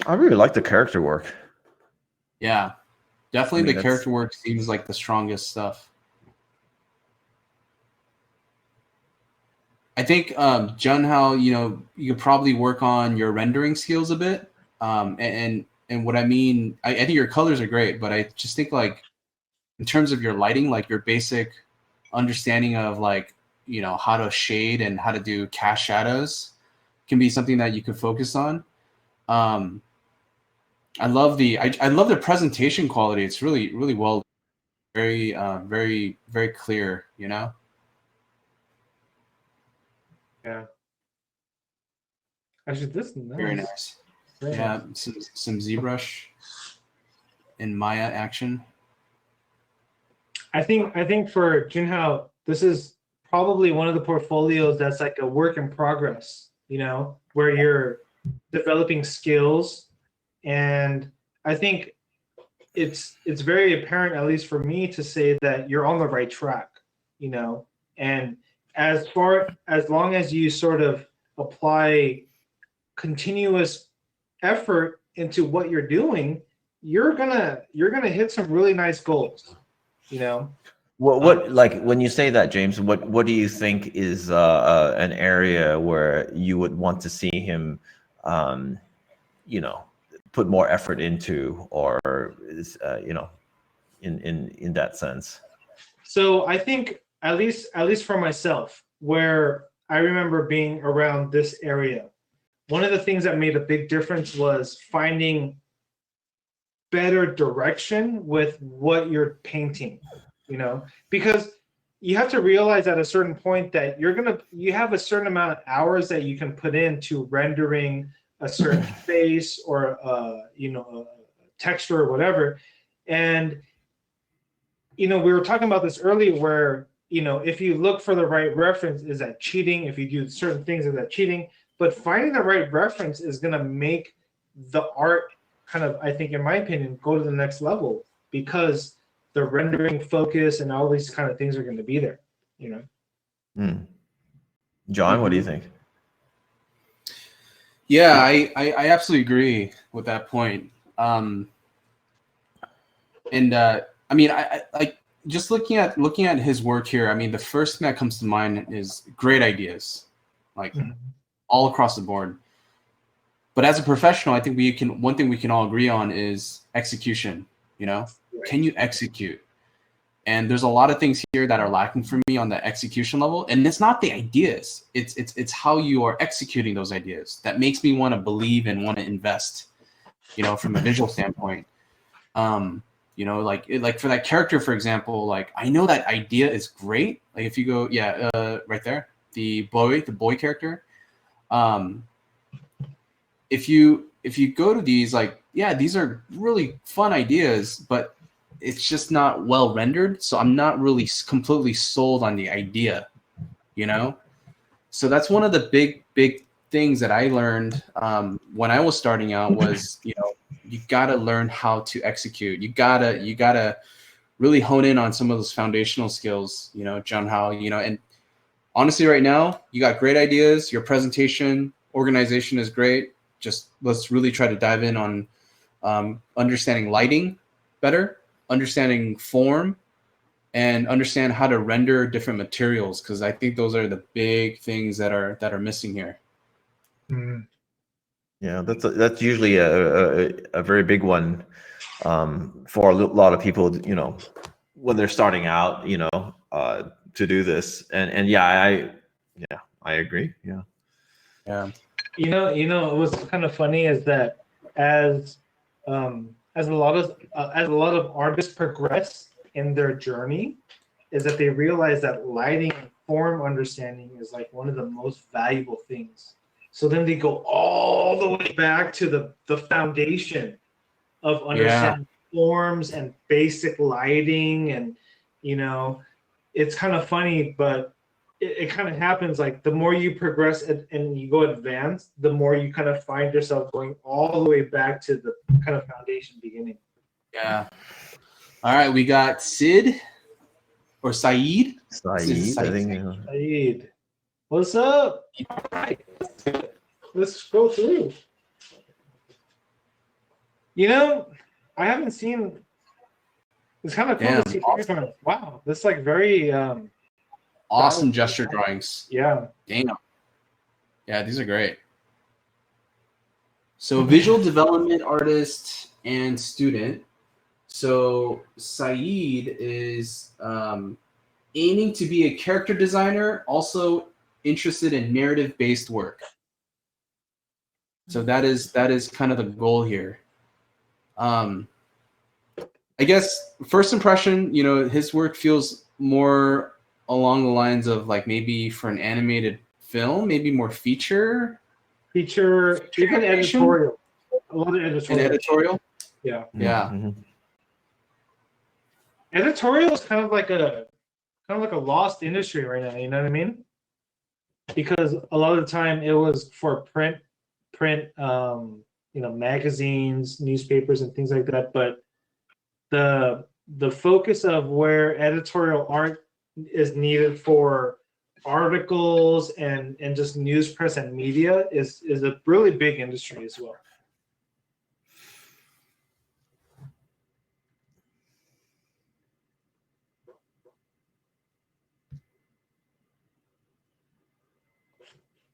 I really like the character work. Yeah. Definitely the character work seems like the strongest stuff. I think Junhao, you could probably work on your rendering skills a bit. And what I mean, I think your colors are great, but I just think, like, in terms of your lighting, like your basic understanding of, like, how to shade and how to do cast shadows can be something that you could focus on. I love the presentation quality. It's really, really well, very, very, very clear, Yeah. Actually, this is nice. Very nice. Yeah, some ZBrush and Maya action. I think for Junhao, this is probably one of the portfolios that's like a work in progress, where you're developing skills. And I think it's very apparent, at least for me, to say that you're on the right track, you know. And as long as you sort of apply continuous effort into what you're doing, you're gonna hit some really nice goals, you know. What like when you say that, James? What do you think is an area where you would want to see him, you know, put more effort into, or is you know, in that sense? So I think at least for myself, where I remember being around this area, one of the things that made a big difference was finding better direction with what you're painting, you know, because you have to realize at a certain point that you have a certain amount of hours that you can put into rendering a certain face or you know, a texture or whatever. And you know, we were talking about this earlier, where, you know, if you look for the right reference, is that cheating? If you do certain things, is that cheating? But finding the right reference is going to make the art kind of, I think, in my opinion, go to the next level, because the rendering focus and all these kind of things are going to be there, you know. John, what do you think? Yeah, I absolutely agree with that point. I mean, I like just looking at his work here. I mean, the first thing that comes to mind is great ideas, like all across the board. But as a professional, I think one thing we can all agree on is execution. You know, can you execute? And there's a lot of things here that are lacking for me on the execution level. And it's not the ideas; it's how you are executing those ideas that makes me want to believe and want to invest. You know, from a visual standpoint. You know, like for that character, for example, like I know that idea is great. Like if you go, right there, the boy character. If you go to these, like, yeah, these are really fun ideas, but it's just not well rendered. So I'm not really completely sold on the idea, you know? So that's one of the big things that I learned when I was starting out was, you know, you gotta learn how to execute. You gotta really hone in on some of those foundational skills, you know, John, how, you know, and honestly right now you got great ideas, your presentation, organization is great. Just let's really try to dive in on understanding lighting better, understanding form, and understand how to render different materials, because I think those are the big things that are missing here. Yeah, that's usually a very big one for a lot of people, you know, when they're starting out, you know, to do this. And yeah, I agree. Yeah. You know, what's kind of funny is that as a lot of artists progress in their journey, is that they realize that lighting and form understanding is like one of the most valuable things. So then they go all the way back to the foundation of understanding forms and basic lighting. And, you know, it's kind of funny, but it kind of happens like the more you progress and you go advanced, the more you kind of find yourself going all the way back to the kind of foundation beginning. Yeah. All right, we got Sid or Saeed. Saeed, I think. Saeed. What's up? All right. Let's go through. You know, I haven't seen. It's kind of cool to see. Awesome. Wow, this is like very awesome gesture drawings. Yeah. Damn. Yeah, these are great. So visual development artist and student. So Saeed is aiming to be a character designer, also interested in narrative-based work. So that is kind of the goal here. I guess first impression, you know, his work feels more along the lines of like maybe for an animated film, maybe more feature, even editorial. A lot of editorial. An editorial? Yeah. Yeah. Mm-hmm. Editorial is kind of like a lost industry right now, you know what I mean? Because a lot of the time it was for print, you know, magazines, newspapers, and things like that. But the focus of where editorial art is needed for articles and just news press and media is a really big industry as well.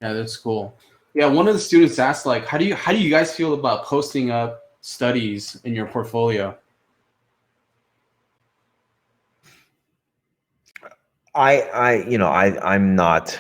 Yeah, that's cool. Yeah, one of the students asked, like, how do you guys feel about posting up studies in your portfolio? I'm not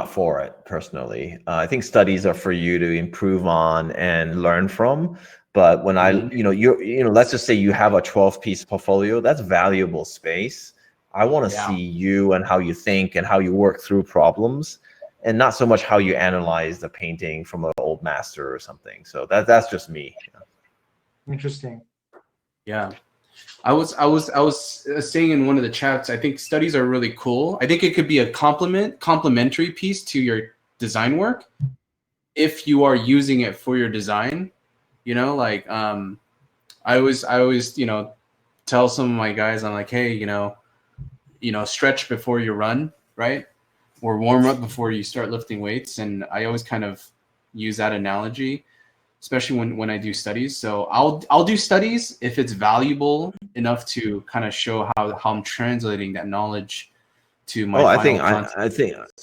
for it personally. I think studies are for you to improve on and learn from. But when let's just say you have a 12-piece portfolio, that's valuable space. I want to see you and how you think and how you work through problems, and not so much how you analyze the painting from an old master or something. So that's just me. Interesting. Yeah. I was saying in one of the chats, I think studies are really cool. I think it could be a complementary piece to your design work if you are using it for your design. You know, like I always tell some of my guys, I'm like, hey, stretch before you run, right? Or warm up before you start lifting weights. And I always kind of use that analogy, especially when I do studies. So I'll do studies if it's valuable enough to kind of show how I'm translating that knowledge to my final content.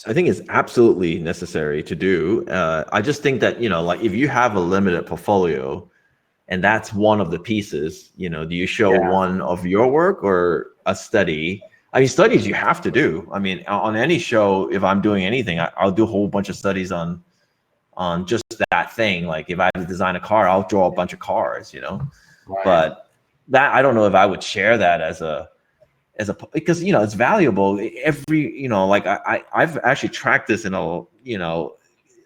I think it's absolutely necessary to do. I just think that, like if you have a limited portfolio and that's one of the pieces, do you show one of your work or a study? I mean, studies you have to do. I mean, on any show, if I'm doing anything, I'll do a whole bunch of studies on just that thing. Like if I have to design a car, I'll draw a bunch of cars, Right. But that, I don't know if I would share that as a because it's valuable. Every like I've actually tracked this in a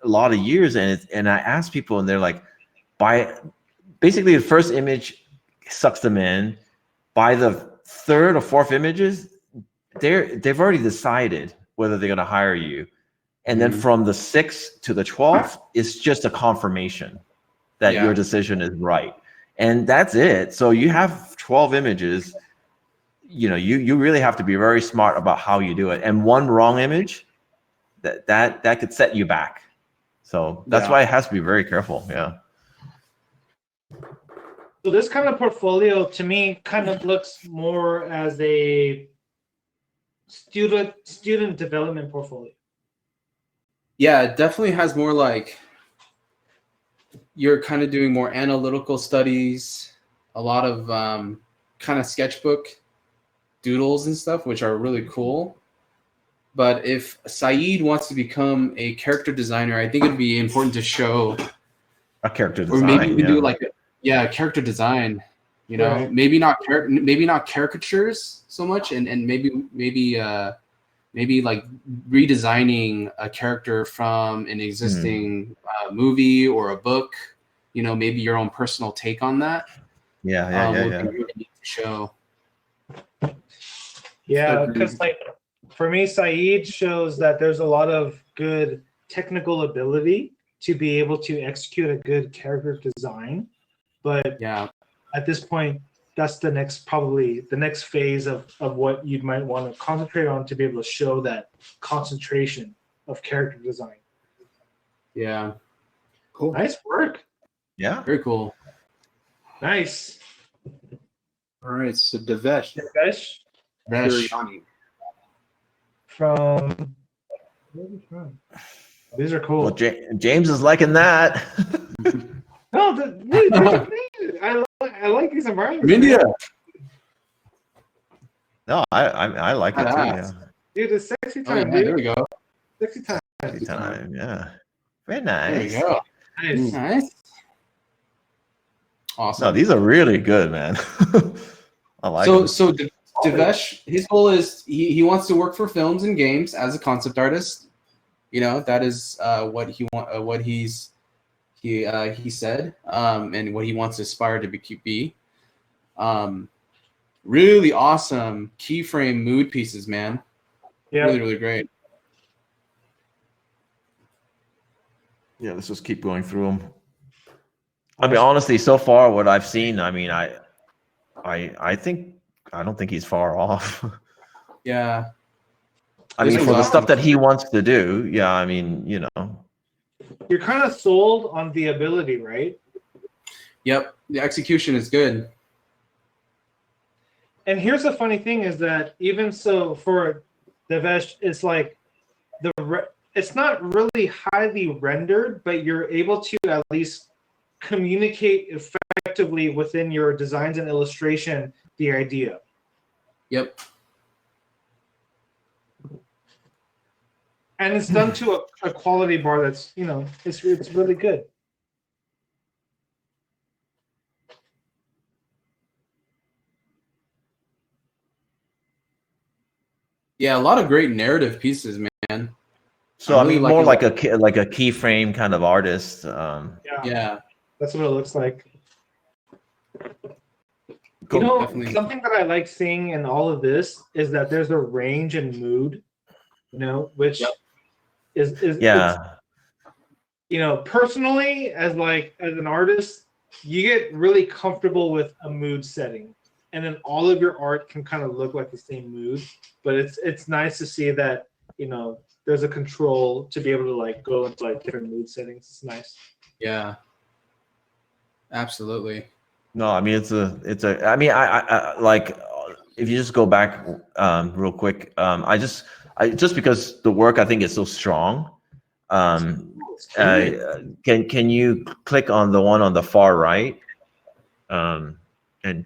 lot of years, and I ask people, and they're like, basically the first image sucks them in. By the third or fourth images, they've already decided whether they're going to hire you. And then from the 6th to the 12th, it's just a confirmation that your decision is right. And that's it. So you have 12 images. You really have to be very smart about how you do it. And one wrong image, that could set you back. So that's why it has to be very careful. Yeah. So this kind of portfolio to me kind of looks more as a student development portfolio. Yeah, it definitely has more like you're kind of doing more analytical studies, a lot of kind of sketchbook doodles and stuff, which are really cool. But if Saeed wants to become a character designer, I think it'd be important to show a character design. Or maybe you could do like character design. Right. maybe not caricatures so much, and maybe like redesigning a character from an existing movie or a book, maybe your own personal take on that. Yeah. Would be really neat to show. Yeah, because like for me, Saeed shows that there's a lot of good technical ability to be able to execute a good character design. But at this point, that's probably the next phase of what you might want to concentrate on to be able to show that concentration of character design. Yeah. Cool. Nice work. Yeah. Very cool. Nice. All right. So Devesh. Devesh. From these are cool. Well, James is liking that. No, I like these environments. India. No, I like it too. Yeah. Dude, it's sexy time, dude. There we go. Sexy time. Sexy time. Yeah. Very nice. There we go. Nice. Awesome. No, these are really good, man. I like them. So Devesh, his goal is he wants to work for films and games as a concept artist. That is what he said, and what he wants to aspire to be. Really awesome keyframe mood pieces, man. Yeah. Really, really great. Yeah, let's just keep going through them. I mean, honestly, so far what I've seen, I mean, I don't think he's far off. Yeah. I mean, This for is the stuff awesome. that he wants to do, yeah. I mean, you know. You're kind of sold on the ability, right? Yep. The execution is good. And here's the funny thing is that even so for Devesh, it's like it's not really highly rendered, but you're able to at least communicate effectively within your designs and illustration the idea. Yep. And it's done to a quality bar that's, you know, it's really good. Yeah, a lot of great narrative pieces, man. So I'm I really mean, more like liking a keyframe kind of artist. Yeah. That's what it looks like. Cool. You know, Definitely. something that I like seeing in all of this is that there's a range and mood, you know, which Yep. is Yeah. you know, personally, as an artist, you get really comfortable with a mood setting, and then all of your art can kind of look like the same mood. But it's nice to see that, you know, there's a control to be able to like go into like different mood settings. It's nice. Yeah. Absolutely. No, I mean I mean I like if you just go back real quick, I just because the work I think is so strong. Can you click on the one on the far right? And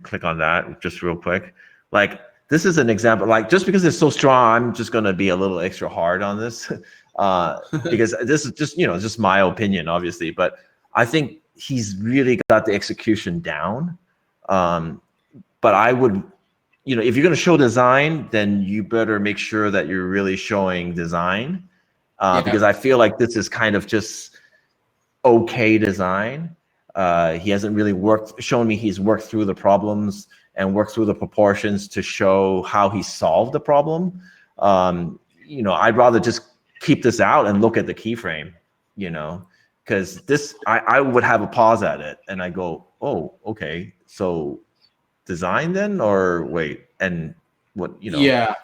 click on that just real quick. Like this is an example, like just because it's so strong, I'm just gonna be a little extra hard on this. Because this is just, you know, just my opinion, obviously, but I think he's really got the execution down. But I would, you know, if you're going to show design, then you better make sure that you're really showing design, because I feel like this is kind of just okay design. He hasn't really shown me he's worked through the problems and worked through the proportions to show how he solved the problem. You know, I'd rather just keep this out and look at the keyframe, you know, because this, I would have a pause at it and I go, oh, okay, so design then, or wait, and what, you know? Yeah.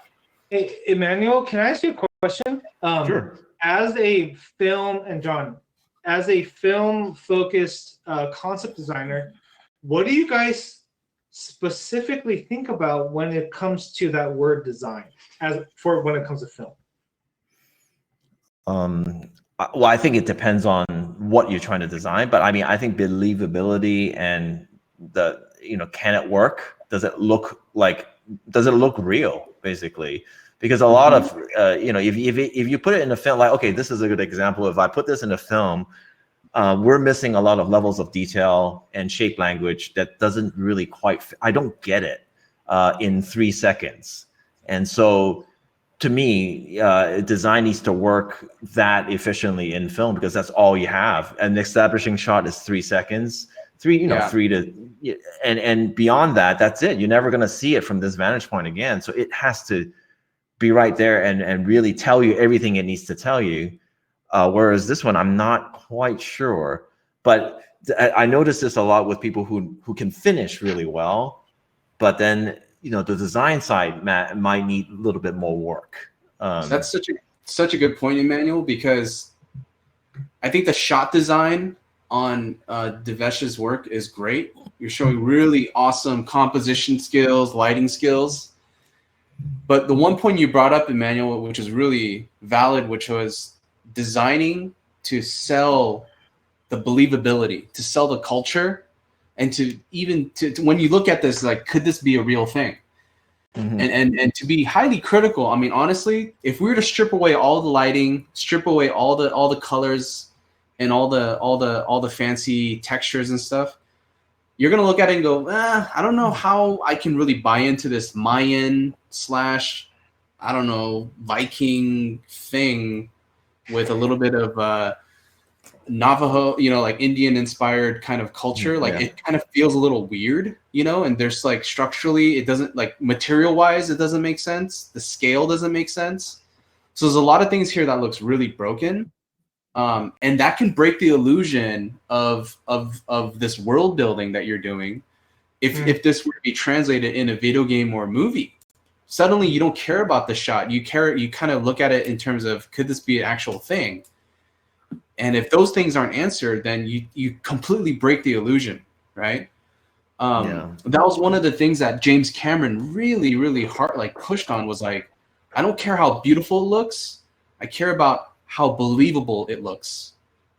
Hey, Emmanuel, can I ask you a question? Sure. As a film, and John, as a film-focused concept designer, what do you guys specifically think about when it comes to that word design, when it comes to film? Well, I think it depends on what you're trying to design, but I mean, I think believability and the, you know, can it work? Does it look real, basically? Because a lot of, you know, if you put it in a film, like, okay, this is a good example. If I put this in a film, we're missing a lot of levels of detail and shape language that doesn't really quite, I don't get it in 3 seconds. And so to me, design needs to work that efficiently in film because that's all you have. An establishing shot is 3 seconds, and beyond that, that's it. You're never going to see it from this vantage point again. So it has to be right there and really tell you everything it needs to tell you. Whereas this one, I'm not quite sure, but I notice this a lot with people who can finish really well, but then, you know, the design side might need a little bit more work. That's such a good point, Emmanuel, because I think the shot design on Devesh's work is great. You're showing really awesome composition skills, lighting skills. But the one point you brought up, Emmanuel, which is really valid, which was designing to sell the believability, to sell the culture, and to when you look at this, like, could this be a real thing? And to be highly critical. I mean, honestly, if we were to strip away all the lighting, strip away all the colors and all the fancy textures and stuff, you're gonna look at it and go, I don't know how I can really buy into this Mayan / I don't know, Viking thing with a little bit of Navajo, you know, like Indian inspired kind of culture. Like, it kind of feels a little weird, you know, and there's like structurally, it doesn't, like, material wise, it doesn't make sense. The scale doesn't make sense. So there's a lot of things here that looks really broken. And that can break the illusion of this world building that you're doing if this were to be translated in a video game or a movie, suddenly you don't care about the shot. You kind of look at it in terms of, could this be an actual thing? And if those things aren't answered, then you completely break the illusion, right? That was one of the things that James Cameron really, really hard pushed on, was like, I don't care how beautiful it looks. I care about how believable it looks.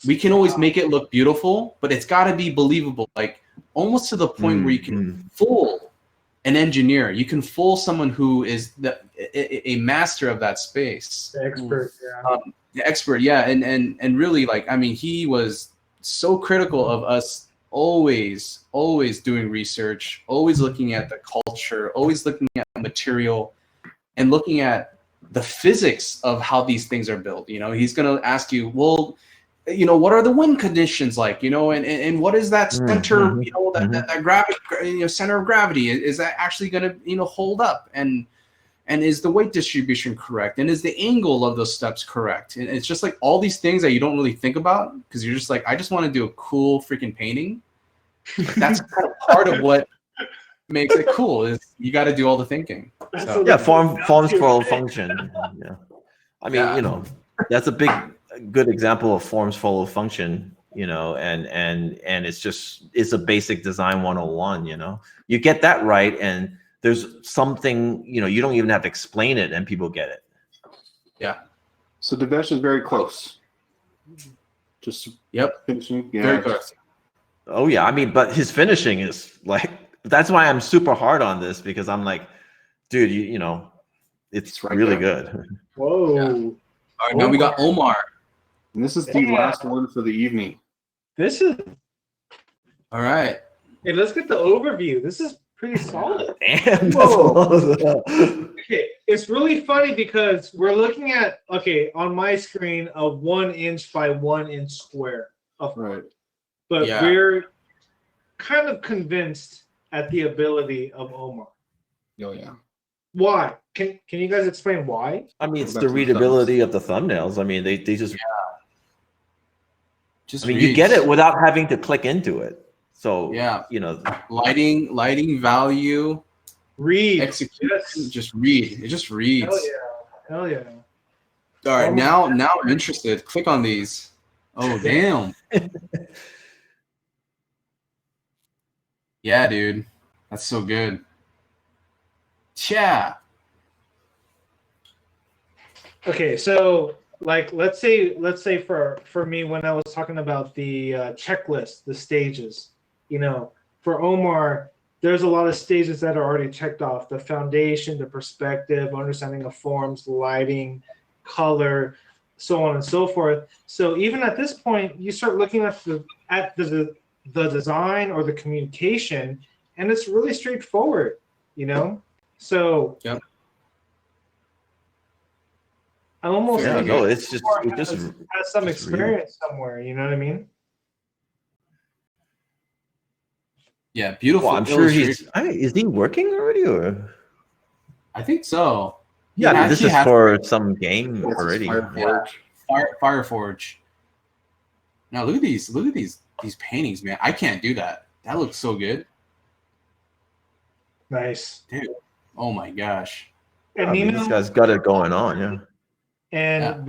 We can always make it look beautiful, but it's got to be believable, like almost to the point where you can fool an engineer. You can fool someone who is a master of that space. The expert, yeah. The expert, yeah. And really, like, I mean, he was so critical of us always doing research, always looking at the culture, always looking at material, and looking at the physics of how these things are built. You know, he's going to ask you, well, you know, what are the wind conditions like, you know, and what is that center, you know, that gravity, you know, center of gravity, is that actually going to, you know, hold up, and is the weight distribution correct, and is the angle of those steps correct? And it's just like all these things that you don't really think about, because you're just like, I just want to do a cool freaking painting. That's kind of part of what makes it cool, is you got to do all the thinking. So. Yeah, forms follow function. Yeah, I mean, you know, that's a good example of forms follow function. You know, and it's a basic design 101. You know, you get that right, and there's something, you know, you don't even have to explain it, and people get it. Yeah. So Devesh is very close. Just finishing. Yeah. Very close. Oh yeah, I mean, but his finishing is like, that's why I'm super hard on this, because I'm like, dude, you know, it's right really good. Whoa. Yeah. All right, now we got Omar. And this is the last one for the evening. This is all right. Hey, let's get the overview. This is pretty solid. Damn, okay, it's really funny because we're looking at, on my screen, a 1 inch by 1 inch square. Right. But we're kind of convinced at the ability of Omar. Oh yeah. Why? Can you guys explain why? I mean, it's the readability of the thumbnails. I mean, they just. I mean, you get it without having to click into it. So you know, lighting, value, read, execution, just read. It just reads. Hell yeah. All right, now I'm interested. Click on these. Oh damn. Yeah, dude, that's so good. Yeah. Okay, so like let's say for me, when I was talking about the checklist, the stages, you know, for Omar, there's a lot of stages that are already checked off: the foundation, the perspective, understanding of forms, lighting, color, so on and so forth. So even at this point, you start looking at the design or the communication, and it's really straightforward, you know. So I almost think it just has some experience somewhere. You know what I mean? Yeah, beautiful. Well, I'm sure is he working already, or? I think so. Yeah, I mean, this is for some game already. Fireforge. Now look at these paintings, man. I can't do that. That looks so good. Nice, dude. Oh my gosh. And I mean, this guy's got it going on, yeah. And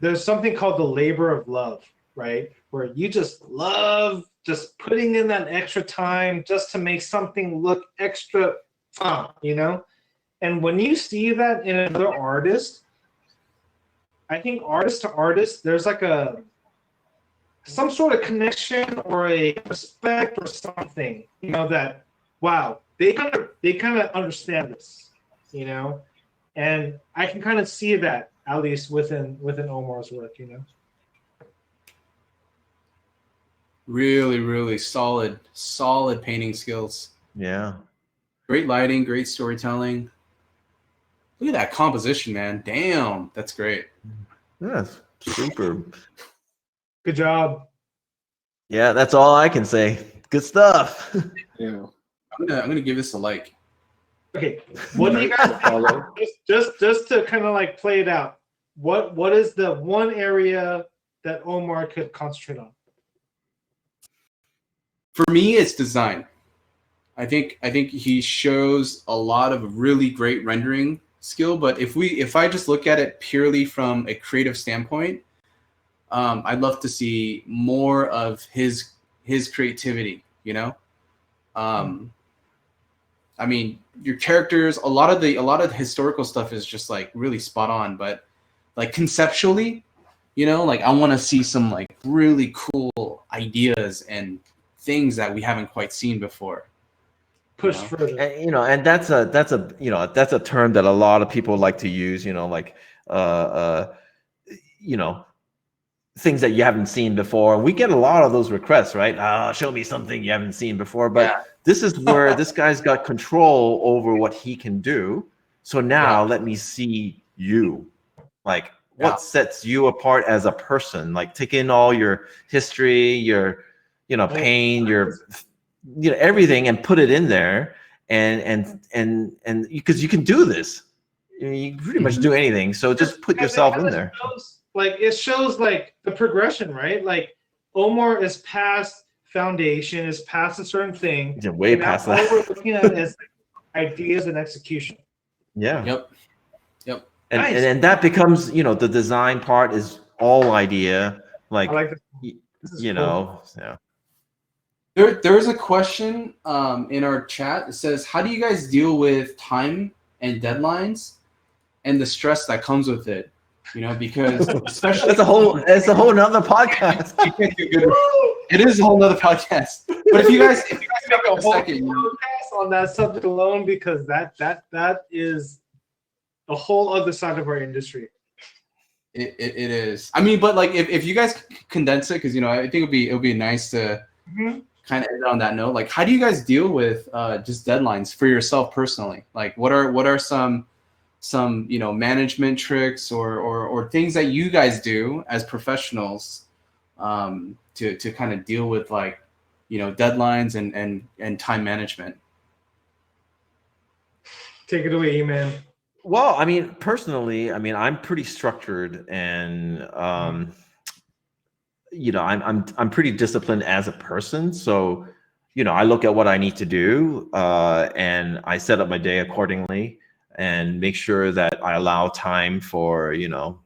there's something called the labor of love, right? Where you just love just putting in that extra time just to make something look extra fun, you know? And when you see that in another artist, I think artist to artist, there's like some sort of connection or a respect or something, you know, that, wow, they kind of understand this, you know? And I can kind of see that, at least within Omar's work, you know. Really, really solid painting skills. Yeah. Great lighting, great storytelling. Look at that composition, man. Damn, that's great. Yeah, super. Good job. Yeah, that's all I can say. Good stuff. Yeah. I'm gonna give this a like. Okay, what do you guys follow? Just to kind of like play it out. What is the one area that Omar could concentrate on? For me, it's design. I think he shows a lot of really great rendering skill. But if I just look at it purely from a creative standpoint, I'd love to see more of his creativity. You know, I mean, your characters, a lot of the historical stuff is just like really spot on, but like conceptually, you know, like I want to see some like really cool ideas and things that we haven't quite seen before. Push further. And, you know, and that's a term that a lot of people like to use, you know, like you know, things that you haven't seen before. We get a lot of those requests, right? Show me something you haven't seen before. But this is where this guy's got control over what he can do. So now let me see you. Like, what sets you apart as a person? Like, take in all your history, your, you know, pain, your, you know, everything, and put it in there. And because you can do this. You can pretty much do anything. So just put yourself in there. Like, it shows like the progression, right? Like, Omar is past foundation, is past a certain thing. Yeah, way past that. All we're looking at is ideas and execution. Yeah. Yep. And, Nice. and that becomes, you know, the design part is all idea. Like, I like this. you know, yeah. There's a question in our chat. It says, how do you guys deal with time and deadlines and the stress that comes with it? You know, because especially it's a whole nother podcast. It is a whole nother podcast. But if you guys make a whole podcast on that subject alone, because that is a whole other side of our industry. It is. I mean, but like if you guys condense it, because, you know, I think it would be nice to kind of end on that note. Like, how do you guys deal with just deadlines for yourself personally? Like, what are some you know, management tricks or things that you guys do as professionals to kind of deal with, like, you know, deadlines and time management? Take it away, man. Well, I mean, personally, I mean, I'm pretty structured, and you know, I'm pretty disciplined as a person. So, you know, I look at what I need to do, and I set up my day accordingly, and make sure that I allow time for, you know,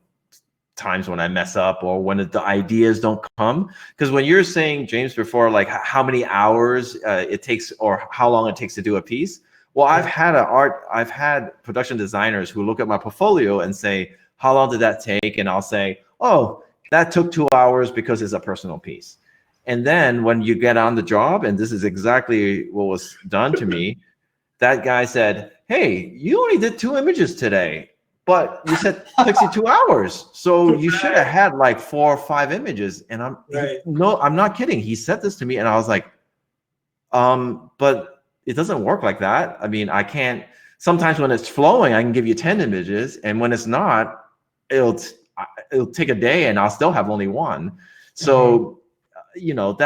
times when I mess up or when the ideas don't come. Because when you're saying, James, before, like how many hours it takes or how long it takes to do a piece. Well, I've had production designers who look at my portfolio and say, how long did that take? And I'll say, oh, that took 2 hours because it's a personal piece. And then when you get on the job, and this is exactly what was done to me, that guy said, hey, you only did 2 images today, but you said it takes you 2 hours. So you should have had like 4 or 5 images. And no, I'm not kidding. He said this to me, and I was like, but it doesn't work like that. I mean, I can't, sometimes when it's flowing, I can give you 10 images. And when it's not, it'll take a day and I'll still have only 1. So, you know,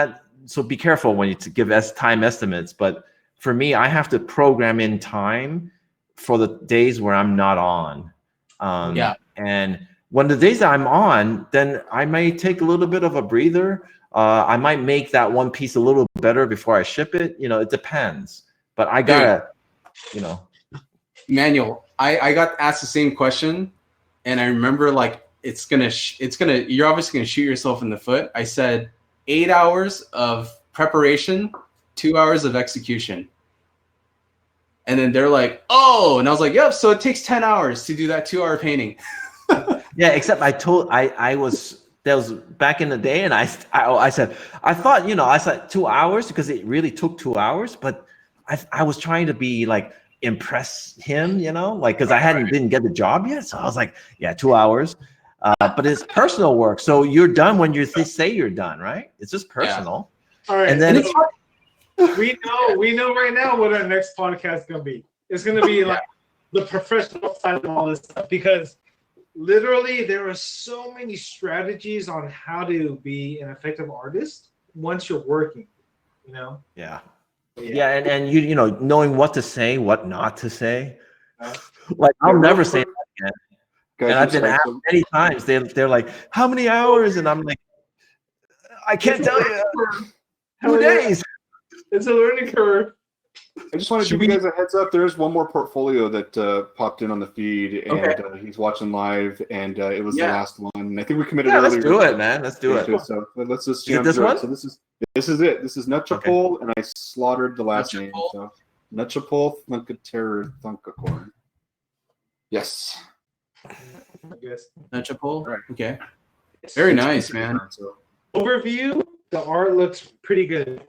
so be careful when you give time estimates. But for me, I have to program in time for the days where I'm not on. And when the days that I'm on, then I may take a little bit of a breather. I might make that one piece a little better before I ship it. You know, it depends. But I gotta, you know. Emmanuel, I got asked the same question, and I remember, like, you're obviously gonna shoot yourself in the foot. I said 8 hours of preparation, 2 hours of execution. And then they're like, oh, and I was like, yep, so it takes 10 hours to do that 2-hour painting. Yeah, except I was, that was back in the day, and I said, I thought, you know, I said 2 hours because it really took 2 hours, but I was trying to be like, impress him, you know, like, because I didn't get the job yet. So I was like, yeah, 2 hours. But it's personal work. So you're done when you say you're done, right? It's just personal. All right. And then we know right now what our next podcast is gonna be. It's gonna be like the professional side of all this stuff, because literally there are so many strategies on how to be an effective artist once you're working, you know? Yeah, and you know, knowing what to say, what not to say. Like, I'll never say that again. And I've been asked many times, they're like, how many hours? And I'm like, I can't tell you. 2 days. It's a learning curve. I just want to give you guys a heads up. There's one more portfolio that popped in on the feed, and he's watching live, and it was the last one. And I think we committed earlier. Let's do it, man. Let's do it. So let's just jump this one. So this is it. This is Nutchapole, and I slaughtered the last name. So Nutchapole Thunkaterror Thunkacorn. Yes. Yes. Nutchapole. Right. Okay. Very nice, man. Overview. The art looks pretty good.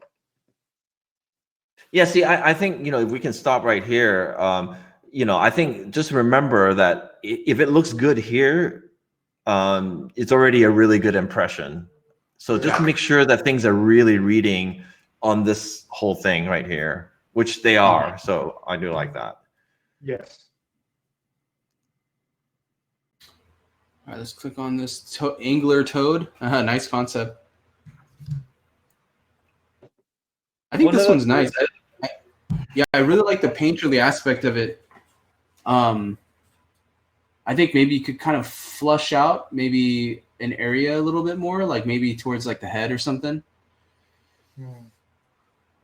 Yeah, see, I think, if we can stop right here, I think just remember that if it looks good here, it's already a really good impression. So just make sure that things are really reading on this whole thing right here, which they are. So I do like that. Yes. All right, let's click on this angular toad. Nice concept. I think this one's nice. I really like the painterly aspect of it. I think maybe you could kind of flush out maybe an area a little bit more, like maybe towards like the head or something. All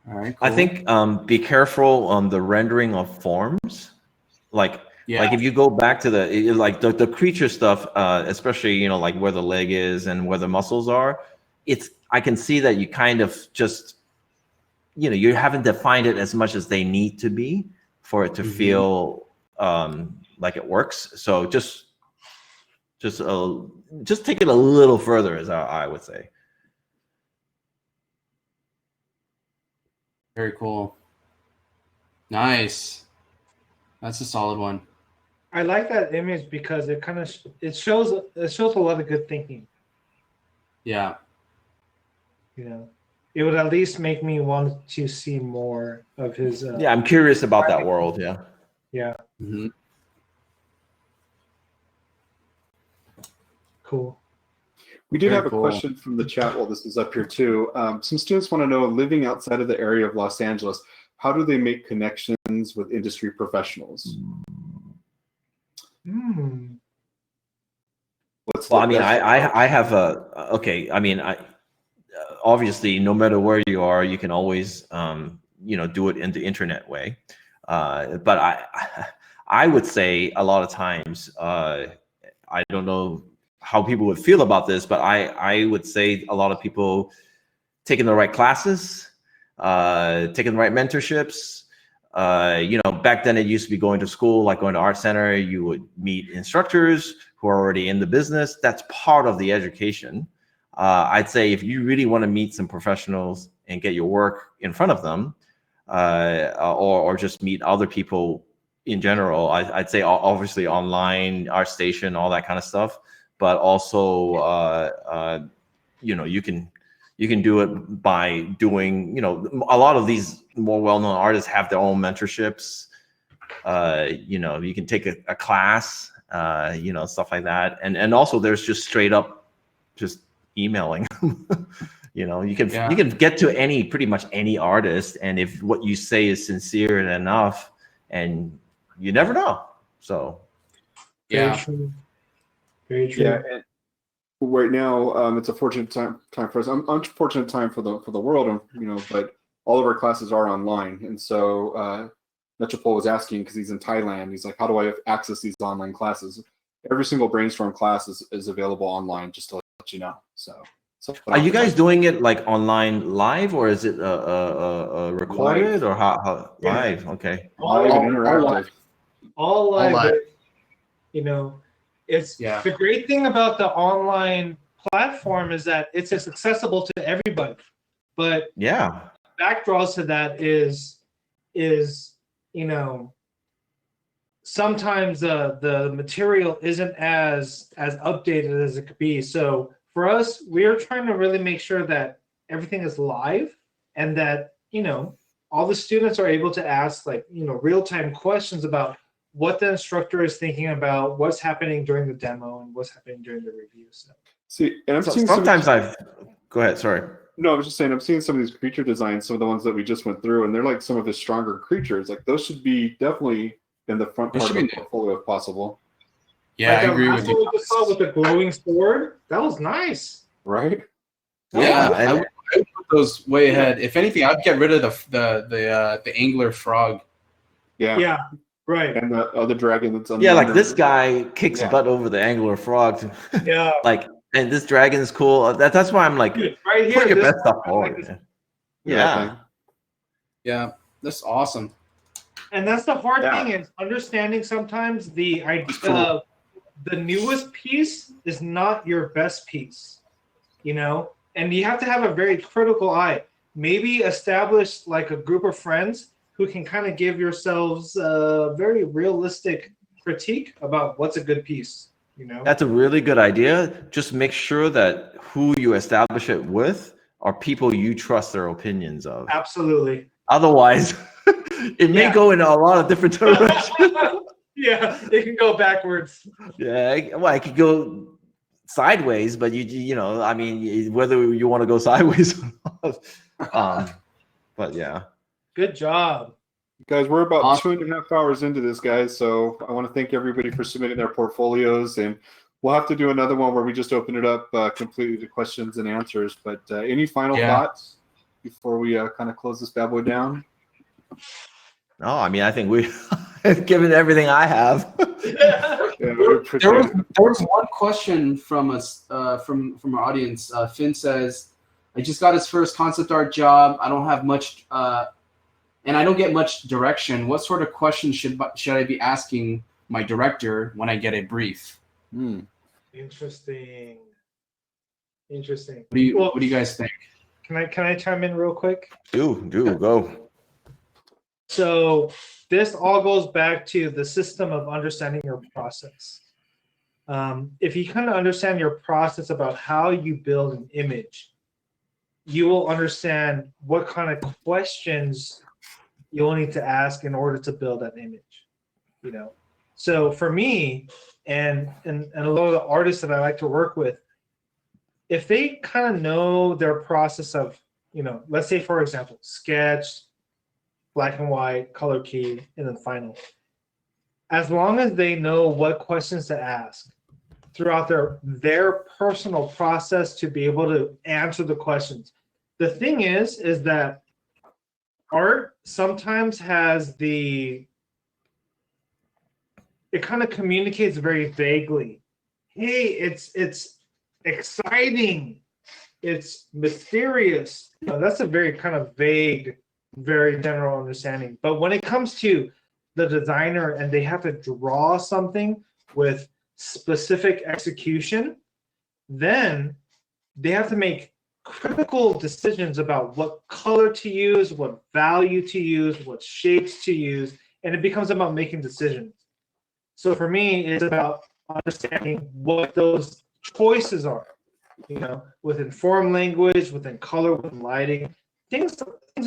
right, cool. I think be careful on the rendering of forms. Like if you go back to the creature stuff, especially like where the leg is and where the muscles are, I can see that you kind of just you haven't defined it as much as they need to be for it to feel like it works. So just take it a little further, as I would say. Very cool. Nice. That's a solid one. I like that image because it kind of shows a lot of good thinking. Yeah. It would at least make me want to see more of his. I'm curious about that world. Yeah. Yeah. Mm-hmm. Cool. We did have a question from the chat while this is up here too. Some students want to know, living outside of the area of Los Angeles, how do they make connections with industry professionals? Well, I mean, I have obviously, no matter where you are, you can always, do it in the internet way. But I would say a lot of times, I don't know how people would feel about this, but I would say a lot of people taking the right classes, taking the right mentorships. Back then it used to be going to school, like going to art center, you would meet instructors who are already in the business. That's part of the education. I'd say if you really want to meet some professionals and get your work in front of them, or just meet other people in general, I'd say obviously online, ArtStation, all that kind of stuff. But also, you can do it by doing, a lot of these more well-known artists have their own mentorships. You can take a class, stuff like that. And also there's just straight up just emailing. You can get to pretty much any artist, and if what you say is sincere enough, and you never know. So Very true. Very true. Yeah, and right now it's a fortunate time for us. Unfortunate time for the world, but all of our classes are online, and so Nutchapole was asking, because he's in Thailand, he's like, how do I access these online classes? Every single Brainstorm class is available online, just to let you know. So are you guys doing it like online live, or is it recorded, or how live? Okay. Live and interactive. All live. It's the great thing about the online platform is that it's as accessible to everybody. But backdraws to that is sometimes the material isn't as updated as it could be. So for us, we're trying to really make sure that everything is live, and that all the students are able to ask real-time questions about what the instructor is thinking about, what's happening during the demo, and what's happening during the review. So see, and I'm seeing sometimes go ahead. Sorry. No, I was just saying, I'm seeing some of these creature designs, some of the ones that we just went through, and they're like some of the stronger creatures. Like those should be definitely in the front part of the portfolio if possible. Yeah, I agree with you. What we just saw with the glowing sword, that was nice. Right? Yeah, I would put those way ahead. If anything, I'd get rid of the angler frog. Yeah, right. And the other dragon that's on Yeah, the like end. this guy kicks Yeah. butt over the angler frog. Yeah. Like, and this dragon is cool. That's why I'm like, Dude, right here. put your this best stuff one, forward. like this- man. Yeah. Yeah. Yeah, that's awesome. And that's the hard Yeah. thing is understanding sometimes the cool. the newest piece is not your best piece, you know, and you have to have a very critical eye. Maybe establish like a group of friends who can kind of give yourselves a very realistic critique about what's a good piece, you know. That's a really good idea. Just make sure that who you establish it with are people you trust their opinions of. Absolutely. Otherwise, it may Yeah. go in a lot of different directions. Yeah, it can go backwards. Yeah, well, it could go sideways, but you know, I mean, whether you want to go sideways or not. But yeah. Good job. Guys, we're about Awesome. 2.5 hours into this, guys. So I want to thank everybody for submitting their portfolios, and we'll have to do another one where we just open it up completely to questions and answers. But any final thoughts before we kind of close this bad boy down? No, I mean, I think we've given everything I have. Yeah, we appreciate There it. was one question from us from our audience. Finn says, "I just got his first concept art job. I don't have much, and I don't get much direction. What sort of questions should I be asking my director when I get a brief?" Interesting. What do you guys think? Can I chime in real quick? Do go. So this all goes back to the system of understanding your process. If you kind of understand your process about how you build an image, you will understand what kind of questions you'll need to ask in order to build that image. You know, so for me and a lot of the artists that I like to work with, if they kind of know their process of, you know, let's say for example, sketch, black and white, color key, and then final. As long as they know what questions to ask throughout their personal process to be able to answer the questions. The thing is that art sometimes has it kind of communicates very vaguely. Hey, it's exciting. It's mysterious. You know, that's a very kind of vague, very general understanding. But when it comes to the designer and they have to draw something with specific execution, then they have to make critical decisions about what color to use, what value to use, what shapes to use, and it becomes about making decisions. So for me, it's about understanding what those choices are, you know, within form language, within color, within lighting, things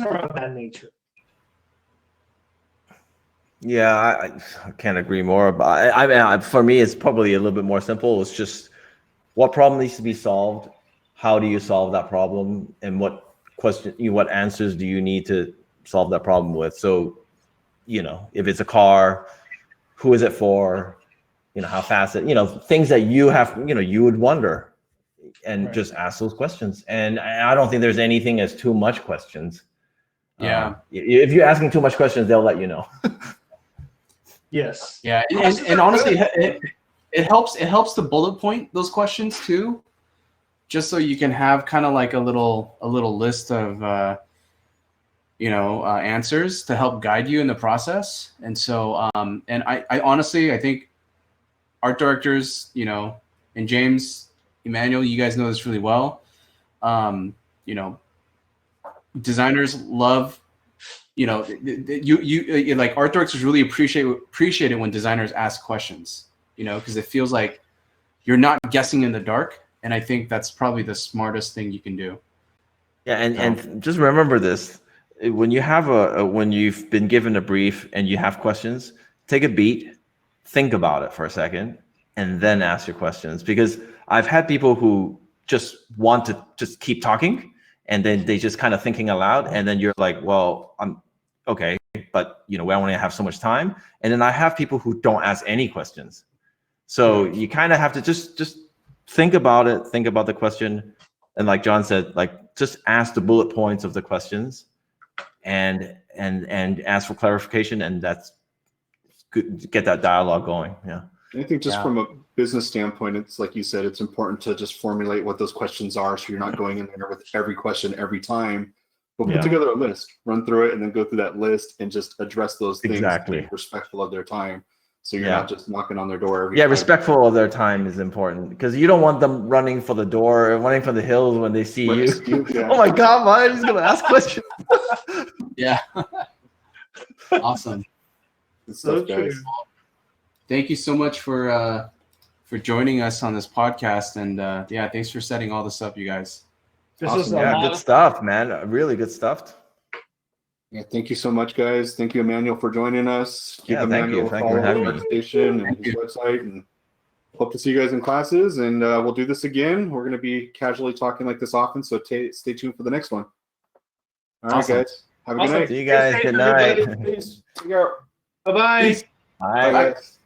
around that nature. Yeah, I can't agree more. But I mean, for me, it's probably a little bit more simple. It's just what problem needs to be solved, how do you solve that problem, and what answers do you need to solve that problem with. So, you know, if it's a car, who is it for? You know, how fast it, you know, things that you have, you know, you would wonder, and Right. just ask those questions. And I don't think there's anything as too much questions. Yeah. If you're asking too much questions, they'll let you know. Yes. Yeah, and honestly, it helps to bullet point those questions too, just so you can have kind of like a little list of answers to help guide you in the process. And so and I honestly, I think art directors, you know, and James, Emmanuel, you guys know this really well. You know, designers love, you know, you like art directors really appreciate it when designers ask questions, you know, because it feels like you're not guessing in the dark. And I think that's probably the smartest thing you can do. Yeah, and just remember this: when you have when you've been given a brief and you have questions, take a beat, think about it for a second, and then ask your questions. Because I've had people who just want to just keep talking, and then they just kind of thinking aloud, and then you're like, well, I'm okay, but you know, we only have so much time. And then I have people who don't ask any questions. So you kind of have to just think about it, think about the question, and like John said, like just ask the bullet points of the questions and ask for clarification, and that's good, get that dialogue going. Yeah. I think just Yeah. from a business standpoint, it's like you said, it's important to just formulate what those questions are, so you're not going in there with every question every time. But put Yeah. together a list, run through it, and then go through that list and just address those things. Exactly. Being respectful of their time, so you're Yeah. not just knocking on their door every Yeah, time. respectful of their time is important, because you don't want them running for the door, running for the hills when they see you. Yeah. Oh my God, why are you gonna ask questions? Yeah. Awesome. Good stuff, So true. guys. Thank you so much for joining us on this podcast, and yeah, thanks for setting all this up, you guys. This was Awesome. a Yeah, lot good of stuff, man. Really good stuff. Yeah, thank you so much, guys. Thank you, Emmanuel, for joining us. Give Yeah, thank you. Emmanuel a Thank you for follow on having the me. workstation and his website, and hope to see you guys in classes. And we'll do this again. We're going to be casually talking like this often, so stay tuned for the next one. All right, Awesome. guys. Have a Awesome. good night. See you guys. Stay safe, Good night. everybody. Peace. Take care. Bye-bye. Peace. Bye, Bye. guys.